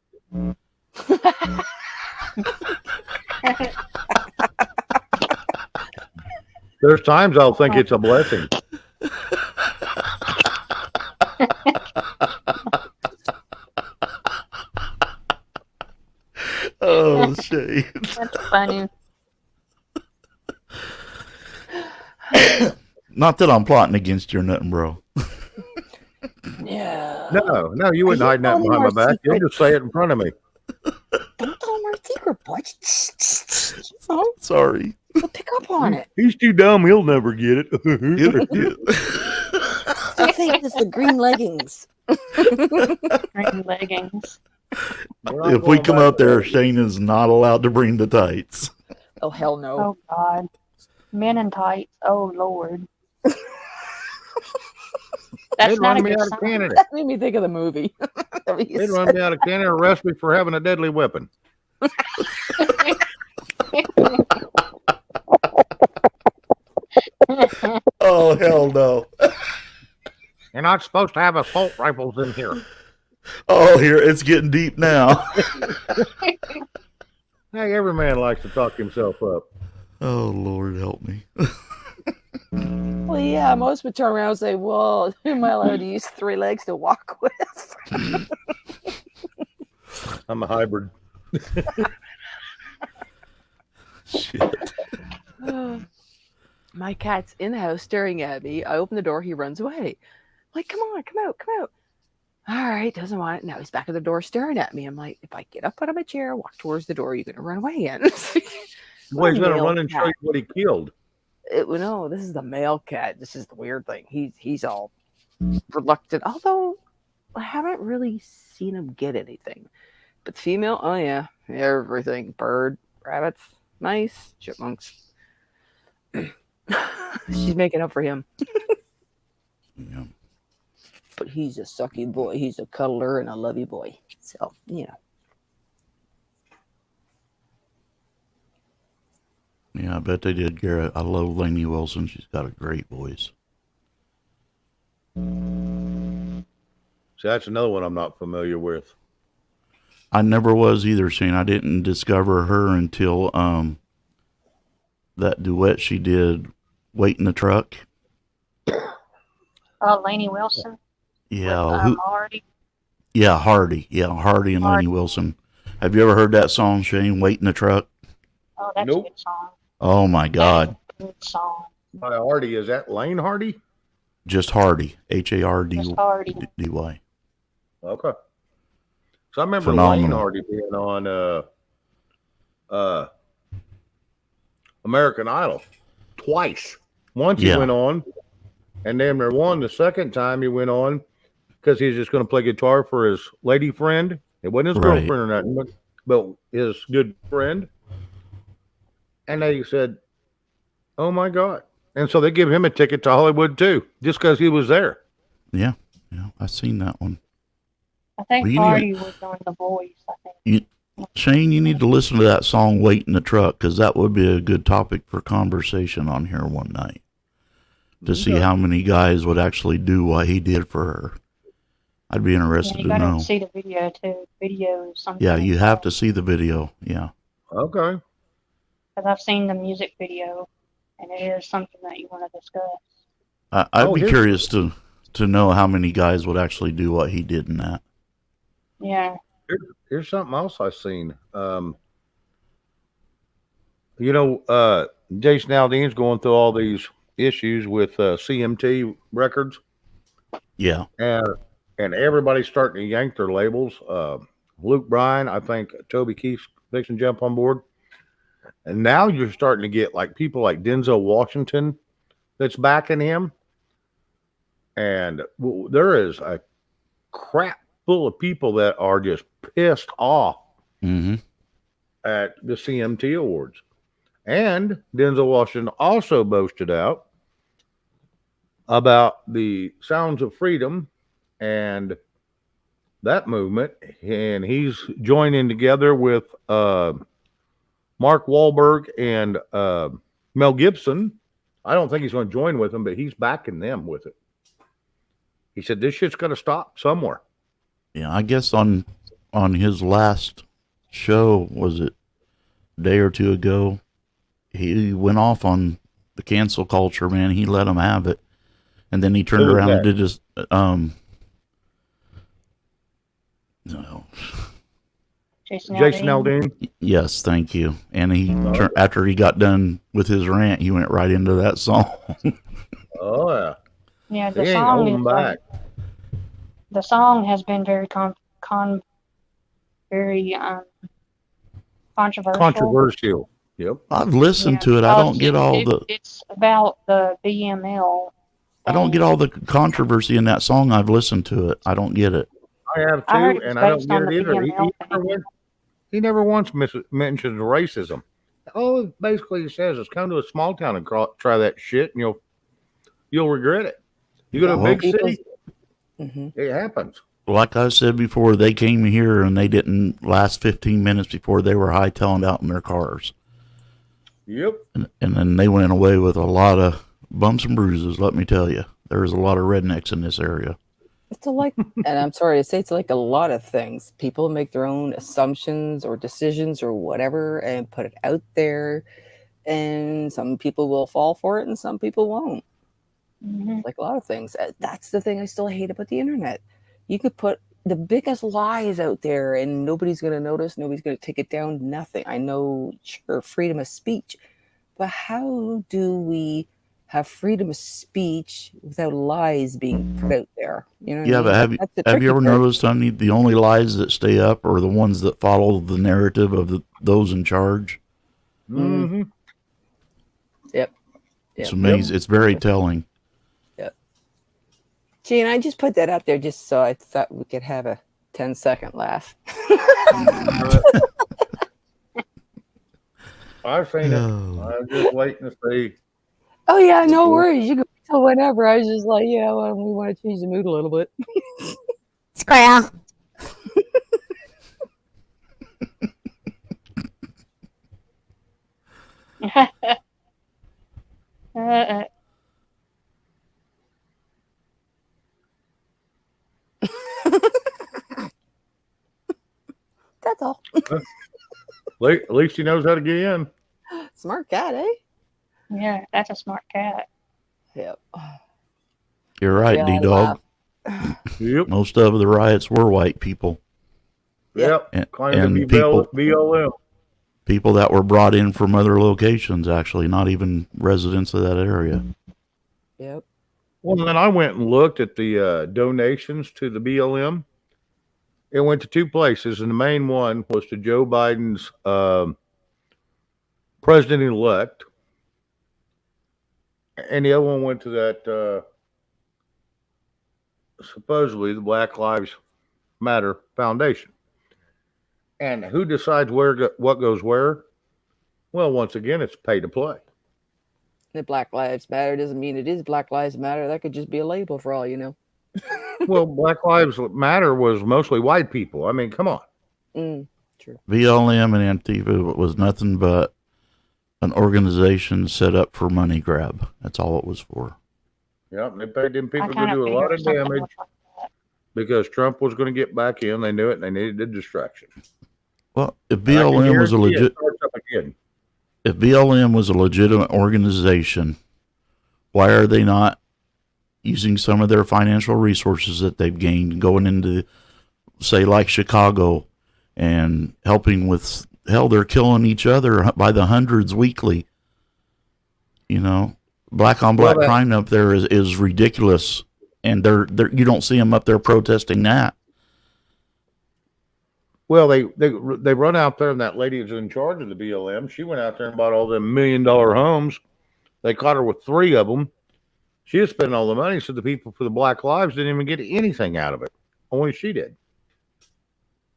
There's times I'll think it's a blessing. Oh, Shane. That's funny. Not that I'm plotting against you or nothing, bro. Yeah. No, you wouldn't Are you hide that telling behind my our back. You'll secret? just say it in front of me. Don't tell them our secret, boy. Oh, Sorry. we'll pick up on it. He's too dumb. He'll never get it. Don't think it's the green leggings. Green leggings. If we come out there, Shane is not allowed to bring the tights. Oh hell no. Oh God. Men in tights. Oh Lord. That's They'd not a run me good out of sign. Canada. That made me think of the movie. That we They'd run me out of Canada and arrest me for having a deadly weapon. Oh, hell no. You're not supposed to have assault rifles in here. Oh, here, it's getting deep now. Hey, every man likes to talk himself up. Oh, Lord, help me. Well, yeah, most would turn around and say, well, am I allowed to use 3 legs to walk with? I'm a hybrid. Shit. My cat's in the house staring at me. I open the door, he runs away. Like, come on, come out, come out. All right, doesn't want it. Now he's back at the door staring at me. I'm like, if I get up out of my chair, walk towards the door, you're going to run away again. Well, he's going to male run and show cat. you what he killed. No, this is the male cat. This is the weird thing. He's all reluctant, although I haven't really seen him get anything. But the female, oh yeah, everything. Bird, rabbits, mice, chipmunks. She's making up for him. Yeah. But he's a sucky boy. He's a cuddler and a lovey boy. So, you know. Yeah, I bet they did, Garrett. I love Lainey Wilson. She's got a great voice. See, that's another one I'm not familiar with. I never was either, Shane. I didn't discover her until that duet she did, Wait in the Truck. Lainey Wilson. Yeah, Hardy. Yeah, Hardy. Yeah, Hardy and Hardy. Lainey Wilson. Have you ever heard that song, Shane? Wait in the Truck. Oh, that's Nope. a good song. Oh my God, Good song. By Hardy, is that Lane Hardy? just Hardy. Hardy. Just Hardy. DY. Okay. So I remember Lane Phenomenal. Hardy being on American Idol twice. Once he Yeah. went on, and then there won the second time he went on because he's just going to play guitar for his lady friend. It wasn't his Right. girlfriend or nothing, but his good friend. And they said, "Oh my God!" And so they give him a ticket to Hollywood too, just because he was there. Yeah, I seen that one. I think Well, you Hardy was on The Voice. I think. Shane, you need to listen to that song "Wait in the Truck" because that would be a good topic for conversation on here one night to see Okay. how many guys would actually do what he did for her. I'd be Yeah, interested you to gotta know. see the video too. Video is something. Yeah, you have to see the video. Yeah. Okay. Because I've seen the music video, and it is something that you want to discuss. I'd Oh, be here's- curious to know how many guys would actually do what he did in that. Yeah. Here's something else I seen. Jason Aldean's going through all these issues with CMT records, Yeah. and everybody's starting to yank their labels. Luke Bryan, I think Toby Keith's fixing to jump on board, and now you're starting to get like people like Denzel Washington that's backing him, and there is a crap full of people that are just pissed off Mm-hmm. at the CMT Awards. And Denzel Washington also boasted out about the Sounds of Freedom and that movement. And he's joining together with Mark Wahlberg and Mel Gibson. I don't think he's going to join with them, but he's backing them with it. He said, this shit's going to stop somewhere. Yeah, I guess on his last show, was it a day or two ago, he went off on the cancel culture, man. He let him have it. And then he turned Who was around and that? did his no. Jason Jason Aldean. Aldean. Yes, thank you. And he after he got done with his rant, he went right into that song. Oh, yeah. Yeah, He ain't holding back. The song has been very very controversial. Controversial. Yep. I've listened Yeah, to it. I don't because get all the It's about the BML. I don't get all the controversy in that song. I've listened to it. I don't get it. I have I heard too, it's and I don't based get on it the either. BML He never once mentions racism. All it basically says is come to a small town and try that shit, and you'll regret it. You go to a Well, big city, Mm-hmm. it happens. Like I said before, they came here and they didn't last 15 minutes before they were hightailing out in their cars. Yep. And then they went away with a lot of bumps and bruises, let me tell you. There's a lot of rednecks in this area. It's like, and I'm sorry to say, it's like a lot of things. People make their own assumptions or decisions or whatever and put it out there. And some people will fall for it and some people won't. hmm Like a lot of things. That's the thing I still hate about the internet. You could put the biggest lies out there and nobody's going to notice. Nobody's going to take it down. Nothing. I know, sure, freedom of speech. But how do we have freedom of speech without lies being put out there. You know what Yeah, I but mean? That's the have you tricky ever part. noticed, honey, the only lies that stay up are the ones that follow the narrative of those in charge? Mm-hmm. Yep. It's Yep. amazing. It's very telling. Yep. Gee, and I just put that out there just so I thought we could have a 10-second laugh. I've seen it. Oh. I'm just waiting to see. Oh yeah, no worries. You can tell whenever. I was just like, yeah, well, we want to change the mood a little bit. Squirrel. uh, That's all. At least he knows how to get in. Smart cat, eh? yeah, that's a smart cat. Yep. You're right, Yeah, I D-Dog. Yep. Most of the riots were white people. Yep. And, Claiming to and be people, BLM. people that were brought in from other locations, actually, not even residents of that area. Yep. Well, then I went and looked at the donations to the BLM. It went to two places, and the main one was to Joe Biden's president-elect, and the other one went to that supposedly the Black Lives Matter Foundation. And who decides what goes where? Well, once again, it's pay to play. The Black Lives Matter doesn't mean it is Black Lives Matter. That could just be a label for all you know. Well, Black Lives Matter was mostly white people. I mean, come on. True. BLM and Antifa was nothing but an organization set up for money grab. That's all it was for. Yep, they paid them I people to kind do of a lot figured of something damage was like that. because Trump was going to get back in. They knew it, and they needed a distraction. Well, if And I can BLM was a guarantee it legit, starts up again. if BLM was a legitimate organization, why are they not using some of their financial resources that they've gained going into, say, like Chicago, and helping with, hell, they're killing each other by the hundreds weekly. You know, black on black Well, crime up there is ridiculous, and they're you don't see them up there protesting that. Well, they run out there, and that lady is in charge of the BLM. She went out there and bought all them $1 million homes. They caught her with 3 of them. She was spending all the money, so the people for the Black Lives didn't even get anything out of it. Only she did.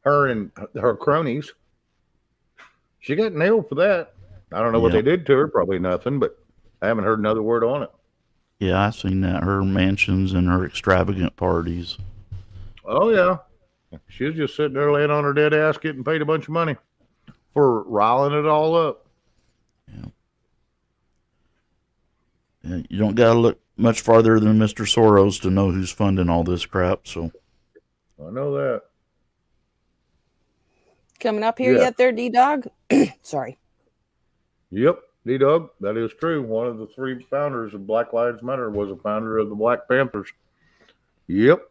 Her and her cronies. She got nailed for that. I don't know what Yeah. they did to her. Probably nothing, but I haven't heard another word on it. Yeah, I've seen that. Her mansions and her extravagant parties. Oh, yeah. She was just sitting there laying on her dead ass getting paid a bunch of money for riling it all up. Yeah, you don't got to look much farther than Mr. Soros to know who's funding all this crap. So, I know that. Coming up here Yeah. yet there, D-Dog? Sorry. Yep, D-Dog, that is true. One of the 3 founders of Black Lives Matter was a founder of the Black Panthers. Yep.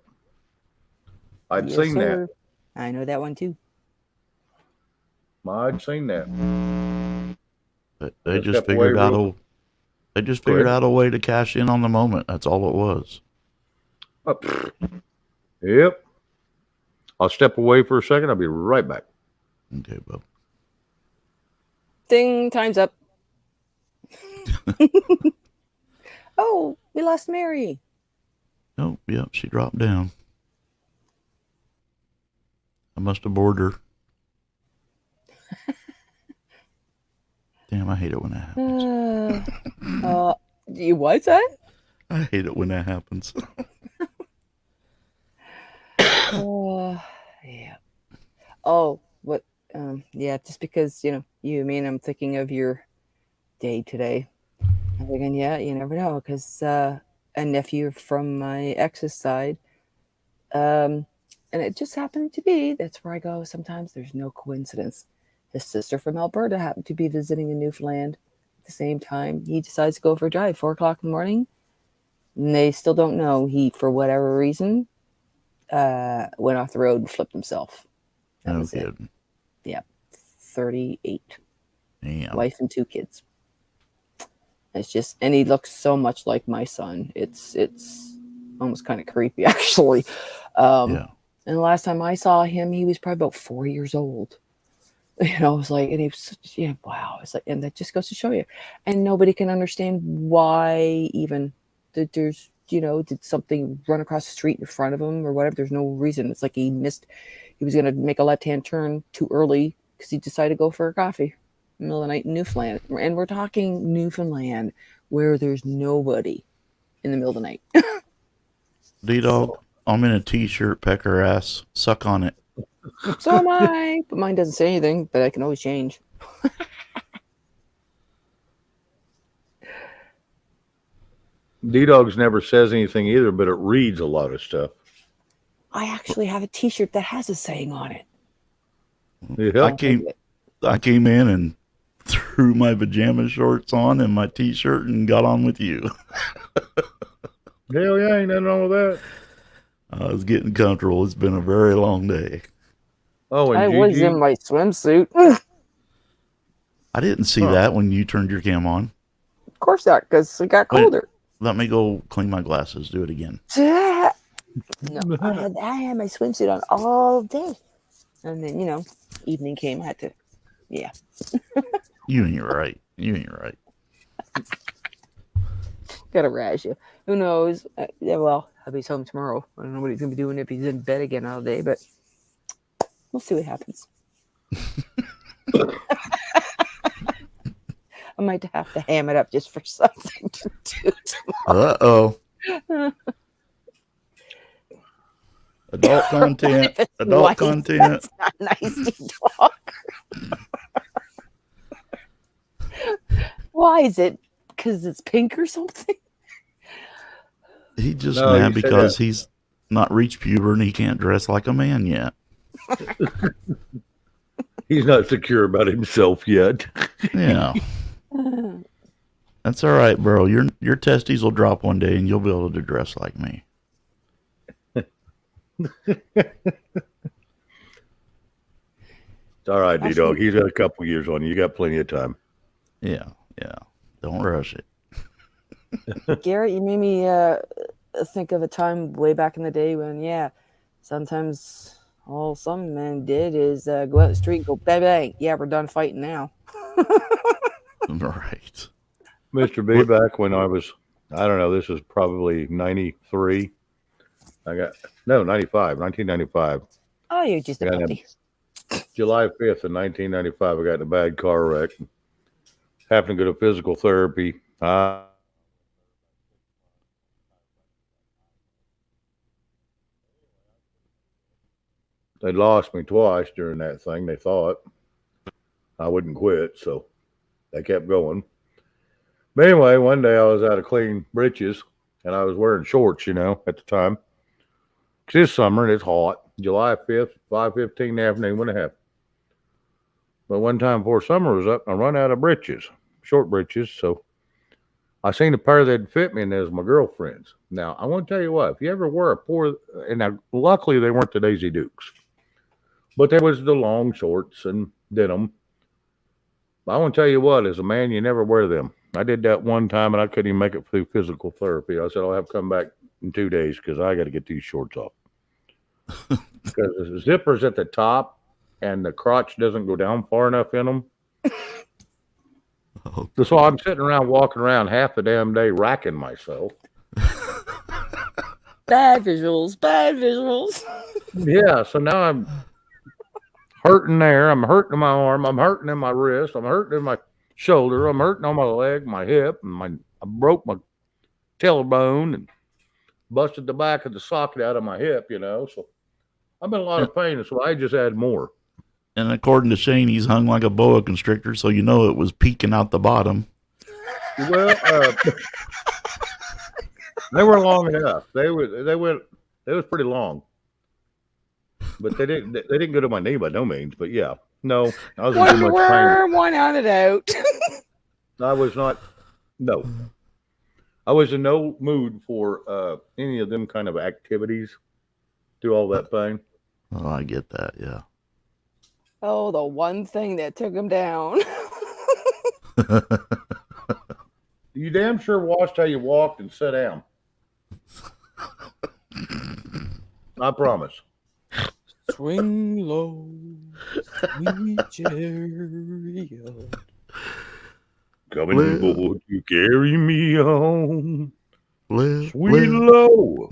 I'd Yes, seen that. sir. I know that one too. I'd seen that. they Just just step away figured out real- they just Go figured ahead. out a way to cash in on the moment. That's all it was. Yep. I'll step away for a second. I'll be right back. Okay, Bob. Ding, time's up. Oh, we lost Mary. Oh, yep, she dropped down. I must have bored her. Damn, I hate it when that happens. You what's that? I hate it when that happens. Yeah. Oh, what? Yeah, just because, you know, you mean I'm thinking of your day today. I'm thinking, yeah, you never know, because a nephew from my ex's side, and it just happened to be, that's where I go sometimes. There's no coincidence. His sister from Alberta happened to be visiting in Newfoundland at the same time. He decides to go for a drive, 4 o'clock in the morning. And they still don't know. He, for whatever reason, went off the road and flipped himself. That No was it. kidding. 38. Damn. Wife and 2 kids. It's just, and he looks so much like my son. It's almost kind of creepy, actually. Yeah. And the last time I saw him, he was probably about 4 years old. You know, I was like, and he was such, yeah, wow. It's like, and that just goes to show you. And nobody can understand why even that there's, you know, did something run across the street in front of him or whatever. There's no reason. It's like he was going to make a left-hand turn too early because he decided to go for a coffee in the middle of the night in Newfoundland. And we're talking Newfoundland where there's nobody in the middle of the night. D-Dog, I'm in a t-shirt, peck her ass, suck on it. So am I. But mine doesn't say anything, but I can always change. D-Dogs never says anything either, but it reads a lot of stuff. I actually have a t-shirt that has a saying on it. Yeah. I came in and threw my pajama shorts on and my t-shirt and got on with you. Hell yeah, ain't nothing wrong with that. I was getting comfortable. It's been a very long day. Oh, and I Gigi, was in my swimsuit. Of I didn't see that when you turned your cam on. course not, because it got Wait. colder. Let me go clean my glasses. Do it again. No, I had my swimsuit on all day. And then, you know, evening came. I had to, yeah. You ain't right. You ain't right. Gotta razz you. Who knows? Yeah, well, hubby's home tomorrow. I don't know what he's gonna be doing if he's in bed again all day, but we'll see what happens. I might have to ham it up just for something to do tomorrow. Uh-oh. Adult content. Adult Why? content. That's not nice to talk. Why is it? Because it's pink or something? He just No, mad you said because that. he's not reached puberty and he can't dress like a man yet. he's not secure about himself yet. Yeah. That's all right, bro. Your testes will drop one day and you'll be able to dress like me. It's all right, D-Dog. He's got a couple years on you. You got plenty of time. Yeah. Don't rush it. Garrett, you made me think of a time way back in the day when, yeah, sometimes all some men did is go out the street and go, bang, bang. Yeah, we're done fighting now. Right. Mr. B, back when I was, I don't know, this is probably 93. 1995. Oh, you're just a Yeah, I know. puppy. July 5th of 1995, I got in a bad car wreck. Happened to go to physical therapy. They lost me twice during that thing. They thought I wouldn't quit, so they kept going. But anyway, one day I was out of clean breeches and I was wearing shorts, at the time. 'Cause it's summer and it's hot. July 5th, 5:15 in the afternoon, when it happened. But one time before summer was up, I run out of breeches, short breeches. So I seen a pair that fit me, and there's my girlfriend's. Now, I want to tell you what, if you ever wear and now, luckily they weren't the Daisy Dukes, but there was the long shorts and denim. I want to tell you what, as a man, you never wear them. I did that one time, and I couldn't even make it through physical therapy. I said, I'll have to come back in 2 days because I got to get these shorts off. Because the zipper's at the top, and the crotch doesn't go down far enough in them. Oh, So I'm sitting around, walking around half the damn day, racking myself. Bad visuals, bad visuals. Yeah, so now I'm hurting there. I'm hurting in my arm. I'm hurting in my wrist. I'm hurting in my shoulder. I'm hurting on my leg, my hip, and I broke my tailbone and busted the back of the socket out of my hip. So I'm in a lot of pain. So I just add more. and according to Shane, he's hung like a boa constrictor, so you know it was peeking out the bottom. Well, they were long enough. They was pretty long, but they didn't go to my knee by no means. But yeah, no, I was in too much pain. One out it out. I was not. No, I was in no mood for any of them kind of activities. Do all that pain. Oh, I get that. Yeah. Oh, the one thing that took him down. You damn sure watched how you walked and sat down. I promise. Swing low, sweet chariot. Coming Well- aboard to carry me home. Left, Sweet left, low.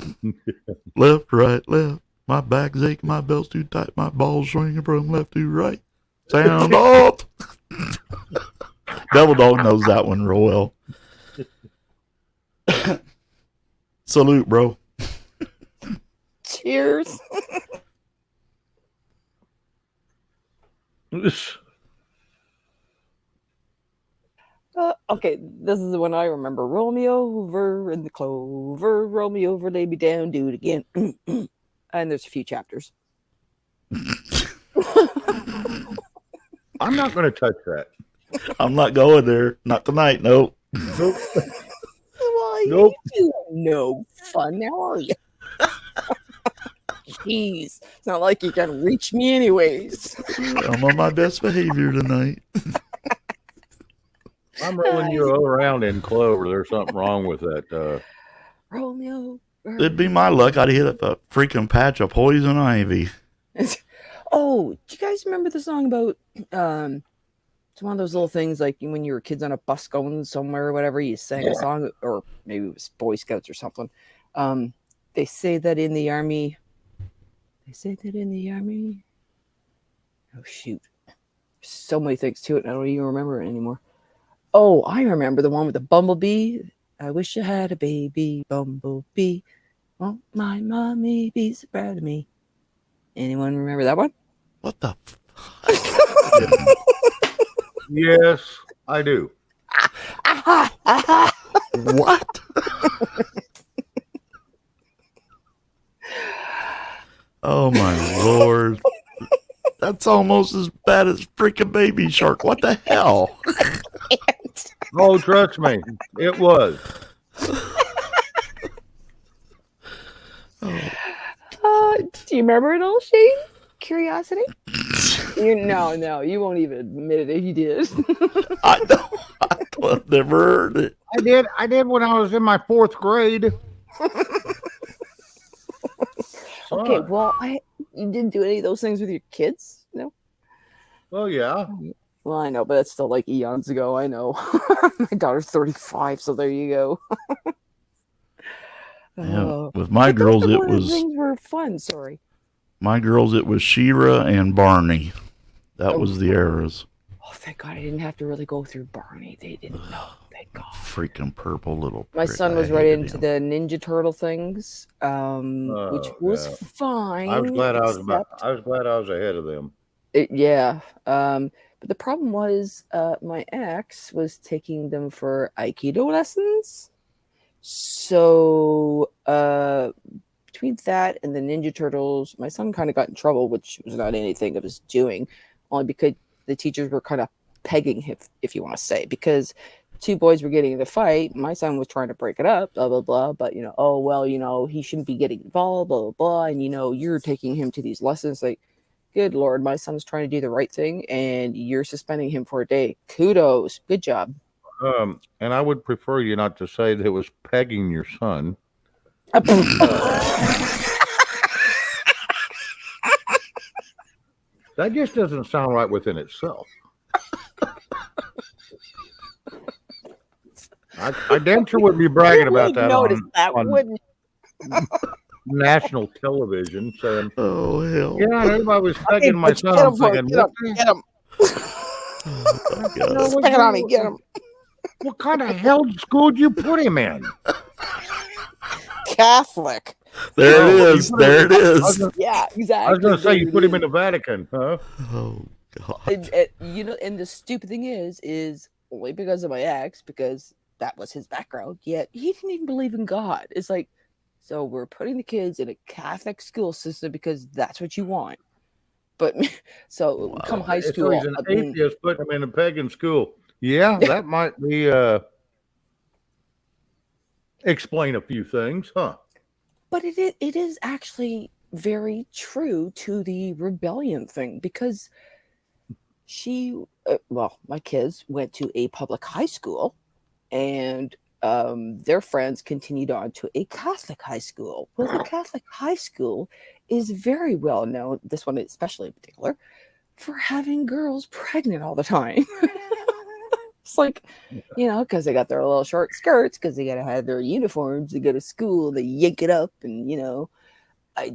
left, right, left. My back's aching, my belt's too tight, my balls swinging from left to right. Sound off. Devil Dog knows that one real well. Salute, bro. Cheers. Okay, this is the one I remember. Roll me over in the clover. Roll me over, lay me down, do it again. And there's a few chapters. I'm not going to touch that. I'm not going there. Not tonight, nope. Nope. Well, Nope. you no fun now, are you? Jeez, it's not like you can reach me anyways. I'm on my best behavior tonight. I'm rolling you around in clover. There's something wrong with that. Roll me over. It'd be my luck. I'd hit a freaking patch of poison ivy. Oh, do you guys remember the song about it's one of those little things like when you were kids on a bus going somewhere or whatever, you sang a song, or maybe it was Boy Scouts or something. They say that in the army. Oh shoot. So many things to it, I don't even remember it anymore. Oh, I remember the one with the bumblebee. I wish I had a baby bumblebee. Won't my mommy be so proud of me? Anyone remember that one? What the? Yes, I do. What? Oh my lord. That's almost as bad as freaking Baby Shark. What the hell? Oh, trust me, it was. Do you remember it all, Shane? Curiosity? No, you won't even admit it if you did. I know. I've never heard it. I did when I was in my 4th grade. Okay, Son. well, you didn't do any of those things with your kids? No? Well, yeah. Well, I know, but that's still like eons ago. I know. My daughter's 35, so there you go. Yeah, with my I thought girls, that it one of the was things were fun. Sorry. Shira and Barney. That Oh. was the eras. Oh, thank God I didn't have to really go through Barney. They didn't know. Thank God. Freaking purple little. My prick. son I was right hated into him. the Ninja Turtle things, which was yeah. fine. I was glad I was except- I was glad I was ahead of them. Yeah. But the problem was my ex was taking them for Aikido lessons. So between that and the Ninja Turtles, my son kind of got in trouble, which was not anything of his doing, only because the teachers were kind of pegging him, if you want to say, because two boys were getting in a fight. My son was trying to break it up, blah, blah, blah. But, oh, well, he shouldn't be getting involved, blah, blah, blah. And, you're taking him to these lessons. Like, good Lord, my son's trying to do the right thing, and you're suspending him for a day. Kudos. Good job. And I would prefer you not to say that it was pegging your son. That just doesn't sound right within itself. I damn sure wouldn't be bragging about that Notice on, that, on wouldn't national television, saying, Oh hell! "Yeah, everybody was you? pegging my son." I'm thinking, Get him. Oh, my God. No, Stick it on me. Get him. what kind of hell school did you put him in? Catholic. There Oh, it you is. put There it I was is. gonna- Yeah, exactly. I was going to say you There put it him in is. the Vatican, huh? Oh God. And the stupid thing is only because of my ex, because that was his background, yet he didn't even believe in God. It's like, so we're putting the kids in a Catholic school system because that's what you want. But so come high So school, he's an atheist putting him in a pagan school. Yeah, that might be explain a few things, huh? but it is actually very true to the rebellion thing, because my kids went to a public high school, and their friends continued on to a Catholic high school. Well, the Catholic high school is very well known, this one especially in particular, for having girls pregnant all the time. It's like, because they got their little short skirts, because they got to have their uniforms to go to school, they yank it up, and, I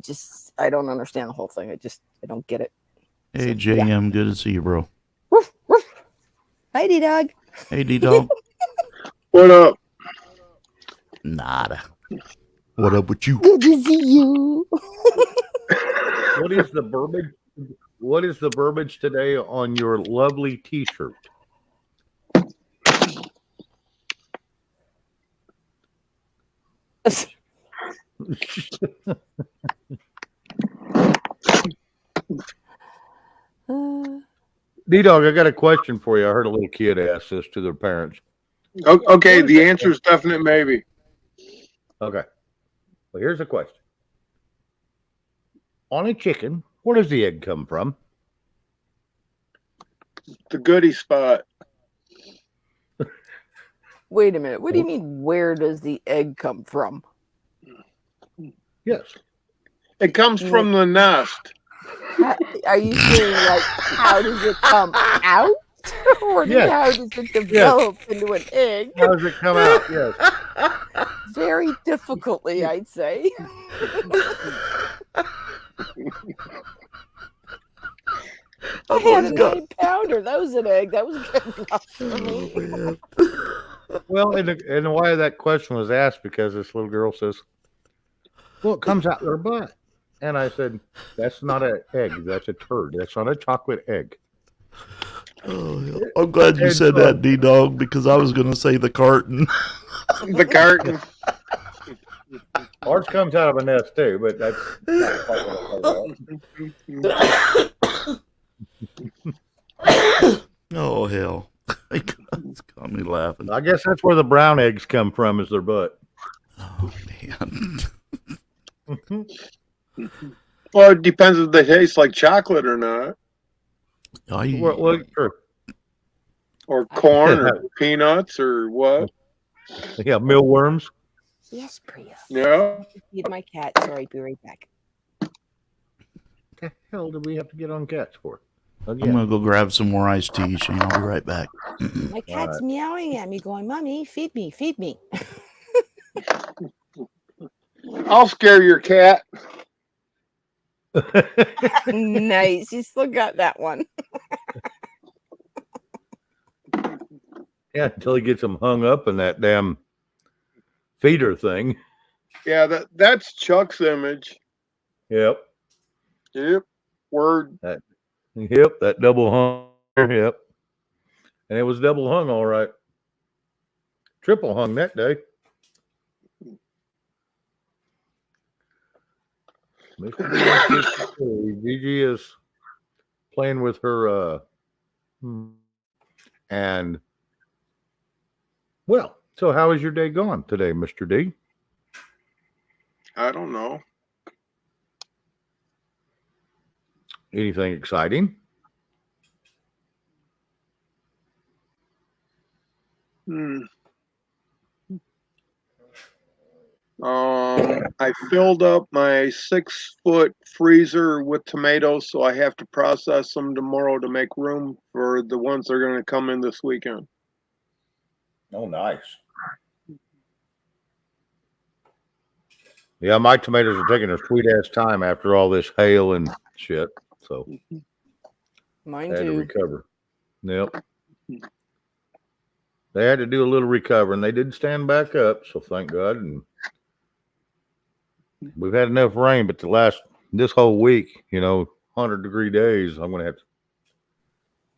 don't understand the whole thing. I don't get it. Hey, So, JM, good to see you, bro. Woof, woof. Hi, D-Dog. Hey, D-Dog. What up? Nada. What up with you? Good to see you. What is the verbiage? What is the verbiage today on your lovely T-shirt? D-Dog, I got a question for you. I heard a little kid ask this to their parents. Okay, the answer is definite maybe. Okay. Well, here's a question. On a chicken, where does the egg come from? The goodie spot. Wait a minute. What do you mean, where does the egg come from? Yes. It comes from the nest. Are you saying, like, how does it come out? Or Yes. how does it develop into an egg? How does it come out? Yes. Very difficultly, I'd say. I had a 9-pounder. That was an egg. That was good enough for me. Well, and why that question was asked, because this little girl says, well, it comes out their butt. And I said, that's not an egg. That's a turd. That's not a chocolate egg. Oh, I'm glad you said that, D-Dog, because I was going to say the carton. The carton. Ours comes out of a nest too, but that's not quite what I thought. Oh, hell. It's got me laughing. I guess that's where the brown eggs come from, is their butt. Oh, man. Well, it depends if they taste like chocolate or not. Well, sure. Or corn or peanuts or what. Yeah, mealworms. Yes, Priya. Yeah. Feed my cat. Sorry, be right back. What the hell did we have to get on cats for? I'm going to go grab some more iced tea, Shane. I'll be right back. My cat's meowing at me, going, Mommy, feed me, feed me. I'll scare your cat. Nice. You still got that one. Yeah, until he gets them hung up in that damn feeder thing. Yeah, that's Chuck's image. Yep. Yep. Word. Yep, that double hung. Yep. And it was double hung, all right. Triple hung that day. Gigi is playing with her and well, so how is your day going today, Mr. D? I don't know. Anything exciting? I filled up my 6-foot freezer with tomatoes, so I have to process them tomorrow to make room for the ones that are going to come in this weekend. Oh, nice. Yeah, my tomatoes are taking their sweet ass time after all this hail and shit. So Mine they had to too. recover. Yep. They had to do a little recovering. They did stand back up, so thank God. And we've had enough rain, but this whole week, 100-degree days, I'm going to have to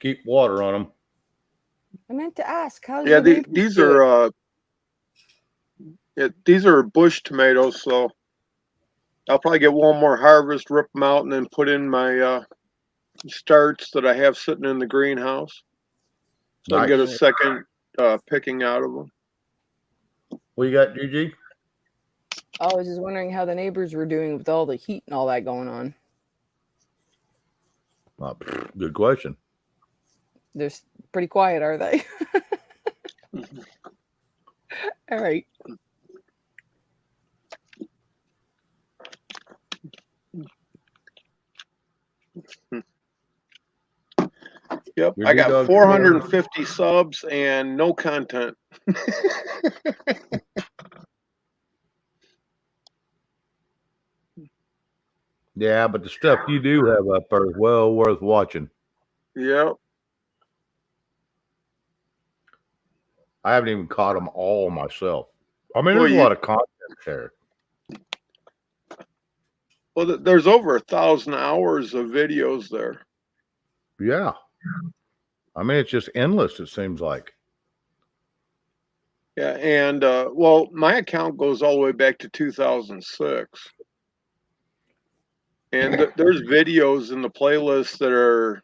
keep water on them. I meant to ask, how's Yeah, your these are these are bush tomatoes, so I'll probably get one more harvest, rip them out, and then put in my starts that I have sitting in the greenhouse. So I get a second picking out of them. What you got, Gigi? I was just wondering how the neighbors were doing with all the heat and all that going on. Good question. They're pretty quiet, are they? All right. Yep, Your I new got dog's 450 subs and no content. Yeah, but the stuff you do have up there is well worth watching. Yep. I haven't even caught them all myself. I mean, Well, there's a lot of content there. Well, there's over 1,000 hours of videos there. Yeah. I mean, it's just endless, it seems like. Yeah, and well, my account goes all the way back to 2006. And there's videos in the playlist that are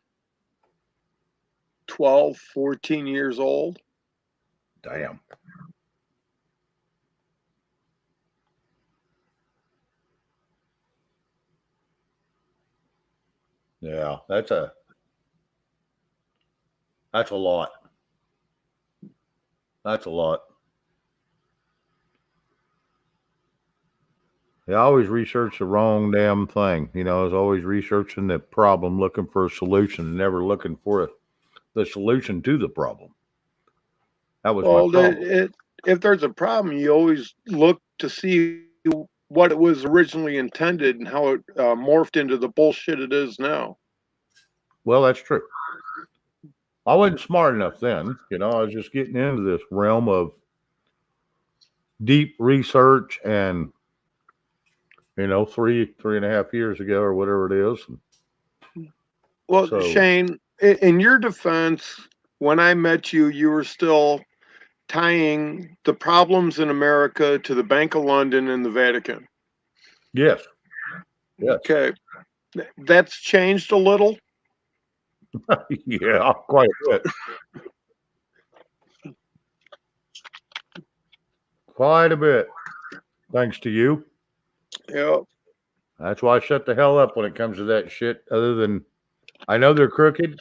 12, 14 years old. Damn. Yeah, that's a lot. That's a lot. I always research the wrong damn thing. You know, I was always researching the problem, looking for a solution, never looking for the solution to the problem. That was Well, my problem. if there's a problem, you always look to see what it was originally intended and how it morphed into the bullshit it is now. Well, that's true. I wasn't smart enough then. You know, I was just getting into this realm of deep research and, you know, 3.5 years ago or whatever it is. Well, So- Shane, in your defense, when I met you, you were still tying the problems in America to the Bank of London and the Vatican. Yes. Yes. Okay. That's changed a little. Yeah, quite a bit. Quite a bit. Thanks to you. Yeah. That's why I shut the hell up when it comes to that shit. Other than I know they're crooked.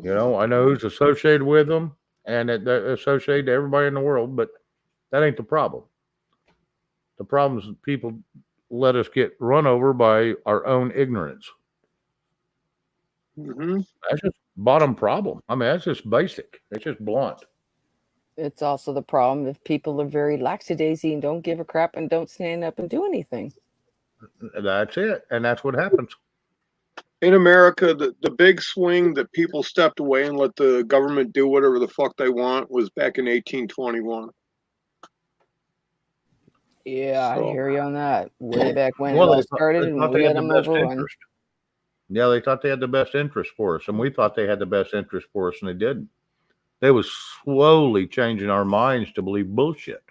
You know, I know who's associated with them and that they're associated to everybody in the world, but that ain't the problem. The problem is that people let us get run over by our own ignorance. Hmm. That's just bottom problem. I mean, that's just basic. It's just blunt. It's also the problem if people are very lackadaisy and don't give a crap and don't stand up and do anything. That's it. And that's what happens. In America, the big swing that people stepped away and let the government do whatever the fuck they want was back in 1821. Yeah, I So- hear you on that. Way back when Well, it all they started thought and they we had let the them best overrun. interest. Yeah, they thought they had the best interest for us, and we thought they had the best interest for us, and they didn't. They was slowly changing our minds to believe bullshit.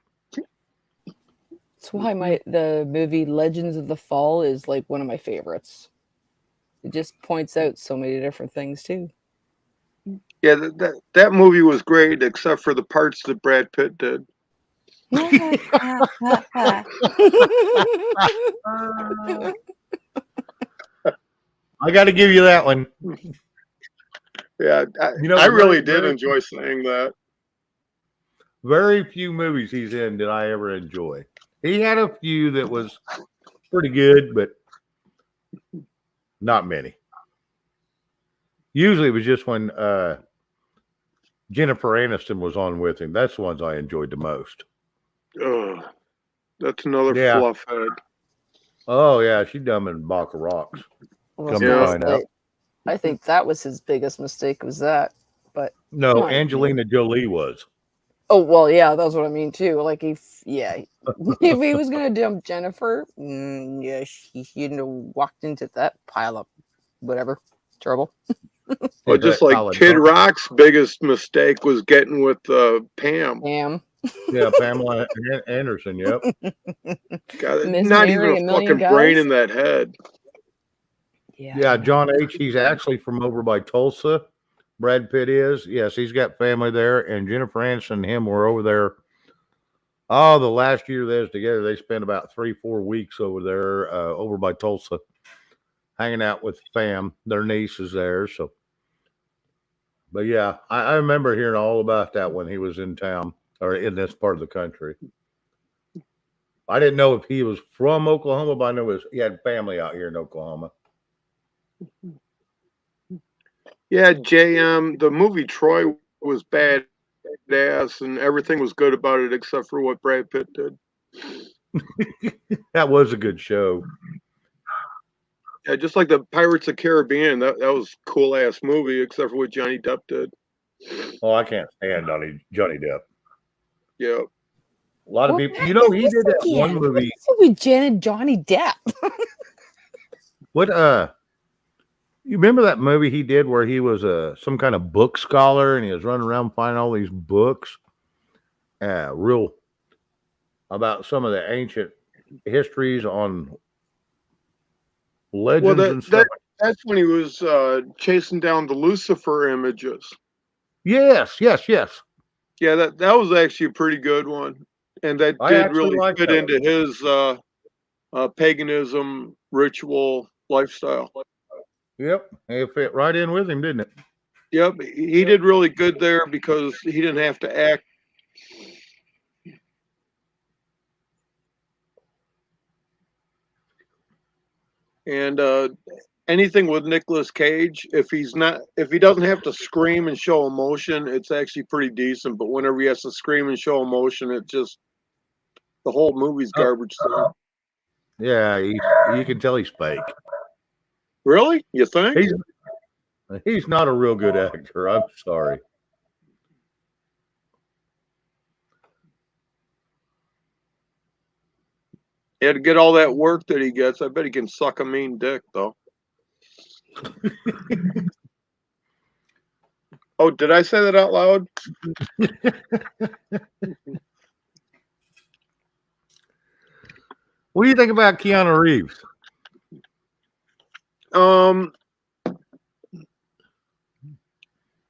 That's why the movie Legends of the Fall is like one of my favorites. It just points out so many different things too. Yeah, that movie was great, except for the parts that Brad Pitt did. I got to give you that one. Yeah, You know, I really very- did enjoy saying that. Very few movies he's in did I ever enjoy. He had a few that was pretty good, but not many. Usually it was just when Jennifer Aniston was on with him. That's the ones I enjoyed the most. Ugh, that's another Yeah. fluff head. Oh, yeah, she dumb in Box of Rocks. Well, Come to find out. I think that was his biggest mistake was that. But No, Come on. Angelina Jolie was. oh well, yeah, that's what I mean too. Like if if he was gonna dump Jennifer, yeah, he shouldn't have walked into that pile of whatever trouble. Well, just like Kid Rock's biggest mistake was getting with Pam. Damn. Yeah, Pamela Anderson. Yep. God, Miss not Mary, even A a Million fucking brain Guys? in that head. Yeah, John H. He's actually from over by Tulsa. Brad Pitt is. Yes, he's got family there. And Jennifer Aniston and him were over there. Oh, the last year they was together, they spent about 3-4 weeks over there, over by Tulsa, hanging out with fam. Their niece is there. So, but yeah, I remember hearing all about that when he was in town. or in this part of the country. I didn't know if he was from Oklahoma, but I know he had family out here in Oklahoma. Yeah, JM, the movie Troy was badass and everything was good about it except for what Brad Pitt did. That was a good show. Yeah, just like the Pirates of the Caribbean, that was a cool ass movie except for what Johnny Depp did. Oh, I can't stand Johnny Depp. Yeah. A lot of What people, you know, he is did that again? one What movie. is it with Jen and Johnny Depp? What you remember that movie he did where he was some kind of book scholar and he was running around finding all these books, real about some of the ancient histories on legends and stuff. That's when he was chasing down the Lucifer images. Yes. Yeah, that was actually a pretty good one, and that I did actually really like fit that into his paganism ritual lifestyle. Yep, it fit right in with him, didn't it? Yep, he did really good there because he didn't have to act. And anything with Nicolas Cage, if he doesn't have to scream and show emotion, it's actually pretty decent. But whenever he has to scream and show emotion, it just the whole movie's garbage. Yeah, you can tell he's fake. Really? You think? He's not a real good actor. I'm sorry. He had to get all that work that he gets. I bet he can suck a mean dick, though. Oh, did I say that out loud? What do you think about Keanu Reeves? I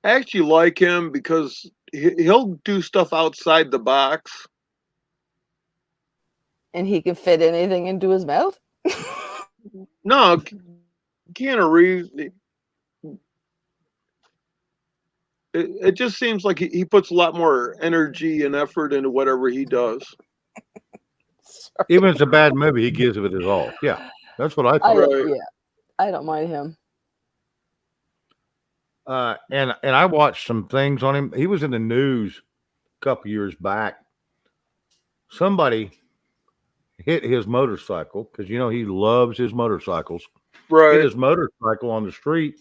actually like him because he'll do stuff outside the box. And he can fit anything into his mouth? No, Keanu Reeves, it just seems like he puts a lot more energy and effort into whatever he does. Even if it's a bad movie, he gives it his all. Yeah, that's what I thought. I don't mind him. And I watched some things on him. He was in the news a couple years back. Somebody hit his motorcycle because you know he loves his motorcycles. Right. Hit his motorcycle on the street,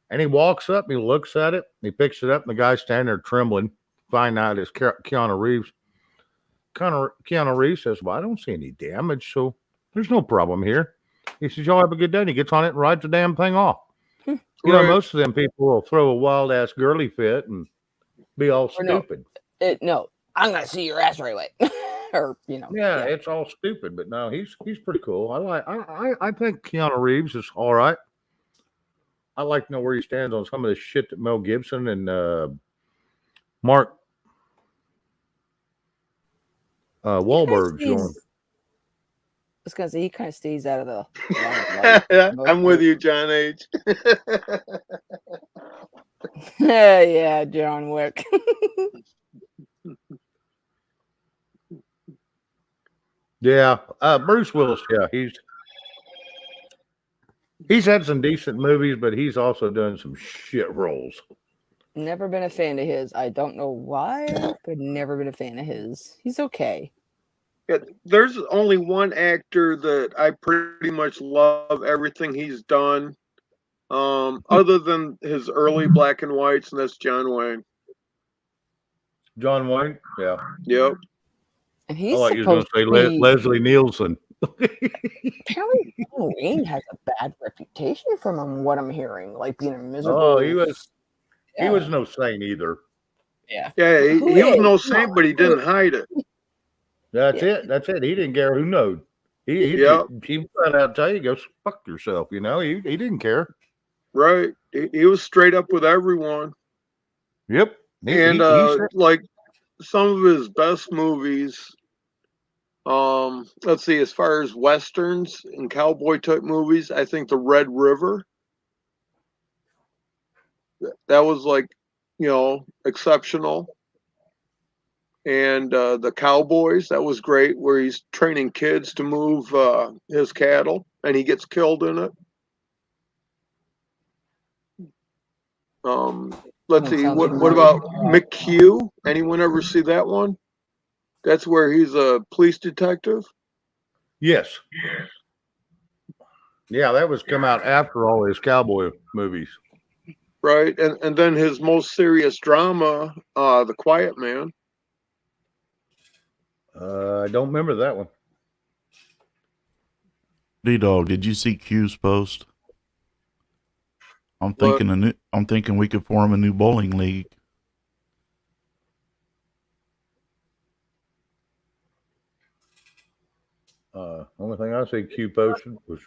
and he walks up, and he looks at it, and he picks it up, and the guy's standing there trembling. Find out it's Keanu Reeves. Keanu Reeves says, "Well, I don't see any damage, so there's no problem here." He says, "Y'all have a good day." And he gets on it and rides the damn thing off. You know, most of them people will throw a wild ass girly fit and be all stupid. No, I'm gonna see your ass right away. Or yeah, it's all stupid. But no, he's pretty cool. I think Keanu Reeves is all right. I like to know where he stands on some of the shit that Mel Gibson and Mark Wahlberg's doing. I was gonna say he kind of stays out of the. I'm with you, John H. Yeah, John Wick. Yeah, Bruce Willis. Yeah, he's had some decent movies, but he's also done some shit roles. Never been a fan of his. I don't know why, but never been a fan of his. He's okay. Yeah, there's only one actor that I pretty much love everything he's done, other than his early black and whites, and that's John Wayne. John Wayne? Yeah. Yep. And he's I thought you were going to say Leslie Nielsen. Apparently, John Wayne has a bad reputation from him, what I'm hearing, like being a miserable. Oh, he was no saint either. Yeah. Yeah, he was no saint, but he didn't hide it. That's it. He didn't care who knowed. He went out to tell you, go fuck yourself. You know, he didn't care. Right. He was straight up with everyone. Yep. Like some of his best movies, let's see, as far as westerns and cowboy type movies, I think the Red River. That was like, exceptional. and the Cowboys. That was great, where he's training kids to move his cattle, and he gets killed in it. Let's That see. sounds What familiar. about McHugh? Anyone ever see that one? That's where he's a police detective. Yes. Yeah, that was come out after all his cowboy movies. Right, and then his most serious drama, The Quiet Man. I don't remember that one. D-Dog, did you see Q's post? I'm thinking we could form a new bowling league. Only thing I see Q posted was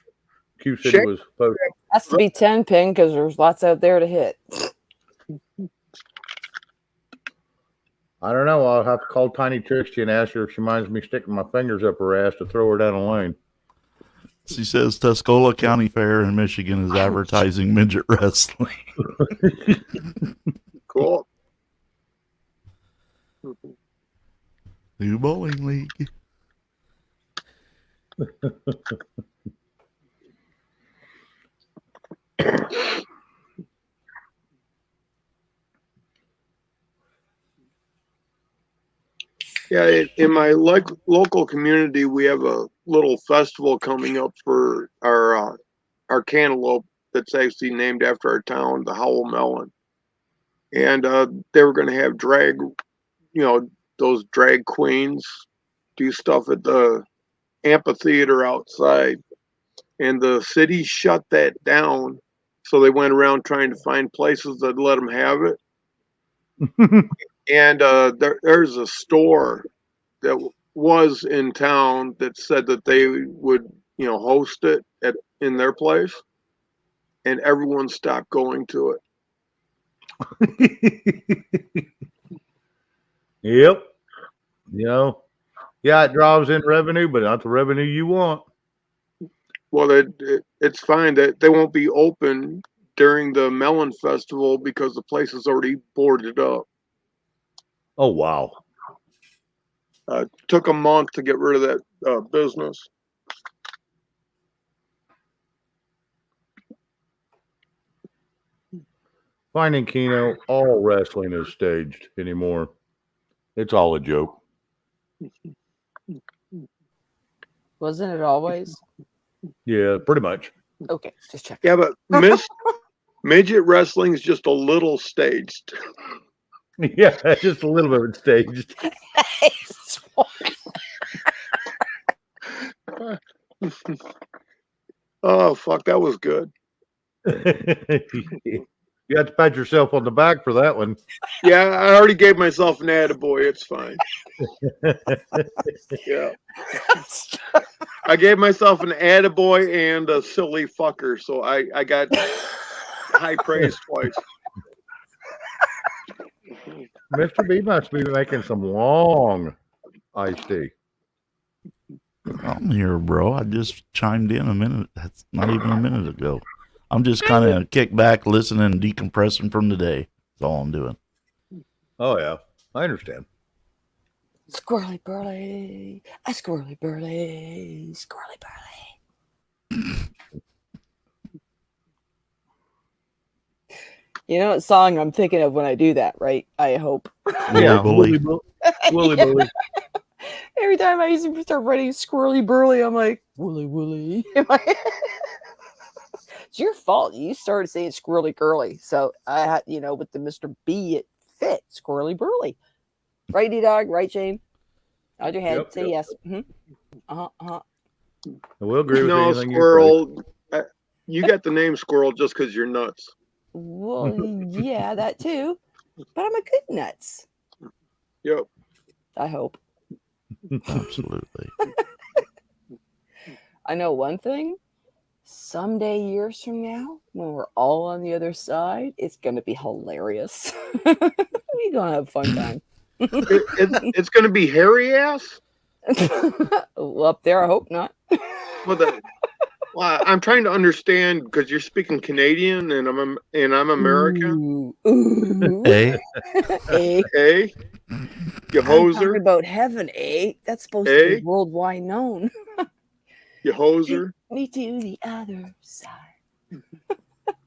Q said Shane- he was posted. Has to be 10 pin because there's lots out there to hit. I don't know. I'll have to call Tiny Trixie and ask her if she minds me sticking my fingers up her ass to throw her down the lane. She says Tuscola County Fair in Michigan is advertising midget wrestling. Cool. New bowling league. Yeah, in my local community, we have a little festival coming up for our cantaloupe that's actually named after our town, the Howell Melon. And they were going to have drag, those drag queens do stuff at the amphitheater outside. And the city shut that down. So they went around trying to find places that let them have it. And there's a store that was in town that said that they would, host it in their place, and everyone stopped going to it. Yep. Yeah, it draws in revenue, but not the revenue you want. Well, it's fine that they won't be open during the Melon Festival because the place is already boarded up. Oh, wow. Took a month to get rid of that business. Finding Keno, all wrestling is staged anymore. It's all a joke. Wasn't it always? Yeah, pretty much. Okay, just check. Yeah, but midget wrestling is just a little staged. Yeah, just a little bit staged. Oh, fuck, that was good. You have to pat yourself on the back for that one. Yeah, I already gave myself an attaboy. It's fine. Yeah. I gave myself an attaboy and a silly fucker, so I got high praise twice. Mr. B must be making some long iced tea. I'm here, bro. I just chimed in a minute. That's not even a minute ago. I'm just kind of kicked back, listening and decompressing from the day. That's all I'm doing. Oh, yeah. I understand. Squirrely burly, a squirrely burly, squirrely burly. You know what song I'm thinking of when I do that, right? I hope. Yeah, Bully. Woolly Bully. Every time I used to start writing squirrely burly, I'm like, woolly woolly. It's your fault. You started saying squirrely girly. So I had, with the Mr. B, it fit squirrely burly. Right, D-Dog? Right, Shane? Nod your head. Yep, Say yep. yes. Mm-hmm. We'll agree with No, anything Squirrel. You got the name Squirrel just because you're nuts. Well, yeah, that too. But I'm a good nuts. Yep. I hope. Absolutely. I know one thing. Someday, years from now, when we're all on the other side, it's going to be hilarious. We're going to have a fun time. It's going to be hairy ass? Well, up there, I hope not. Well, I'm trying to understand because you're speaking Canadian and I'm American. Ooh. Hey, Hey. Okay. You I'm talking hoser. about heaven, eh? That's supposed to Eh? be worldwide known. You hoser. Me to the other side.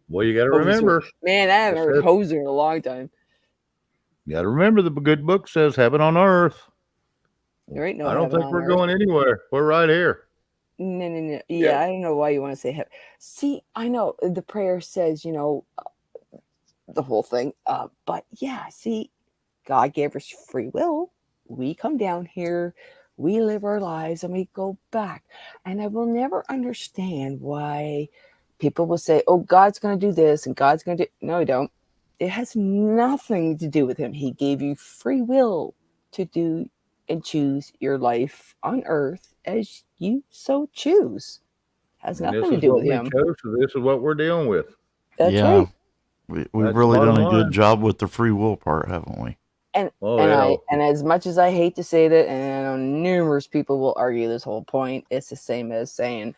Well, you got to Hoser. remember. Man, I haven't That's heard it. hoser in a long time. You got to remember the good book says heaven on earth. There ain't no I don't heaven think on we're earth. going anywhere. We're right here. No. Yeah, Yeah. I don't know why you want to say heaven. See, I know the prayer says, the whole thing. But yeah, see, God gave us free will. We come down here, we live our lives, and we go back. And I will never understand why people will say, oh, God's going to do this and God's going to do. No, he don't. It has nothing to do with him. He gave you free will to do and choose your life on earth as you so choose. Has And this nothing to is do what with we him. chose, so this is what we're dealing with. That's yeah. right. We've That's really the done bottom a good line. job with the free will part, haven't we? And as much as I hate to say that, and I know numerous people will argue this whole point, it's the same as saying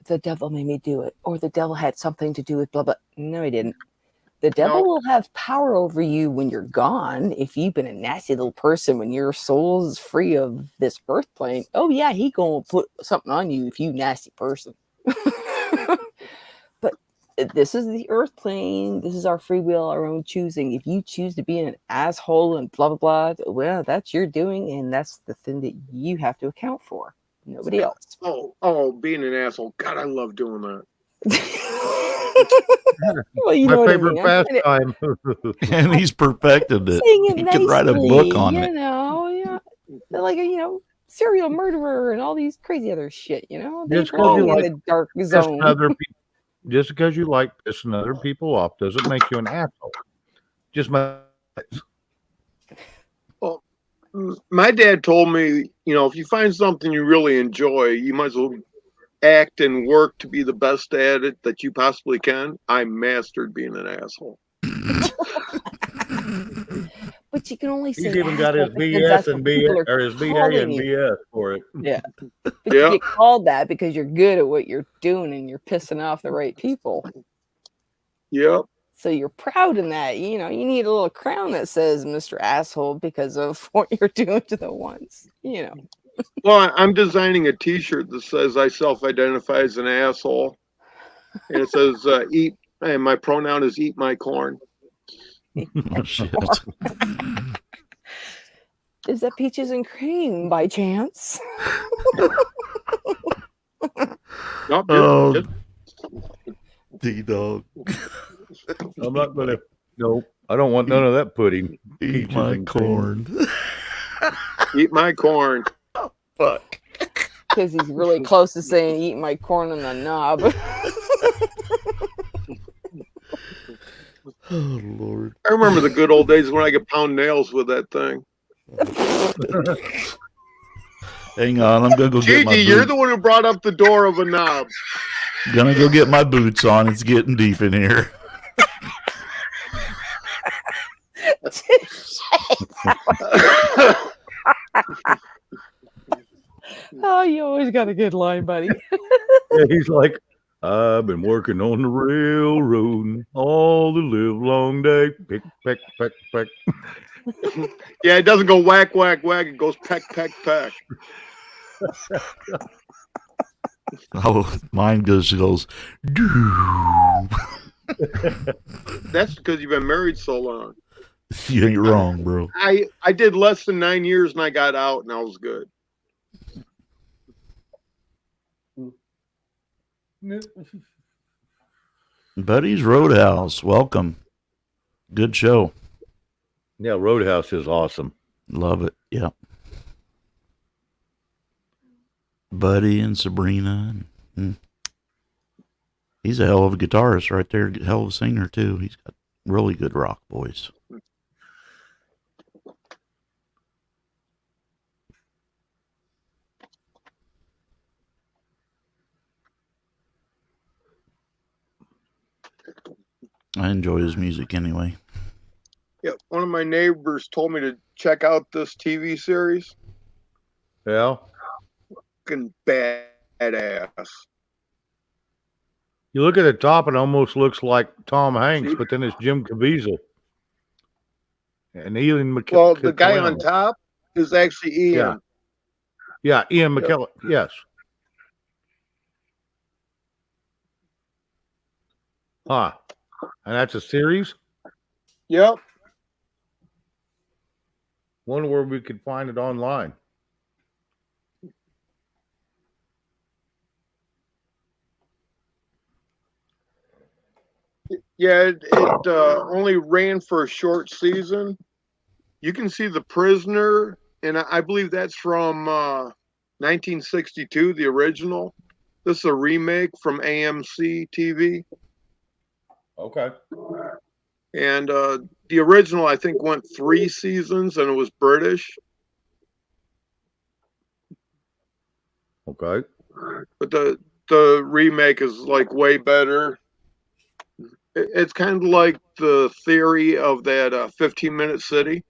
the devil made me do it, or the devil had something to do with blah blah. No, he didn't. The devil will have power over you when you're gone. If you've been a nasty little person when your soul is free of this earth plane, oh yeah, he gonna put something on you if you nasty person. But this is the earth plane. This is our free will, our own choosing. If you choose to be an asshole and blah blah blah, well, that's your doing, and that's the thing that you have to account for. Nobody else. Oh, being an asshole. God, I love doing that. Well, you know My what I favorite mean. I'm trying pastime. And he's perfected to it. saying it He nicely, could write a book on it. like serial murderer and all these crazy other shit. They Just 'cause you belong in like the dark Pissing zone. other people, just because you like pissing other people off doesn't make you an asshole. Just My dad told me, if you find something you really enjoy, you might as well act and work to be the best at it that you possibly can. I mastered being an asshole. But you can only say he's even got his asshole because that's BS and what people BS are or his BA calling and you. BS for it. Yeah. But Yeah. you get called that because you're good at what you're doing and you're pissing off the right people. Yep. So you're proud in that. You need a little crown that says Mr. Asshole because of what you're doing to the ones. Well, I'm designing a T-shirt that says I self-identify as an asshole, and it says "eat," and my pronoun is "eat my corn." Oh, shit. Is that peaches and cream by chance? Nope, Oh, just- D-Dog. I'm not gonna. Nope. I don't want none of that pudding. Eat Peaches my and cream. corn. eat my corn. Fuck. Because he's really close to saying eat my corn on the knob. Oh, Lord. I remember the good old days when I could pound nails with that thing. Hang on, I'm gonna go get my Gigi, you're boots. the one who brought up the door of a knob. Gonna go get my boots on. It's getting deep in here. Oh, you always got a good line, buddy. Yeah, he's like, I've been working on the railroad all the live long day. Pick, peck, peck, peck. Yeah, it doesn't go whack, whack, whack. It goes peck, peck, peck. Oh, mine goes. Doo. That's because you've been married so long. You ain't wrong, bro. I did less than 9 years and I got out and I was good. Buddy's Roadhouse. Welcome. Good show. Yeah, Roadhouse is awesome. Love it. Yeah. Buddy and Sabrina. He's a hell of a guitarist right there. Hell of a singer, too. He's got really good rock voice. I enjoy his music anyway. Yeah, one of my neighbors told me to check out this TV series. Yeah. Fucking badass. You look at the top, it almost looks like Tom Hanks, but then it's Jim Caviezel. And Ian Well, the guy on top, is actually Ian. Yeah, Ian McKellen. Yes. Huh. And that's a series? Yep. Wonder where we could find it online. Yeah, it only ran for a short season. You can see The Prisoner, and I believe that's from 1962, the original. This is a remake from AMC TV. Okay. And the original, I think, went 3 seasons, and it was British. Okay. But the remake is like way better. It's kind of like the theory of that 15-minute city.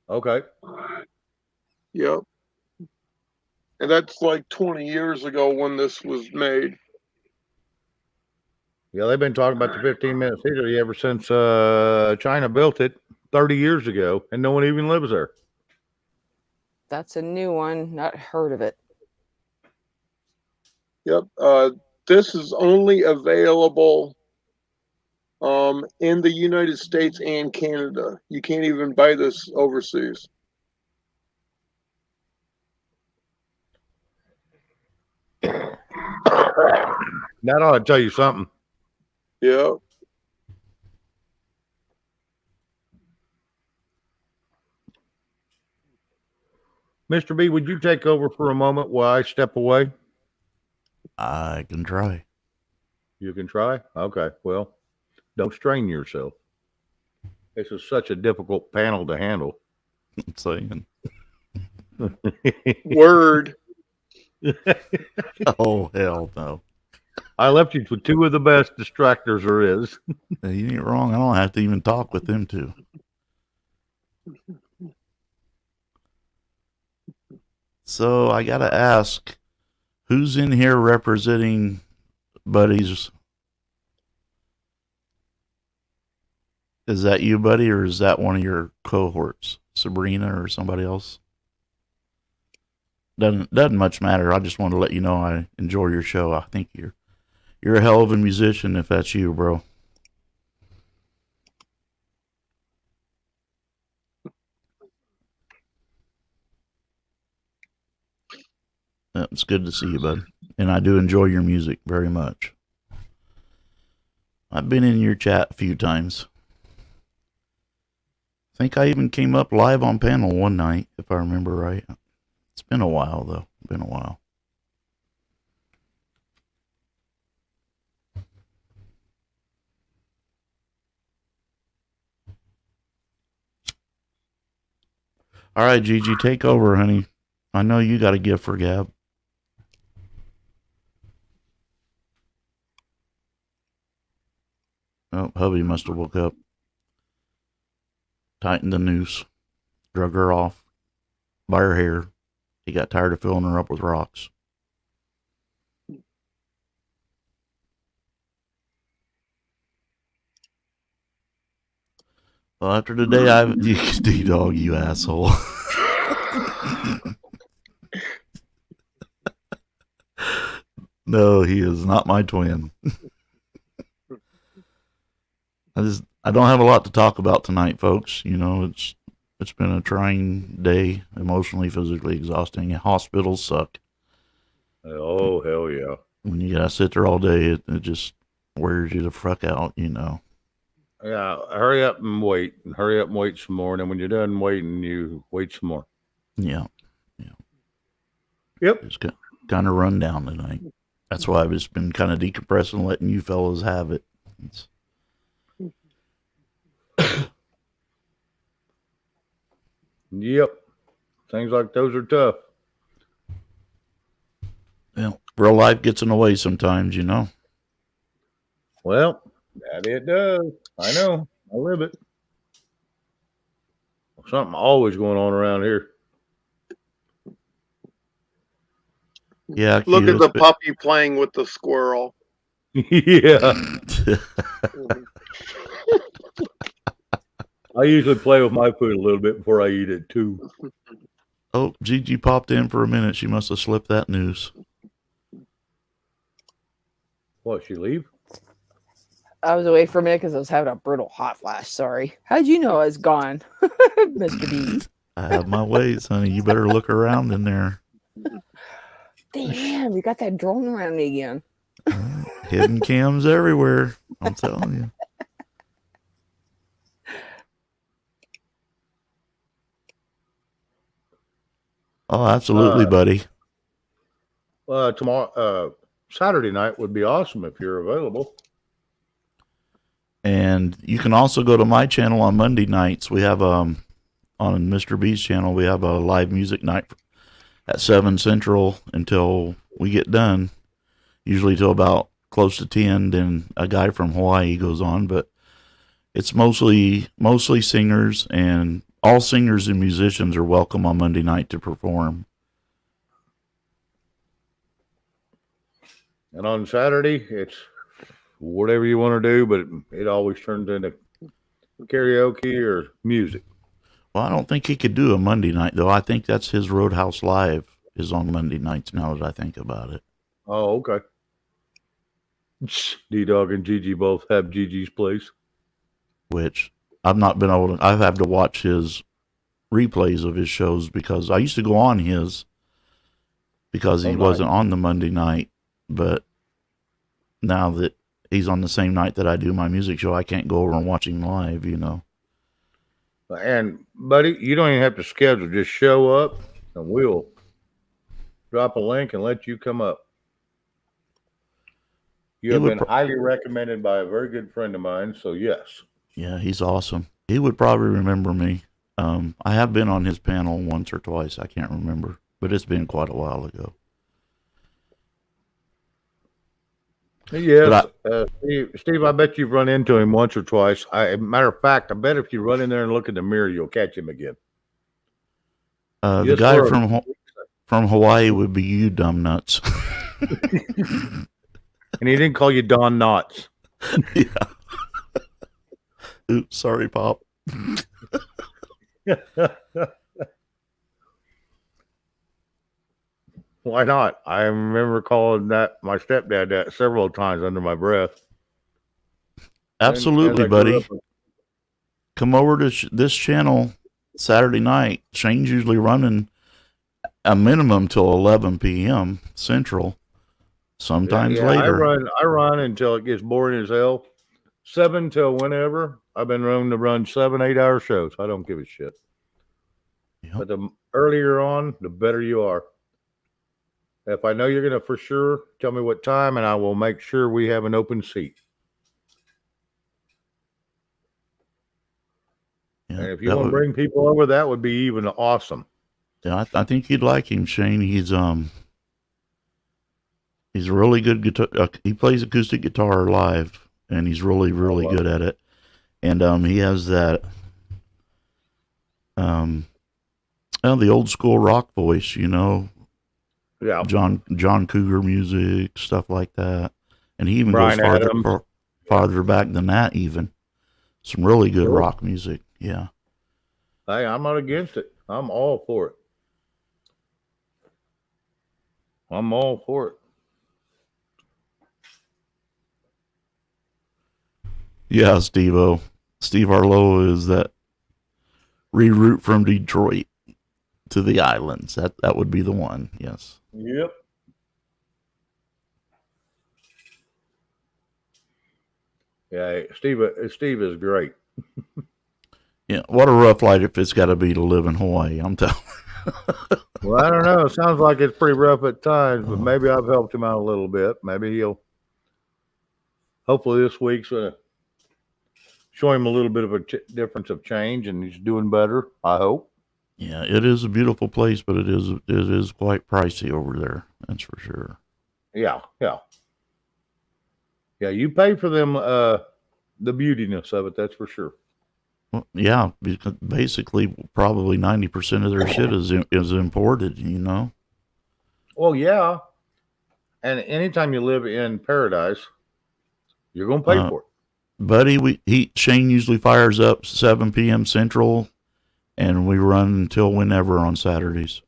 Okay. Yep. And that's like 20 years ago when this was made. Yeah, they've been talking about the 15-minute theater ever since China built it 30 years ago, and no one even lives there. That's a new one. Not heard of it. Yep. This is only available in the United States and Canada. You can't even buy this overseas. That ought to tell you something. Yep. Mr. B, would you take over for a moment while I step away? I can try. You can try? Okay. Well, don't strain yourself. This is such a difficult panel to handle. I'm saying. Word. Oh, hell no. I left you with two of the best distractors there is. Hey, you ain't wrong. I don't have to even talk with them two. So I got to ask, who's in here representing Buddy's? Is that you, Buddy, or is that one of your cohorts, Sabrina or somebody else? Doesn't much matter. I just want to let you know I enjoy your show. I think you're a hell of a musician if that's you, bro. Yeah, it's good to see you, bud. And I do enjoy your music very much. I've been in your chat a few times. I think I even came up live on panel one night, if I remember right. It's been a while, though. Been a while. All right, Gigi, take over, honey. I know you got a gift for Gab. Oh, hubby must have woke up. Tightened the noose. Drug her off. By her hair. He got tired of filling her up with rocks. Well, after today, D-Dog, you asshole. No, he is not my twin. I don't have a lot to talk about tonight, folks. You know, it's been a trying day, emotionally, physically exhausting. Hospitals suck. Oh, hell yeah. When you gotta sit there all day, it just wears you the fuck out, you know. Yeah, hurry up and wait. Hurry up and wait some more. And then when you're done waiting, you wait some more. Yeah. Yep. Just kind of run down tonight. That's why I've just been kind of decompressing, letting you fellas have it. Yep. Things like those are tough. Well, real life gets in the way sometimes, you know. Well, that it does. I know. I live it. Something always going on around here. Yeah. Look at the puppy playing with the squirrel. Yeah. I usually play with my food a little bit before I eat it too. Oh, Gigi popped in for a minute. She must have slipped that news. What, she leave? I was away for a minute because I was having a brutal hot flash. Sorry. How'd you know I was gone, Mr. B? I have my ways, honey. You better look around in there. Damn, you got that drone around me again. Hidden cams everywhere. I'm telling you. Oh, absolutely, buddy. Tomorrow, Saturday night would be awesome if you're available. And you can also go to my channel on Monday nights. We have on Mr. B's channel, we have a live music night at 7 Central until we get done. Usually till about close to 10. Then a guy from Hawaii goes on, but it's mostly singers, and all singers and musicians are welcome on Monday night to perform. And on Saturday, it's whatever you want to do, but it always turns into karaoke or music. Well, I don't think he could do a Monday night, though. I think that's his Roadhouse Live is on Monday nights now that I think about it. Oh, okay. D-Dog and Gigi both have Gigi's Place. Which I've not been able to, I've had to watch his replays of his shows because I used to go on his because he wasn't on the Monday night, but now that he's on the same night that I do my music show, I can't go over and watch him live, you know. And, buddy, you don't even have to schedule. Just show up, and we'll drop a link and let you come up. You have been highly recommended by a very good friend of mine, so yes. Yeah, he's awesome. He would probably remember me. I have been on his panel once or twice. I can't remember, but it's been quite a while ago. Yes, Steve, I bet you've run into him once or twice. Matter of fact, I bet if you run in there and look in the mirror, you'll catch him again. The guy from Hawaii would be you, dumb nuts. And he didn't call you Don Knotts. Yeah. Oops, sorry, Pop. Why not? I remember calling my stepdad that several times under my breath. Absolutely, buddy. Come over to this channel Saturday night. Shane's usually running a minimum till 11 p.m. Central. Sometimes later. I run until it gets boring as hell. 7 till whenever. I've been known to run 7-8 hour shows. I don't give a shit. Yep. But the earlier on, the better you are. If I know you're going to for sure, tell me what time, and I will make sure we have an open seat. Yeah, and if you want to bring people over, that would be even awesome. Yeah, I think you'd like him, Shane. He's a really good guitar. He plays acoustic guitar live, and he's really good at it. And he has that the old school rock voice, you know. Yeah. John Cougar music, stuff like that. And he even Bryan goes farther back than that even. Some really good rock music. Yeah. Hey, I'm not against it. I'm all for it. I'm all for it. Yeah, Steve-O. Steve Arlo is that reroute from Detroit to the islands. That would be the one. Yes. Yep. Yeah, Steve is great. Yeah, what a rough life if it's got to be to live in Hawaii. I'm telling you. Well, I don't know. It sounds like it's pretty rough at times, but maybe I've helped him out a little bit. Maybe hopefully this week's going to show him a little bit of a difference of change, and he's doing better, I hope. Yeah, it is a beautiful place, but it is quite pricey over there. That's for sure. Yeah. You pay for them, the beautiness of it. That's for sure. Well, yeah, because basically, probably 90% of their shit is imported. You know. Well, yeah, and anytime you live in paradise, you're gonna pay for it. Buddy, Shane usually fires up 7 p.m. Central, and we run until whenever on Saturdays.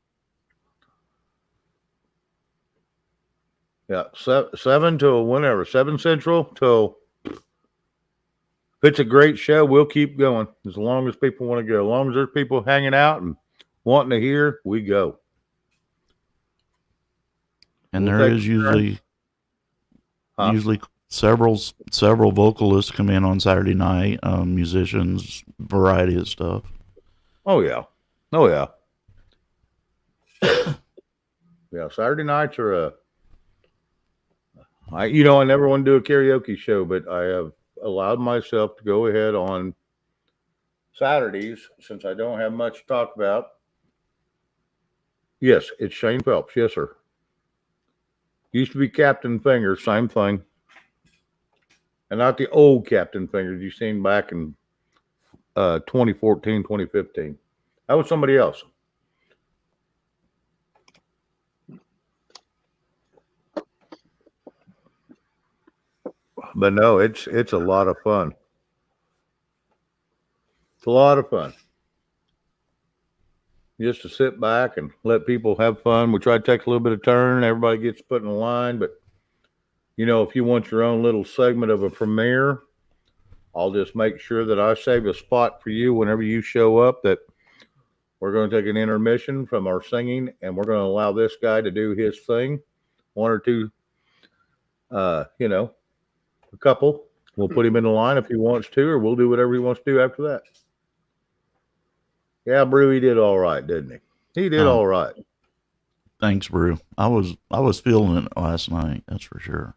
Yeah, 7 till whenever, 7 Central till. If it's a great show, we'll keep going as long as people want to go. As long as there's people hanging out and wanting to hear, we go. And We'll there take is a turn. usually several vocalists come in on Saturday night, musicians, variety of stuff. Oh yeah, oh yeah, yeah. Saturday nights are I never want to do a karaoke show, but I have allowed myself to go ahead on Saturdays since I don't have much to talk about. Yes, it's Shane Phelps. Yes, sir. Used to be Captain Fingers, same thing. And not the old Captain Fingers you seen back in 2014, 2015. That was somebody else. But no, it's a lot of fun. It's a lot of fun. Just to sit back and let people have fun. We try to take a little bit of turn. Everybody gets put in a line, but if you want your own little segment of a premiere, I'll just make sure that I save a spot for you whenever you show up, that we're going to take an intermission from our singing and we're going to allow this guy to do his thing. One or two, a couple. We'll put him in the line if he wants to, or we'll do whatever he wants to do after that. Yeah, Brew, he did all right, didn't he? He did all right. Thanks, Brew. I was feeling it last night, that's for sure.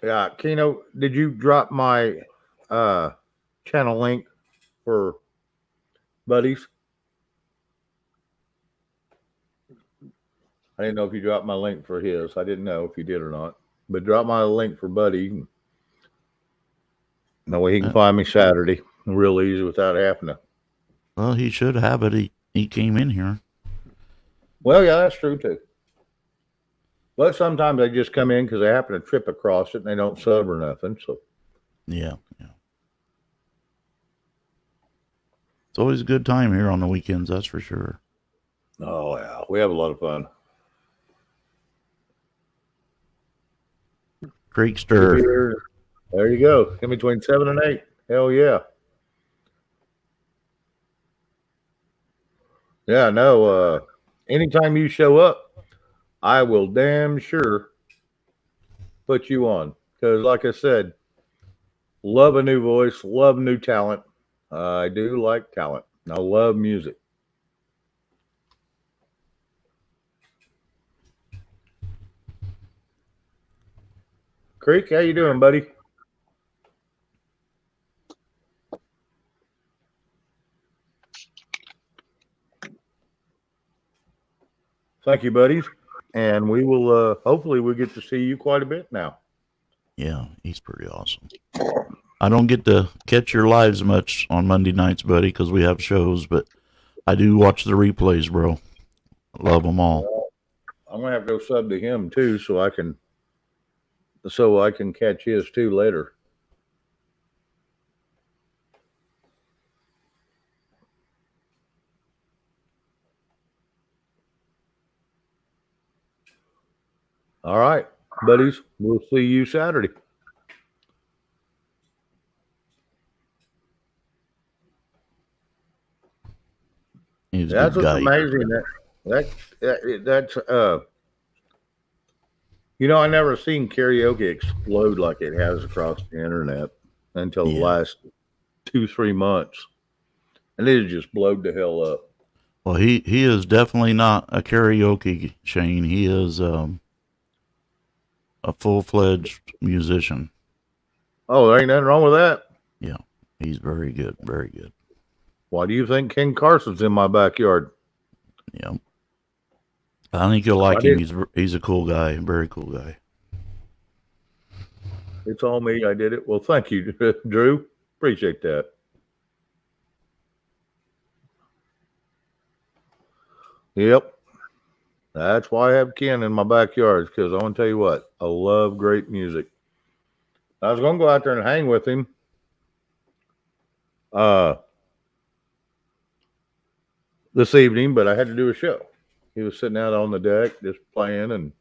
Yeah, Keno, did you drop my channel link for Buddies? I didn't know if you dropped my link for his. I didn't know if you did or not. But drop my link for Buddy. That way he can find me Saturday real easy without having to. Well, he should have it. He came in here. Well, yeah, that's true too. But sometimes they just come in because they happen to trip across it and they don't sub or nothing. So yeah. It's always a good time here on the weekends, that's for sure. Oh yeah, we have a lot of fun. Creekster. There you go. In between 7 and 8. Hell yeah. Yeah, no. Anytime you show up, I will damn sure put you on. Because like I said, love a new voice, love new talent. I do like talent. I love music. Creek, how you doing, buddy? Thank you, buddies. And we will hopefully we'll get to see you quite a bit now. Yeah, he's pretty awesome. I don't get to catch your lives much on Monday nights, buddy, because we have shows, but I do watch the replays, bro. Love them all. I'm gonna have to go sub to him too, so I can catch his too later. All right, buddies. We'll see you Saturday. He's That's a good what's guy. amazing. That's I never seen karaoke explode like it has across the internet until the last 2-3 months, and it just blowed the hell up. Well, he is definitely not a karaoke Shane. He is a full-fledged musician. Oh, there ain't nothing wrong with that. Yeah, he's very good, very good. Why do you think Ken Carson's in my backyard? Yeah, I think you'll like him. He's a cool guy, very cool guy. It's all me. I did it. Well, thank you, Drew. Appreciate that. Yep. That's why I have Ken in my backyard, because I want to tell you what, I love great music. I was going to go out there and hang with him. This evening, but I had to do a show. He was sitting out on the deck just playing and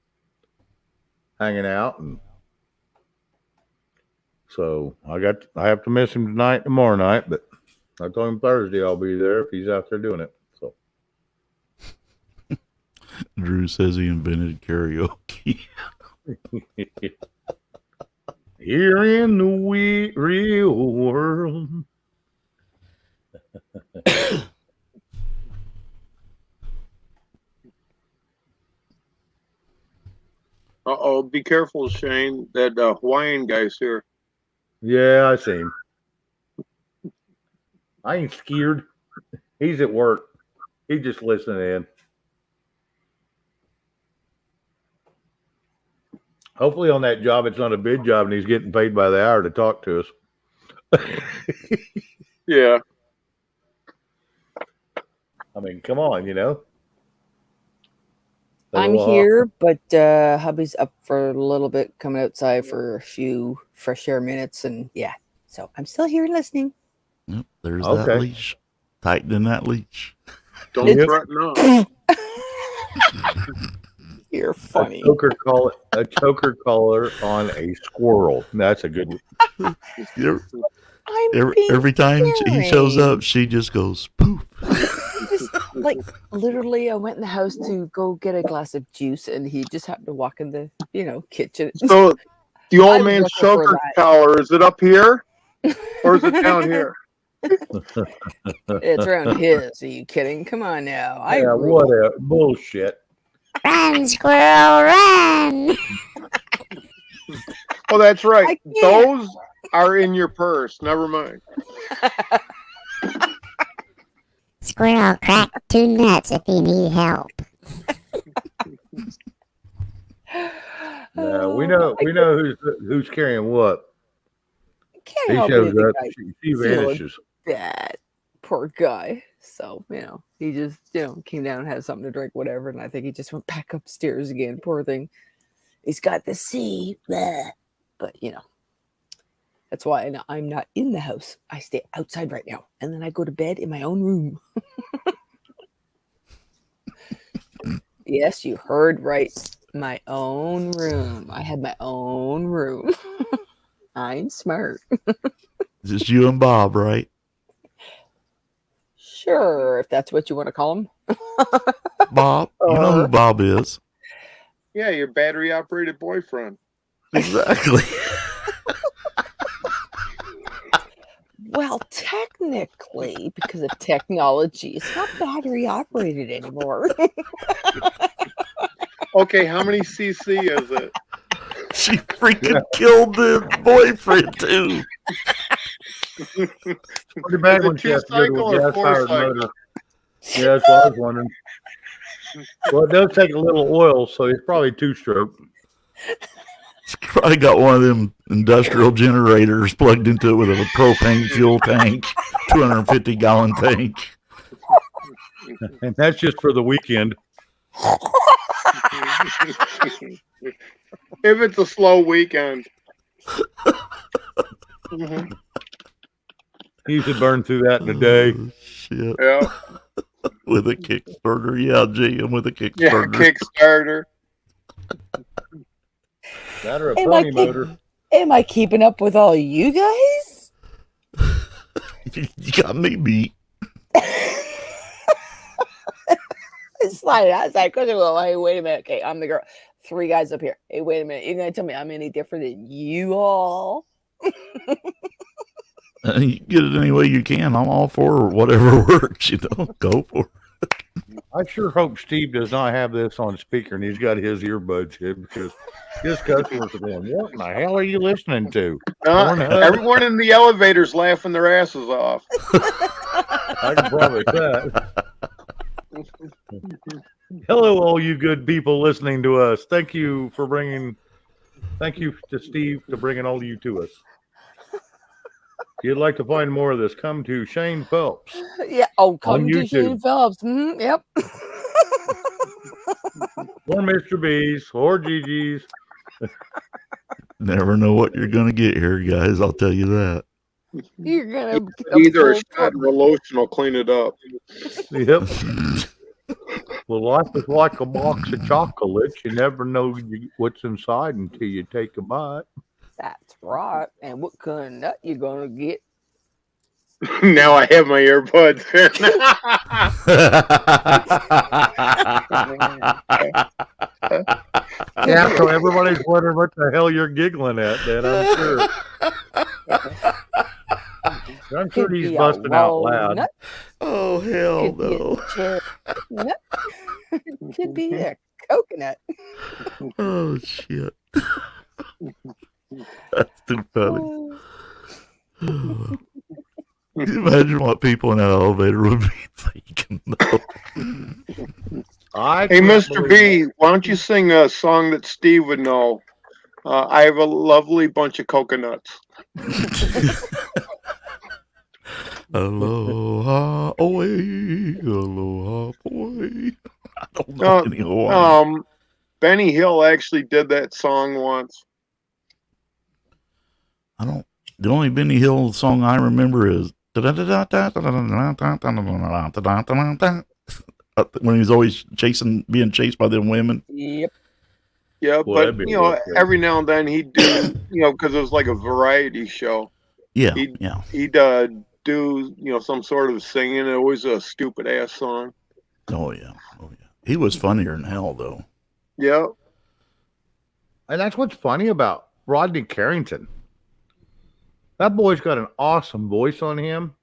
hanging out, and so I have to miss him tonight, tomorrow night, but I told him Thursday I'll be there if he's out there doing it. So Drew says he invented karaoke. here in the real world. Uh-oh, be careful, Shane. That Hawaiian guy's here. Yeah, I see him. I ain't scared. He's at work. He's just listening in. Hopefully on that job, it's not a bid job and he's getting paid by the hour to talk to us. Yeah. I mean, come on, you know. I'm here, but hubby's up for a little bit, coming outside for a few fresh air minutes, and yeah, so I'm still here listening. Yep, there's Okay. that leash. Tighten that leash. Don't It's- threaten us. You're funny. A choker collar on a squirrel. That's a good one. I'm being Every time he shows caring. up, she just goes poof. Just, like literally, I went in the house to go get a glass of juice, and he just happened to walk in the kitchen. So the I old was man's looking for choker that. collar, is it up here or is it down here? It's around his. Are you kidding? Come on now. I Yeah, grew what up- a bullshit. Run, squirrel, run! Oh, that's right. I can't. Those are in your purse. Never mind. Squirrel, crack 2 nuts if you need help. Yeah, we know who's carrying what. Can't He help shows anything. up, she vanishes. That poor guy. So, he just, came down and had something to drink, whatever. And I think he just went back upstairs again. Poor thing. He's got the C. Blah. But, that's why I'm not in the house. I stay outside right now. And then I go to bed in my own room. Yes, you heard right. My own room. I had my own room. I'm smart. Just you and Bob, right? Sure, if that's what you want to call him. Bob, you know who Bob is. Yeah, your battery operated boyfriend. Exactly. Well, technically, because of technology, it's not battery operated anymore. Okay, how many cc is it? She freaking killed the boyfriend too. Pretty bad Is it when she has to go to two-cycle a or gas-fired four-cycle? motor. Yeah, that's what I was wondering. Well, it does take a little oil, so it's probably 2-stroke. She probably got one of them industrial generators plugged into it with a propane fuel tank, 250-gallon tank. And that's just for the weekend. If it's a slow weekend. Mhm. You should burn through that in a day. Oh, shit. Yeah, With a Kickstarter. Yeah, GM with a yeah, Kickstarter. Kickstarter. That or a Am I pony keep- motor. Am I keeping up with all you guys? You got me beat. It's like, I was like, well, hey, wait a minute. Okay, I'm the girl. 3 guys up here. Hey, wait a minute. You're going to tell me I'm any different than you all? You get it any way you can. I'm all for whatever works, Go for it. I sure hope Steve does not have this on speaker and he's got his earbuds in, because his customers are going, what in the hell are you listening to? Pornhub? Everyone in the elevator's laughing their asses off. I can promise that. Hello, all you good people listening to us. Thank you to Steve for bringing all you to us. If you'd like to find more of this, come to Shane Phelps. Yeah. Oh, come to YouTube. Shane Phelps. Yep. or Mr. B's, or Gigi's. Never know what you're gonna get here, guys. I'll tell you that. You're gonna get Either a full shot or a lotion will clean it up. Yep. Well, life is like a box of chocolates. You never know what's inside until you take a bite. That's right. And what kind of nut you gonna get? Now I have my earbuds in. Yeah, so everybody's wondering what the hell you're giggling at, then I'm sure. I'm sure Could he's be a busting out loud. walnut, Oh hell could be a no! chestnut, could be a coconut. Oh shit! That's too funny. Can you imagine what people in that elevator would be thinking? Though? Hey, Mr. B, why don't you sing a song that Steve would know? I have a lovely bunch of coconuts. Aloha, oi, aloha, boy. I don't know any Hawaiian. Benny Hill actually did that song once. I don't. The only Benny Hill song I remember is when he was always being chased by them women. Yep. Yeah, Well, but that'd be rough, yeah. every now and then he'd do, because it was like a variety show. Yeah, He'd- yeah. He'd do, some sort of singing. It was a stupid ass song. Oh yeah, oh yeah. He was funnier than hell though. Yeah. And that's what's funny about Rodney Carrington. That boy's got an awesome voice on him,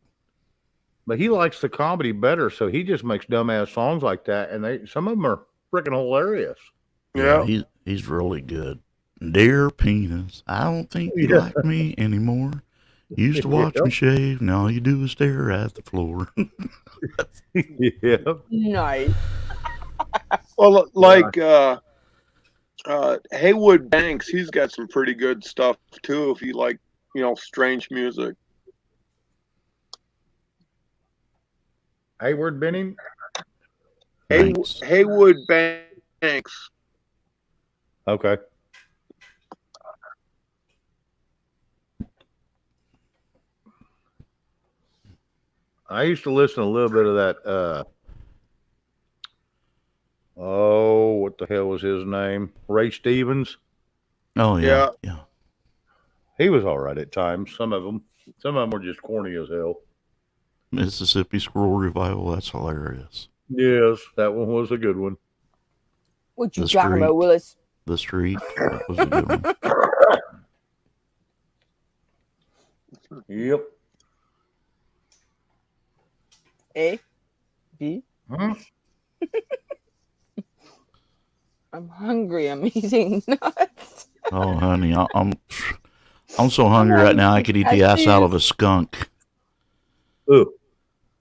but he likes the comedy better, so he just makes dumbass songs like that, and some of them are freaking hilarious. Yeah. He's really good. Dear penis, I don't think you Yeah. like me anymore. You used to watch me shave. Now all you do is stare at the floor. Yeah. Nice. Well, like Haywood Banks, he's got some pretty good stuff too. If you like, strange music. Hayward Benning. Thanks. Haywood Banks. Okay. I used to listen to a little bit of that. What the hell was his name? Ray Stevens. Oh yeah, yeah. He was all right at times. Some of them were just corny as hell. Mississippi Squirrel Revival. That's hilarious. Yes, that one was a good one. What you The talking about, street. Willis? The Street. That was a good one. Yep. A, B. Huh? I'm hungry. I'm eating nuts. Oh honey, I'm so hungry right now. I could eat the ass out of a skunk. Ooh.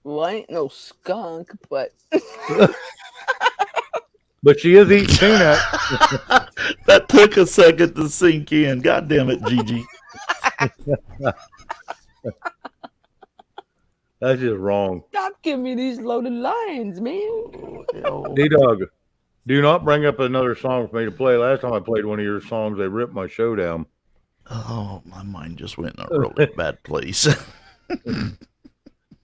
Well, I ain't no skunk, but But she is eating peanuts. That took a second to sink in. God damn it, Gigi. That's just wrong. stop giving me these loaded lines, man. D-Dog, do not bring up another song for me to play. Last time I played one of your songs, they ripped my show down. Oh, my mind just went in a really bad place.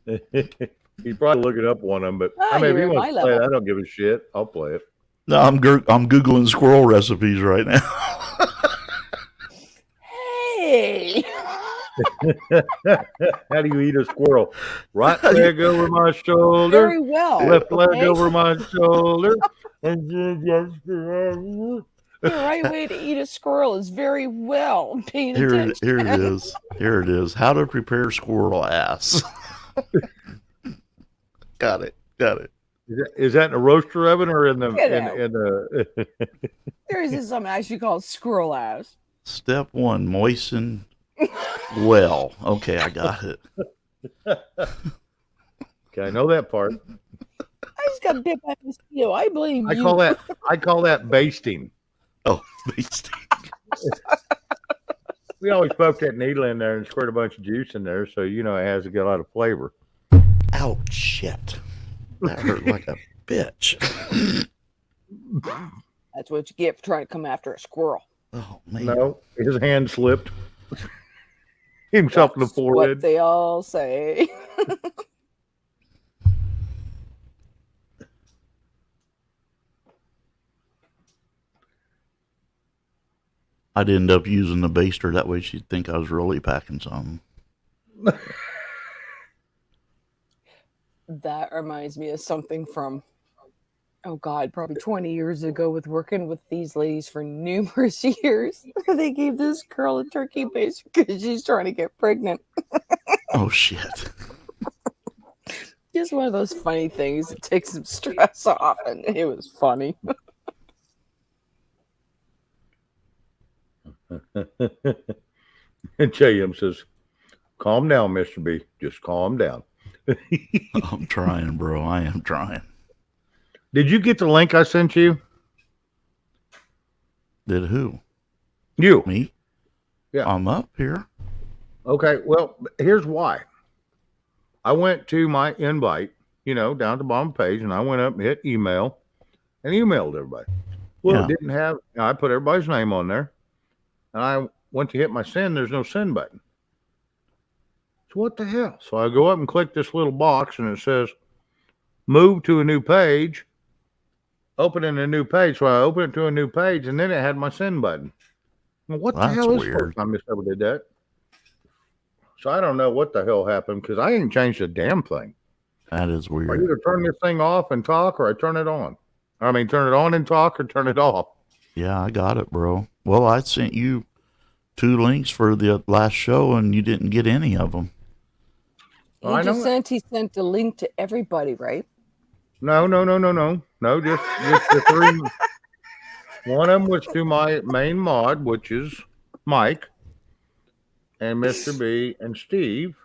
You'd probably look it up one of them, but Ah, I mean, if you're you at want my to play it, level. I don't give a shit. I'll play it. No, I'm Googling squirrel recipes right now. Hey. How do you eat a squirrel? Right leg over my shoulder, Very well. left leg okay? over my shoulder, and then just The right way to eat a squirrel is very well paying Here attention. it is. Here it is. How to prepare squirrel ass. Got it. is that in a roaster oven or in the Get in the? There is something actually called squirrel ass. Step 1, moisten well. Okay, I got it. Okay, I know that part. I just got bit by a mosquito. I blame I you. call that basting. Oh, beastie. We always poke that needle in there and squirt a bunch of juice in there, so it has to get a lot of flavor. Ouch, shit. That hurt like a bitch. That's what you get for trying to come after a squirrel. Oh man. No, his hand slipped. Himself in the That's forehead. what they all say. I'd end up using the baster. That way she'd think I was really packing something. That reminds me of something from, oh God, probably 20 years ago with working with these ladies for numerous years. They gave this girl a turkey baster because she's trying to get pregnant. Oh shit. Just one of those funny things that takes some stress off, and it was funny. And JM says, calm down, Mr. B. Just calm down. I'm trying, bro. I am trying. Did you get the link I sent you? Did who? You. Me? Yeah. I'm up here. Okay, well, here's why. I went to my invite, down at the bottom page, and I went up and hit email and emailed everybody. Well, Yeah. it didn't have, I put everybody's name on there, and I went to hit my send. There's no send button. So what the hell? So I go up and click this little box, and it says, move to a new page, open in a new page. So I opened it to a new page, and then it had my send button. Well, what the That's hell is weird. first time I ever did that? So I don't know what the hell happened because I didn't change the damn thing. That is I weird. either turn this thing off and talk, or I turn it on. I mean, turn it on and talk, or turn it off. Yeah, I got it, bro. Well, I sent you 2 links for the last show, and you didn't get any of them. I know it. He sent a link to everybody, right? No. No, just the 3. One of them was to my main mod, which is Mike, and Mr. B, and Steve,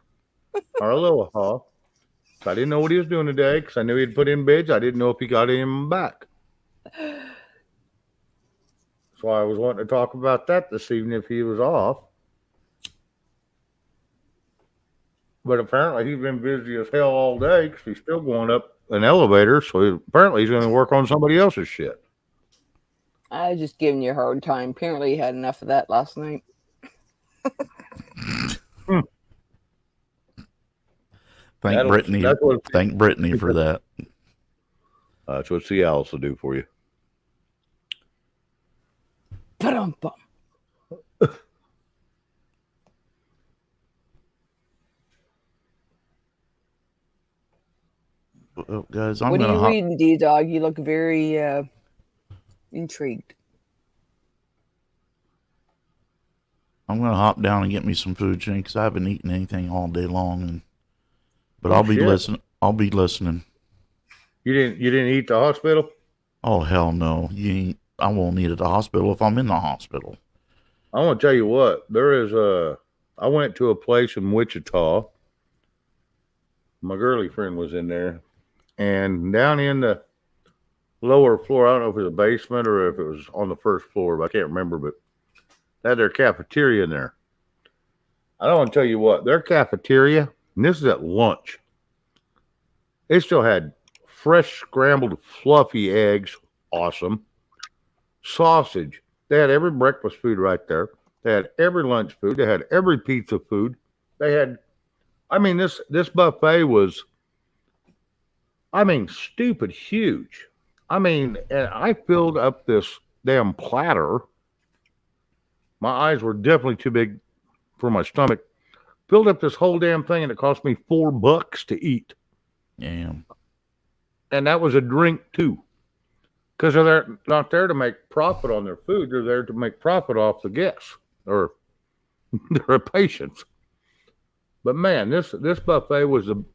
our Aloha. So I didn't know what he was doing today because I knew he'd put in bids. I didn't know if he got any of them back. So I was wanting to talk about that this evening if he was off. But apparently he's been busy as hell all day because he's still going up an elevator. So apparently he's going to work on somebody else's shit. I was just giving you a hard time. Apparently you had enough of that last night. Thank Brittany. Thank Brittany for that. That's what Cialis will do for you. Ba-dum-bum. Well, guys, I'm What are gonna you reading, D-Dog? You look very intrigued. I'm gonna hop down and get me some food, Shane, because I haven't eaten anything all day long. But I'll be listening. I'll be listening. You didn't eat the hospital? Oh hell no! I won't eat at the hospital if I'm in the hospital. I want to tell you what. I went to a place in Wichita. My girly friend was in there, and down in the lower floor, I don't know if it was a basement or if it was on the first floor, but I can't remember. But they had their cafeteria in there. I don't want to tell you what, their cafeteria, and this is at lunch, it still had fresh scrambled fluffy eggs, awesome, sausage. They had every breakfast food right there. They had every lunch food. They had every pizza food. They had, this buffet was, stupid huge. And I filled up this damn platter. My eyes were definitely too big for my stomach. Filled up this whole damn thing, and it cost me $4 to eat. Damn. And that was a drink too. Because they're not there to make profit on their food. They're there to make profit off the guests or their patients. But man, this buffet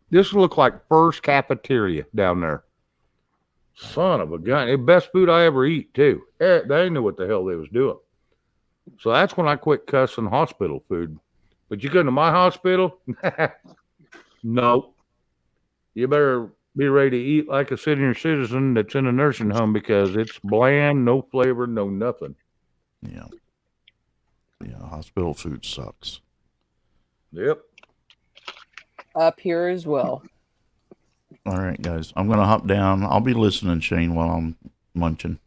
this looked like First Cafeteria down there. Son of a gun. The best food I ever eat too. They knew what the hell they was doing. So that's when I quit cussing hospital food. But you go to my hospital? No. You better be ready to eat like a senior citizen that's in a nursing home because it's bland, no flavor, no nothing. Yeah. Yeah, hospital food sucks. Yep. Up here as well. All right, guys. I'm going to hop down. I'll be listening, Shane, while I'm munching.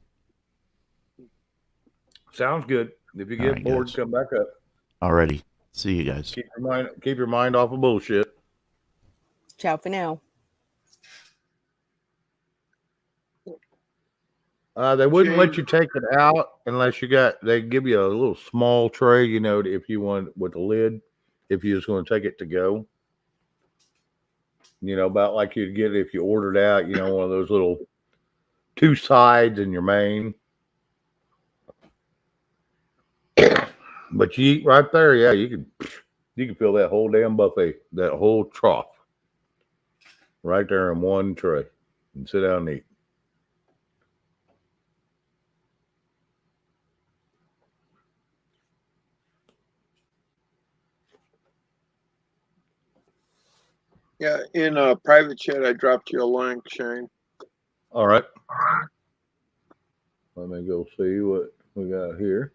Sounds good. If you All get right, bored, guys. come back up. Alrighty. See you guys. Keep your mind off of bullshit. Ciao for now. They wouldn't let Shane. you take it out unless they give you a little small tray, if you want with a lid, if you just going to take it to go. About like you'd get if you ordered out, one of those little 2 sides in your main. But you eat right there, yeah, you can fill that whole damn buffet, that whole trough, right there in one tray, and sit down and eat. Yeah, in a private chat, I dropped you a link, Shane. All right. Let me go see what we got here.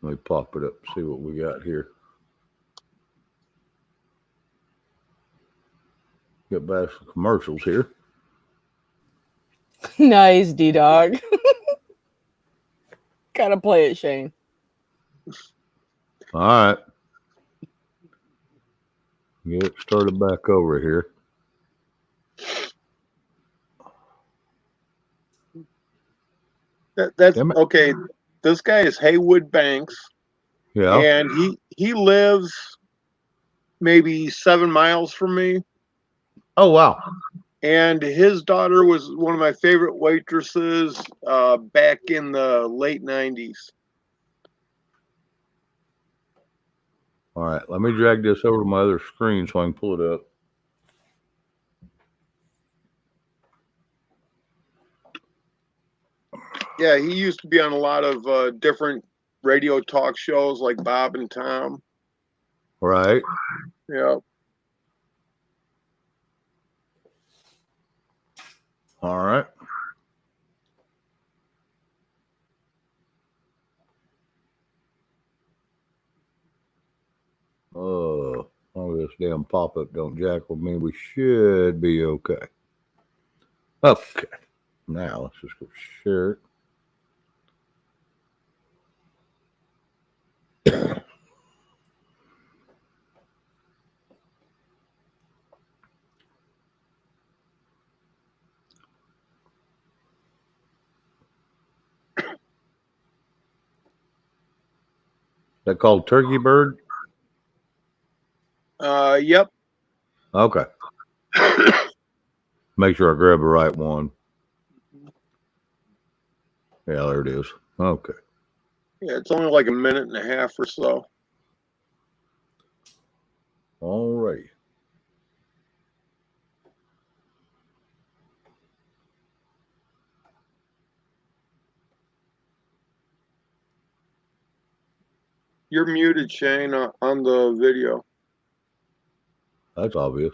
Let me pop it up, see what we got here. Get back some commercials here. Nice, D-Dog. Gotta play it, Shane. All right. Get started back over here. That's Damn it. okay. This guy is Haywood Banks, Yeah. and he lives maybe 7 miles from me. Oh, wow. And his daughter was one of my favorite waitresses back in the late 90s. All right. Let me drag this over to my other screen so I can pull it up. Yeah, he used to be on a lot of different radio talk shows like Bob and Tom. Right. Yeah. All right. Oh, this damn pop-up don't jack with me. We should be okay. Okay. Now let's just go share it. That called Turkey Bird? Yep. Okay. Make sure I grab the right one. Yeah, there it is. Okay. Yeah, it's only like a minute and a half or so. All right. You're muted, Shane, on the video. That's obvious.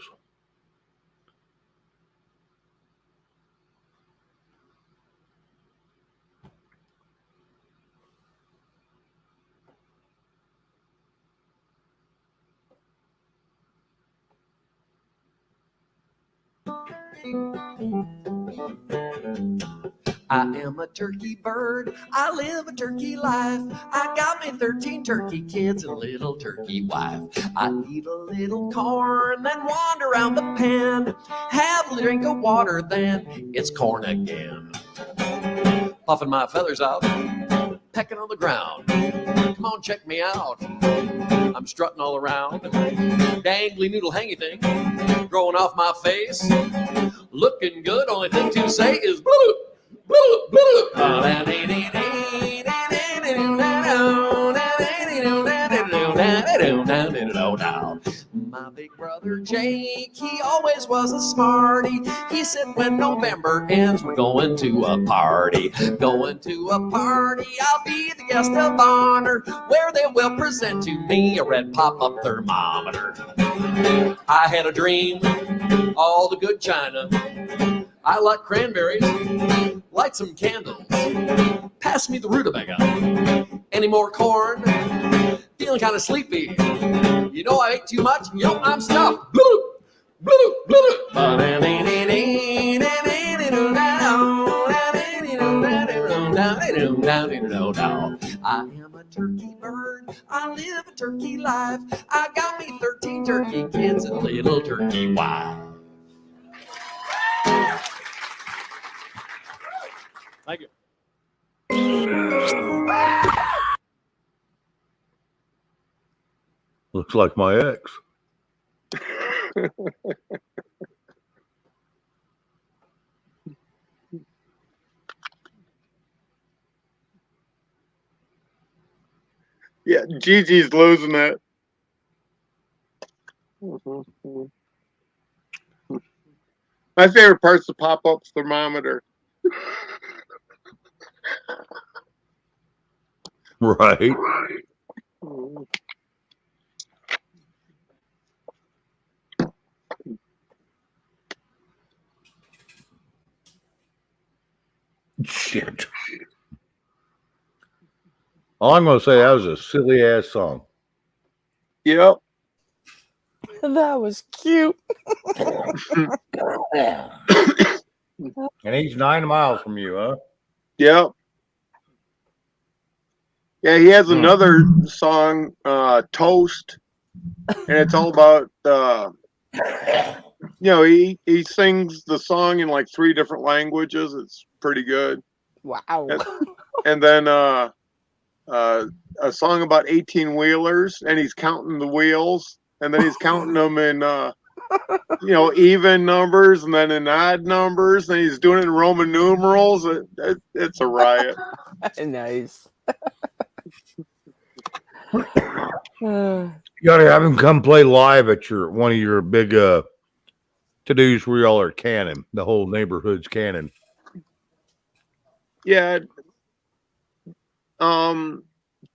I am a turkey bird. I live a turkey life. I got me 13 turkey kids and a little turkey wife. I eat a little corn, then wander around the pen. Have a drink of water, then it's corn again. Puffing my feathers out, pecking on the ground. Come on, check me out. I'm strutting all around. Dangly noodle hangy thing growing off my face. Looking good, only thing to say is bloop. My big brother Jake, he always was a smarty. He said when November ends, we're going to a party. Going to a party, I'll be the guest of honor, where they will present to me a red pop-up thermometer. I had a dream, all the good china. I like cranberries, light some candles. Pass me the rutabaga. Any more corn? Feeling kind of sleepy. You know I ate too much. Yo, I'm stuffed. Bloop, bloop, bloop. no doubt. I am a turkey bird, I live a turkey life. I got me 13 turkey kids and a little turkey wife. Thank you. Looks like my ex. Yeah, Gigi's losing it. My favorite part's the pop-up thermometer. Right. Shit. All I'm going to say, that was a silly ass song. Yep. That was cute. And he's 9 miles from you, huh? Yep. Yeah, he has another song, Toast, and it's all about, he sings the song in like 3 different languages. It's pretty good. Wow. And then a song about 18-wheelers, and he's counting the wheels, and then he's counting them in, even numbers, and then in odd numbers, and he's doing it in Roman numerals. It's a riot. Nice. You got to have him come play live at one of your big to-dos where y'all are canning. The whole neighborhood's canning. Yeah.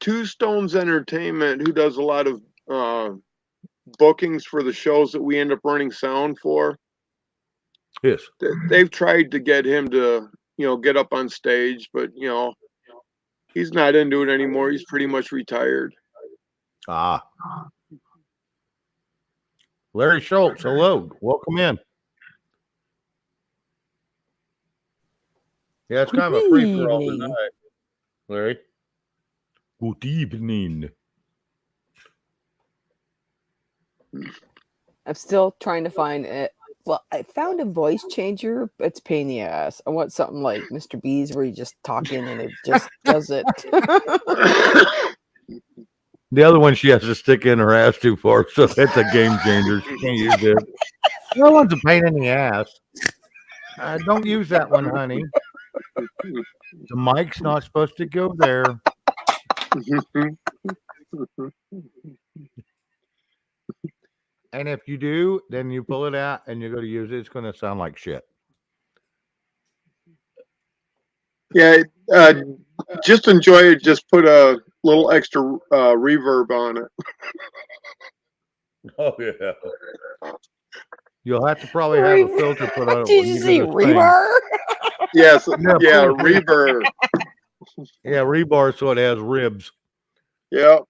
Two Stones Entertainment, who does a lot of bookings for the shows that we end up running sound for. Yes. They've tried to get him to, get up on stage, but he's not into it anymore. He's pretty much retired. Ah. Larry Schultz, hello. Welcome in. Yeah, it's kind of a free for all evening. tonight, Larry. Good evening. I'm still trying to find it. Well, I found a voice changer, but it's a pain in the ass. I want something like Mr. B's where you just talk in and it just does it. The other one she has to stick in her ass too far, so that's a game changer. She can't use it. The other one's a pain in the ass. Don't use that one, honey. The mic's not supposed to go there. And if you do, then you pull it out and you go to use it. It's going to sound like shit. Yeah, just enjoy it. Just put a little extra reverb on it. Oh, yeah. You'll have to probably have a filter put on it. Did when you do say this thing. rebar? Yes, Yeah, yeah, put it- reverb. Yeah, rebar so it has ribs. Yeah.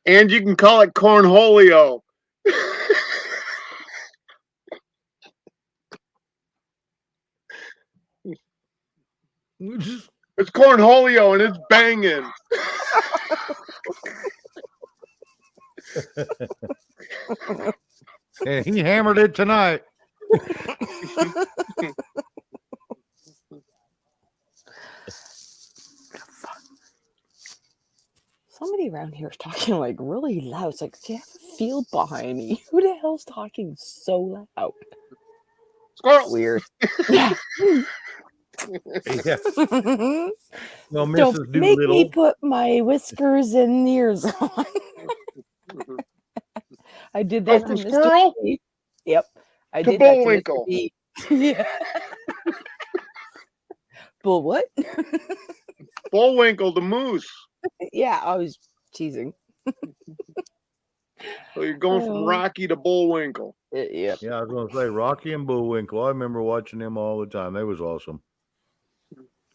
And you can call it cornholio. It's cornholio and it's banging. And he hammered it tonight. Somebody around here is talking like really loud. It's like, do you have a field behind me? Who the hell's talking so loud? Squirrel. Weird. Yeah. Yeah. Well, Don't Mrs. make me Doolittle. put my whiskers and ears on. I did that to Uncle Mr. Squirrel? B. Yep. I To did that to Mr. Bullwinkle. B. Yeah. Bull what? Bullwinkle the moose. Yeah, I was teasing. So you're going from Oh. Rocky to Bullwinkle. Yeah. Yeah, I was going to say Rocky and Bullwinkle. I remember watching them all the time. They was awesome.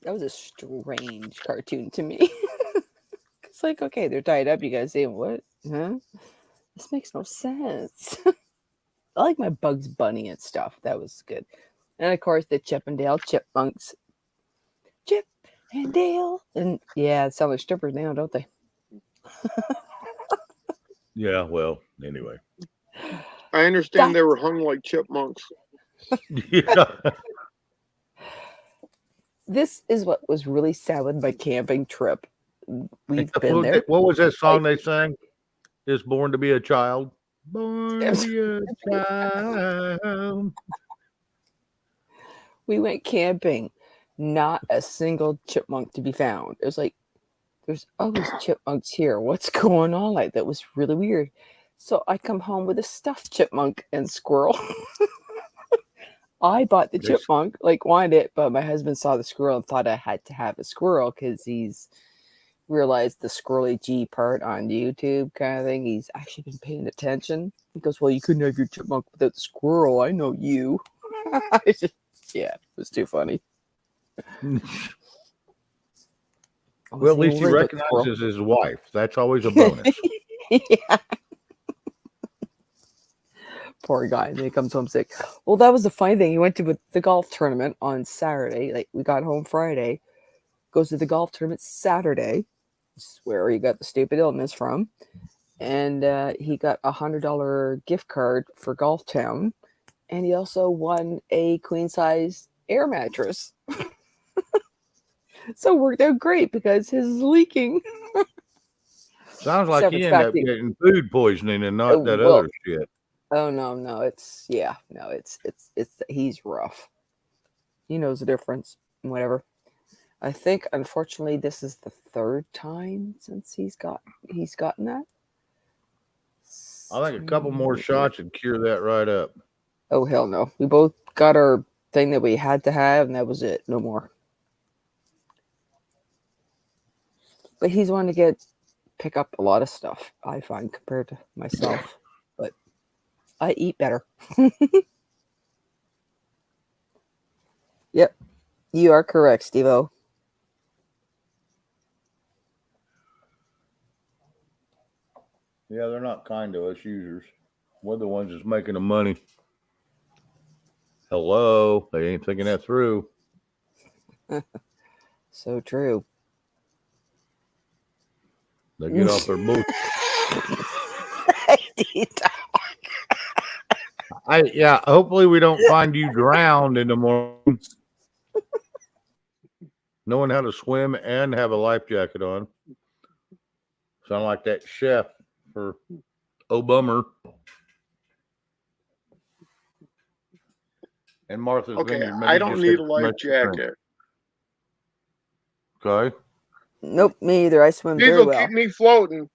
That was a strange cartoon to me. It's like, okay, they're tied up. You guys saying what? Huh? This makes no sense. I like my Bugs Bunny and stuff. That was good. And of course, the Chip and Dale chipmunks. Chip and Dale. And yeah, it sound like strippers now, don't they? Yeah, well, anyway. I understand they were hung like chipmunks. Yeah. This is what was really sad with my camping trip. We've been there. What was that song they sang? Is Born to be a Child? Born to be a child. We went camping. Not a single chipmunk to be found. It was like, there's always chipmunks here. What's going on? Like, that was really weird. So I come home with a stuffed chipmunk and squirrel. I bought the Yes. chipmunk, like wanted it, but my husband saw the squirrel and thought I had to have a squirrel because he's realized the squirrely G part on YouTube kind of thing. He's actually been paying attention. He goes, "Well, you couldn't have your chipmunk without the squirrel. I know you." Yeah, it was too funny. Well, at least he recognizes his wife. That's always a bonus. Yeah. Poor guy. And then he comes home sick. Well, that was the funny thing. He went to the golf tournament on Saturday. Like, we got home Friday. Goes to the golf tournament Saturday. This is where he got the stupid illness from. And he got $100 gift card for Golf Town. And he also won a queen size air mattress. So it worked out great because his is leaking. Sounds like Except he for the ended fact up that- getting food poisoning and not that well, other shit. Oh no, it's he's rough. He knows the difference. Whatever. I think unfortunately this is the third time since he's gotten that. I think a couple more shots would cure that right up. Oh hell no. We both got our thing that we had to have and that was it. No more. But he's wanting to pick up a lot of stuff, I find, compared to myself. But I eat better. Yep. You are correct, Steve-O. Yeah, they're not kind to us users. We're the ones that's making the money. Hello. They ain't thinking that through. So true. They get off their bullshit. Hopefully we don't find you drowned in the morning. Knowing how to swim and have a life jacket on. Sound like that chef for Oh Bummer. And Martha's Okay, Vineyard. Maybe I don't just need a a life much drink. jacket. Okay. Nope, me either. I swim These very will well. keep me floating.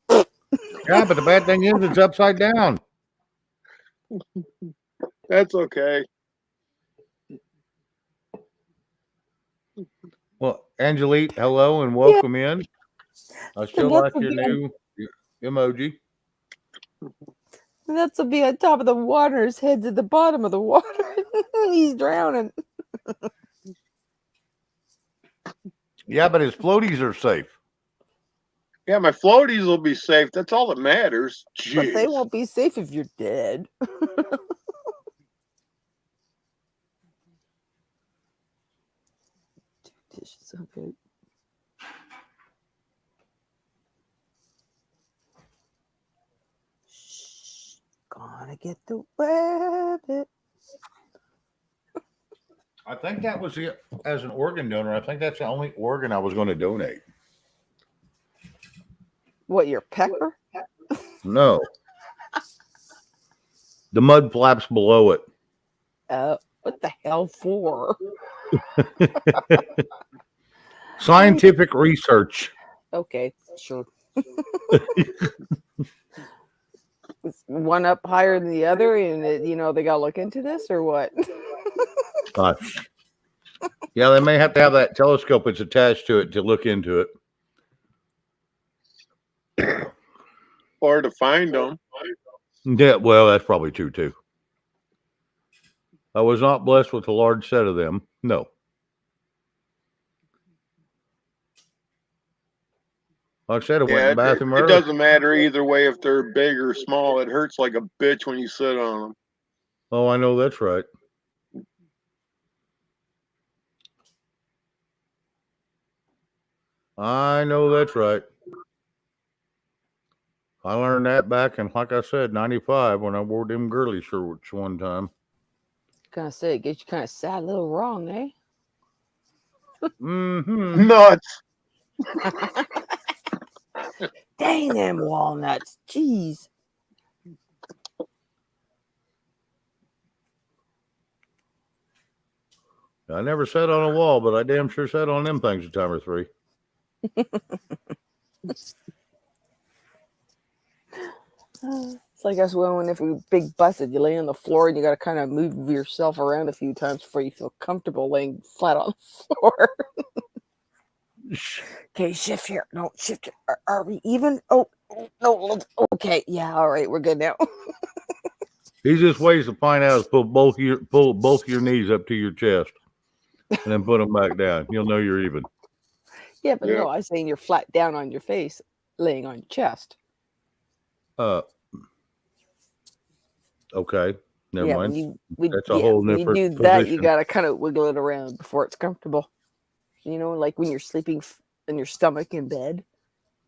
Yeah, but the bad thing is it's upside down. That's okay. Well, Angelique, hello and welcome in. I still like your new emoji. That's will be on top of the water. His head's at the bottom of the water. He's drowning. Yeah, but his floaties are safe. Yeah, my floaties will be safe. That's all that matters. But they Jeez. won't be safe if you're dead. Dishes, okay. Shh, gonna get the rabbit. I think that was it as an organ donor. I think that's the only organ I was going to donate. What, your pecker? No. The mud flaps below it. What the hell for? Scientific research. Okay, sure. Is one up higher than the other, and they got to look into this, or what? Gosh. Yeah, they may have to have that telescope that's attached to it to look into it. Or to find them. Yeah, well, that's probably true too. I was not blessed with a large set of them. No. Like I said, I went in the bathroom it early. doesn't matter either way if they're big or small. It hurts like a bitch when you sit on them. Oh, I know that's right. I know that's right. I learned that back in, like I said, 95 when I wore them girly shirts one time. Gonna say it gets you kind of sad, a little wrong, eh? Mm-hmm. Nuts. Dang them walnuts. Jeez. I never sat on a wall, but I damn sure sat on them things a time or three. It's like us women, if we big busted, you lay on the floor and you got to kind of move yourself around a few times before you feel comfortable laying flat on the floor. Okay, shift here. No, shift here. Are we even? Oh, no. Okay, yeah, all right, we're good now. Easiest ways to find out is pull both your knees up to your chest and then put them back down. You'll know you're even. Yeah, but Yeah. no, I was saying you're flat down on your face, laying on your chest. Okay. Never yeah, mind. when That's a whole when you different do that, you position. got to kind of wiggle it around before it's comfortable. You know, like when you're sleeping in your stomach in bed,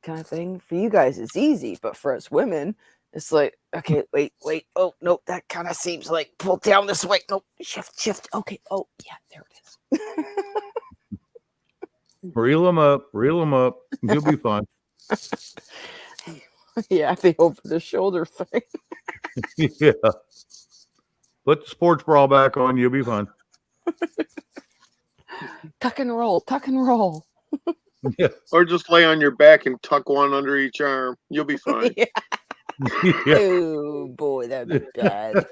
kind of thing. For you guys, it's easy, but for us women, it's like, okay, wait. Oh, no, that kind of seems like pull down this way. No, shift. Okay. Oh, yeah, there it is. Reel them up. You'll be fine. Yeah, the over the shoulder thing. Yeah. Put the sports bra back on. You'll be fine. Tuck and roll. Yeah. Or just lay on your back and tuck one under each arm. You'll be fine. Yeah. Yeah. Oh boy, that'd be bad.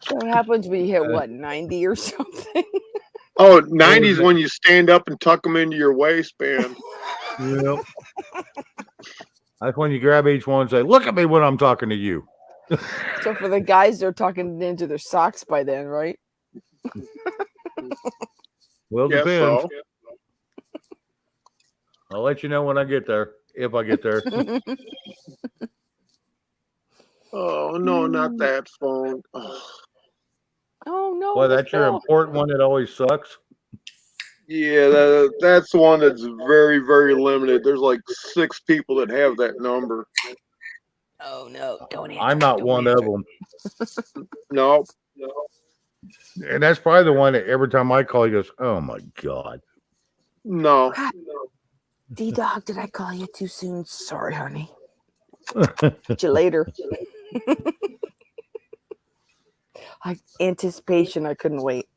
So what happens when you hit what, 90 or something? Oh, 90's when you stand up and tuck them into your waistband. Yep. That's when you grab each one and say, "Look at me when I'm talking to you." So for the guys, they're tucking into their socks by then, right? Well, Yes, depends. so. I'll let you know when I get there, if I get there. Oh, no, not that phone. Oh, Oh no. Boy, the that's your phone. important one that always sucks. yeah, that's the one that's very, very limited. There's like 6 people that have that number. Oh no, don't answer. I'm not don't one answer. of them. No. And that's probably the one that every time I call, he goes, "Oh my God." No. D-Dog, did I call you too soon? Sorry, honey. Catch you later. Anticipation, I couldn't wait.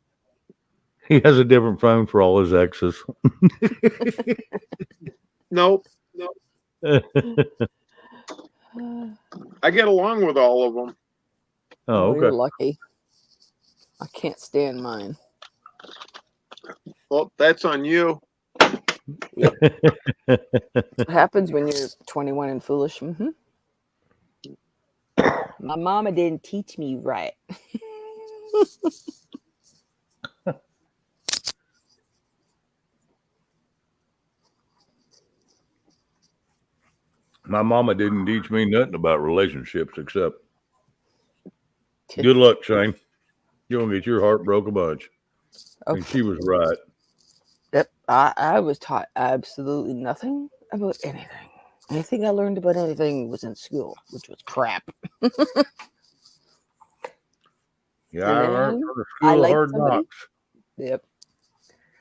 He has a different phone for all his exes. Nope. Uh, I get along with all of them. Oh, You're okay. lucky. I can't stand mine. Well, that's on you. What happens when you're 21 and foolish? Mm-hmm. My mama didn't teach me right. My mama didn't teach me nothing about relationships except good luck, Shane. You're going to get your heart broke a bunch. Oh, And she was right. yep. I was taught absolutely nothing about anything. Anything I learned about anything was in school, which was crap. Yeah, I learned And from the I school of liked hard somebody. knocks. Yep.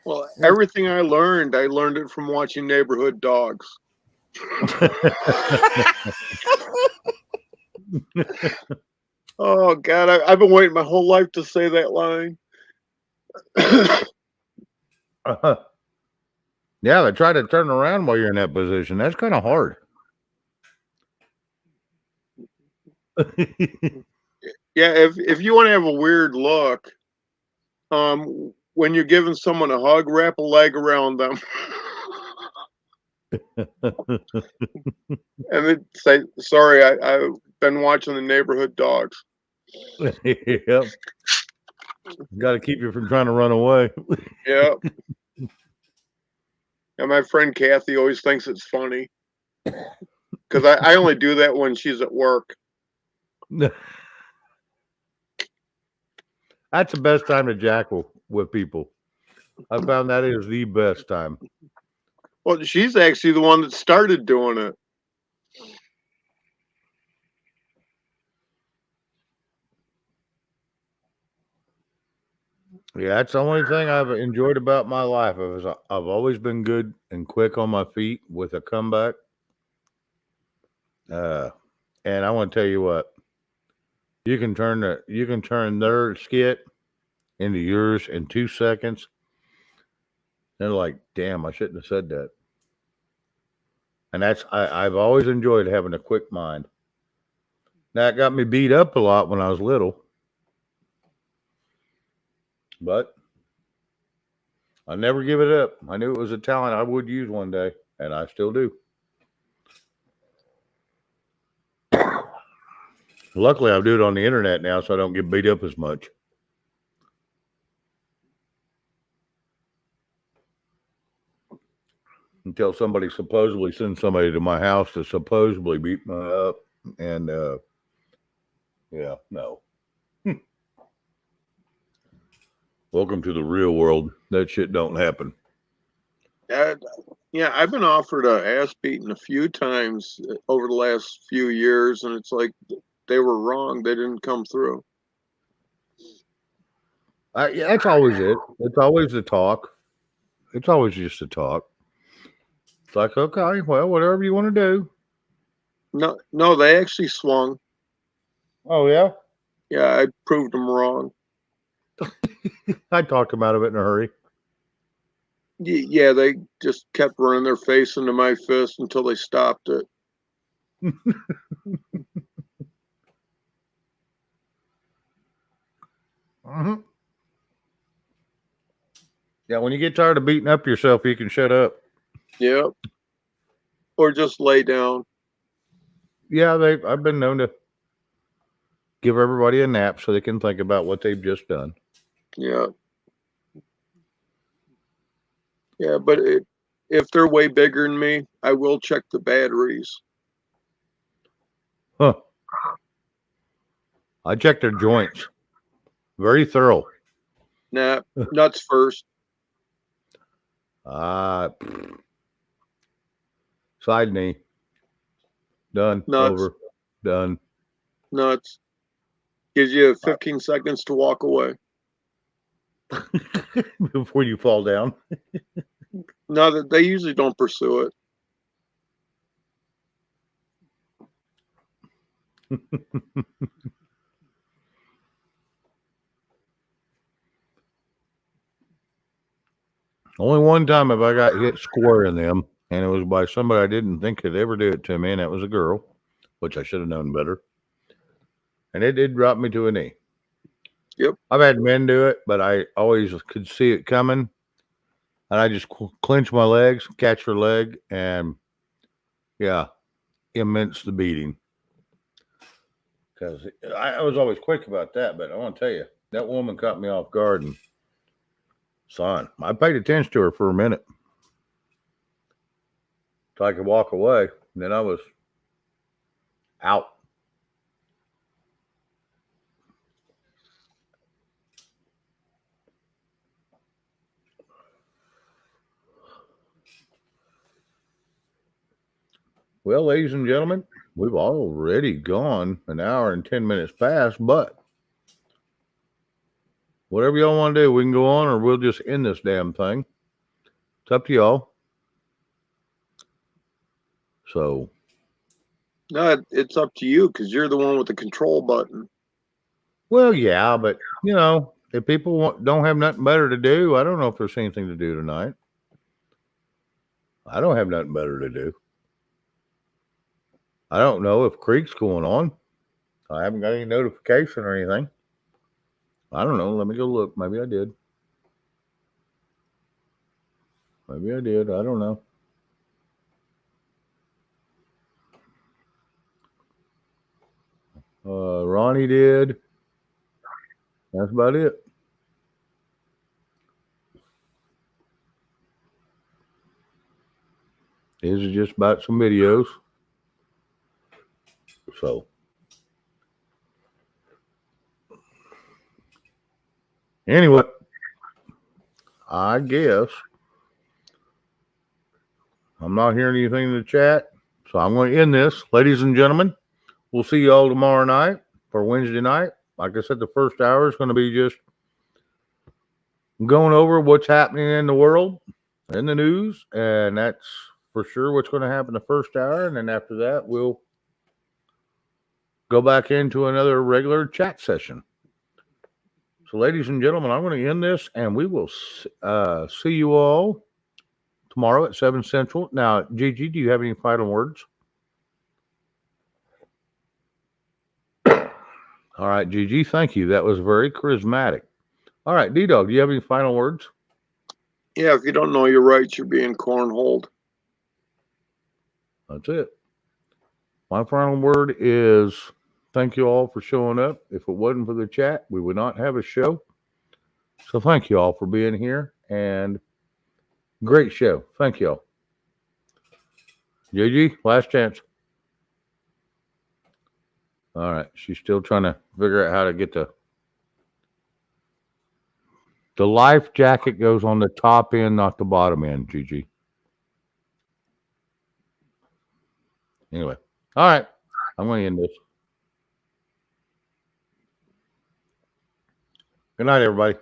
Well, everything I learned it from watching Neighborhood Dogs. Oh, God, I've been waiting my whole life to say that line. Yeah, they try to turn around while you're in that position. That's kind of hard. Yeah, if you want to have a weird look, when you're giving someone a hug, wrap a leg around them. And then say, "Sorry, I've been watching the Neighborhood Dogs." Yep. Got to keep you from trying to run away. Yeah. And my friend Kathy always thinks it's funny because I only do that when she's at work. That's the best time to jackal with people. I found that is the best time. Well, she's actually the one that started doing it. Yeah, that's the only thing I've enjoyed about my life. I've always been good and quick on my feet with a comeback. And I want to tell you what, you can turn their skit into yours in 2 seconds. They're like, damn, I shouldn't have said that. And I've always enjoyed having a quick mind. That got me beat up a lot when I was little. But I never give it up. I knew it was a talent I would use one day, and I still do. Luckily, I do it on the internet now, so I don't get beat up as much. Until somebody supposedly sends somebody to my house to supposedly beat me up. And, yeah, no. Welcome to the real world. That shit don't happen. Yeah, I've been offered a ass beating a few times over the last few years, and it's like they were wrong. They didn't come through. Yeah, that's always it. It's always the talk. It's always just the talk. It's like, okay, well, whatever you want to do. No, they actually swung. Oh, yeah? Yeah, I proved them wrong. I talked them out of it in a hurry. Yeah, they just kept running their face into my fist until they stopped it. Mm-hmm. Yeah, when you get tired of beating up yourself, you can shut up. Yep. Or just lay down. Yeah, I've been known to give everybody a nap so they can think about what they've just done. Yeah. Yeah, but if they're way bigger than me, I will check the batteries. Huh. I checked their joints. Very thorough. Nah, nuts first. Side knee. Done. Nuts. Over. Done. Nuts. Gives you 15 seconds to walk away. Before you fall down. No, they usually don't pursue it. Only one time have I got hit square in them, and it was by somebody I didn't think could ever do it to me, and that was a girl, which I should have known better. And it did drop me to a knee. Yep. I've had men do it, but I always could see it coming, and I just clench my legs, catch her leg, and yeah, immense the beating. Because I was always quick about that, but I want to tell you, that woman caught me off guard, and son, I paid attention to her for a minute so I could walk away. And then I was out. Well, ladies and gentlemen, we've already gone an hour and 10 minutes past, but whatever y'all want to do, we can go on or we'll just end this damn thing. It's up to y'all. So, No, it's up to you because you're the one with the control button. well, yeah, but you know, if people don't have nothing better to do, I don't know if there's anything to do tonight. I don't have nothing better to do. I don't know if Creek's going on. I haven't got any notification or anything. I don't know. Let me go look. Maybe I did. Maybe I did. I don't know. Ronnie did. That's about it. This is just about some videos. So, anyway, I guess I'm not hearing anything in the chat, so I'm going to end this. Ladies and gentlemen, we'll see you all tomorrow night for Wednesday night. Like I said, the first hour is going to be just going over what's happening in the world, in the news, and that's for sure what's going to happen the first hour. And then after that, we'll go back into another regular chat session. So, ladies and gentlemen, I'm going to end this, and we will see you all tomorrow at 7 Central. Now, Gigi, do you have any final words? All right, Gigi, thank you. That was very charismatic. All right, D-Dog, do you have any final words? Yeah, if you don't know your rights, you're being cornholed. That's it. My final word is thank you all for showing up. If it wasn't for the chat, we would not have a show. So thank you all for being here, and great show. Thank you all. Gigi, last chance. All right. She's still trying to figure out how to get the life jacket goes on the top end, not the bottom end, Gigi. Anyway. All right. I'm going to end this. Good night, everybody.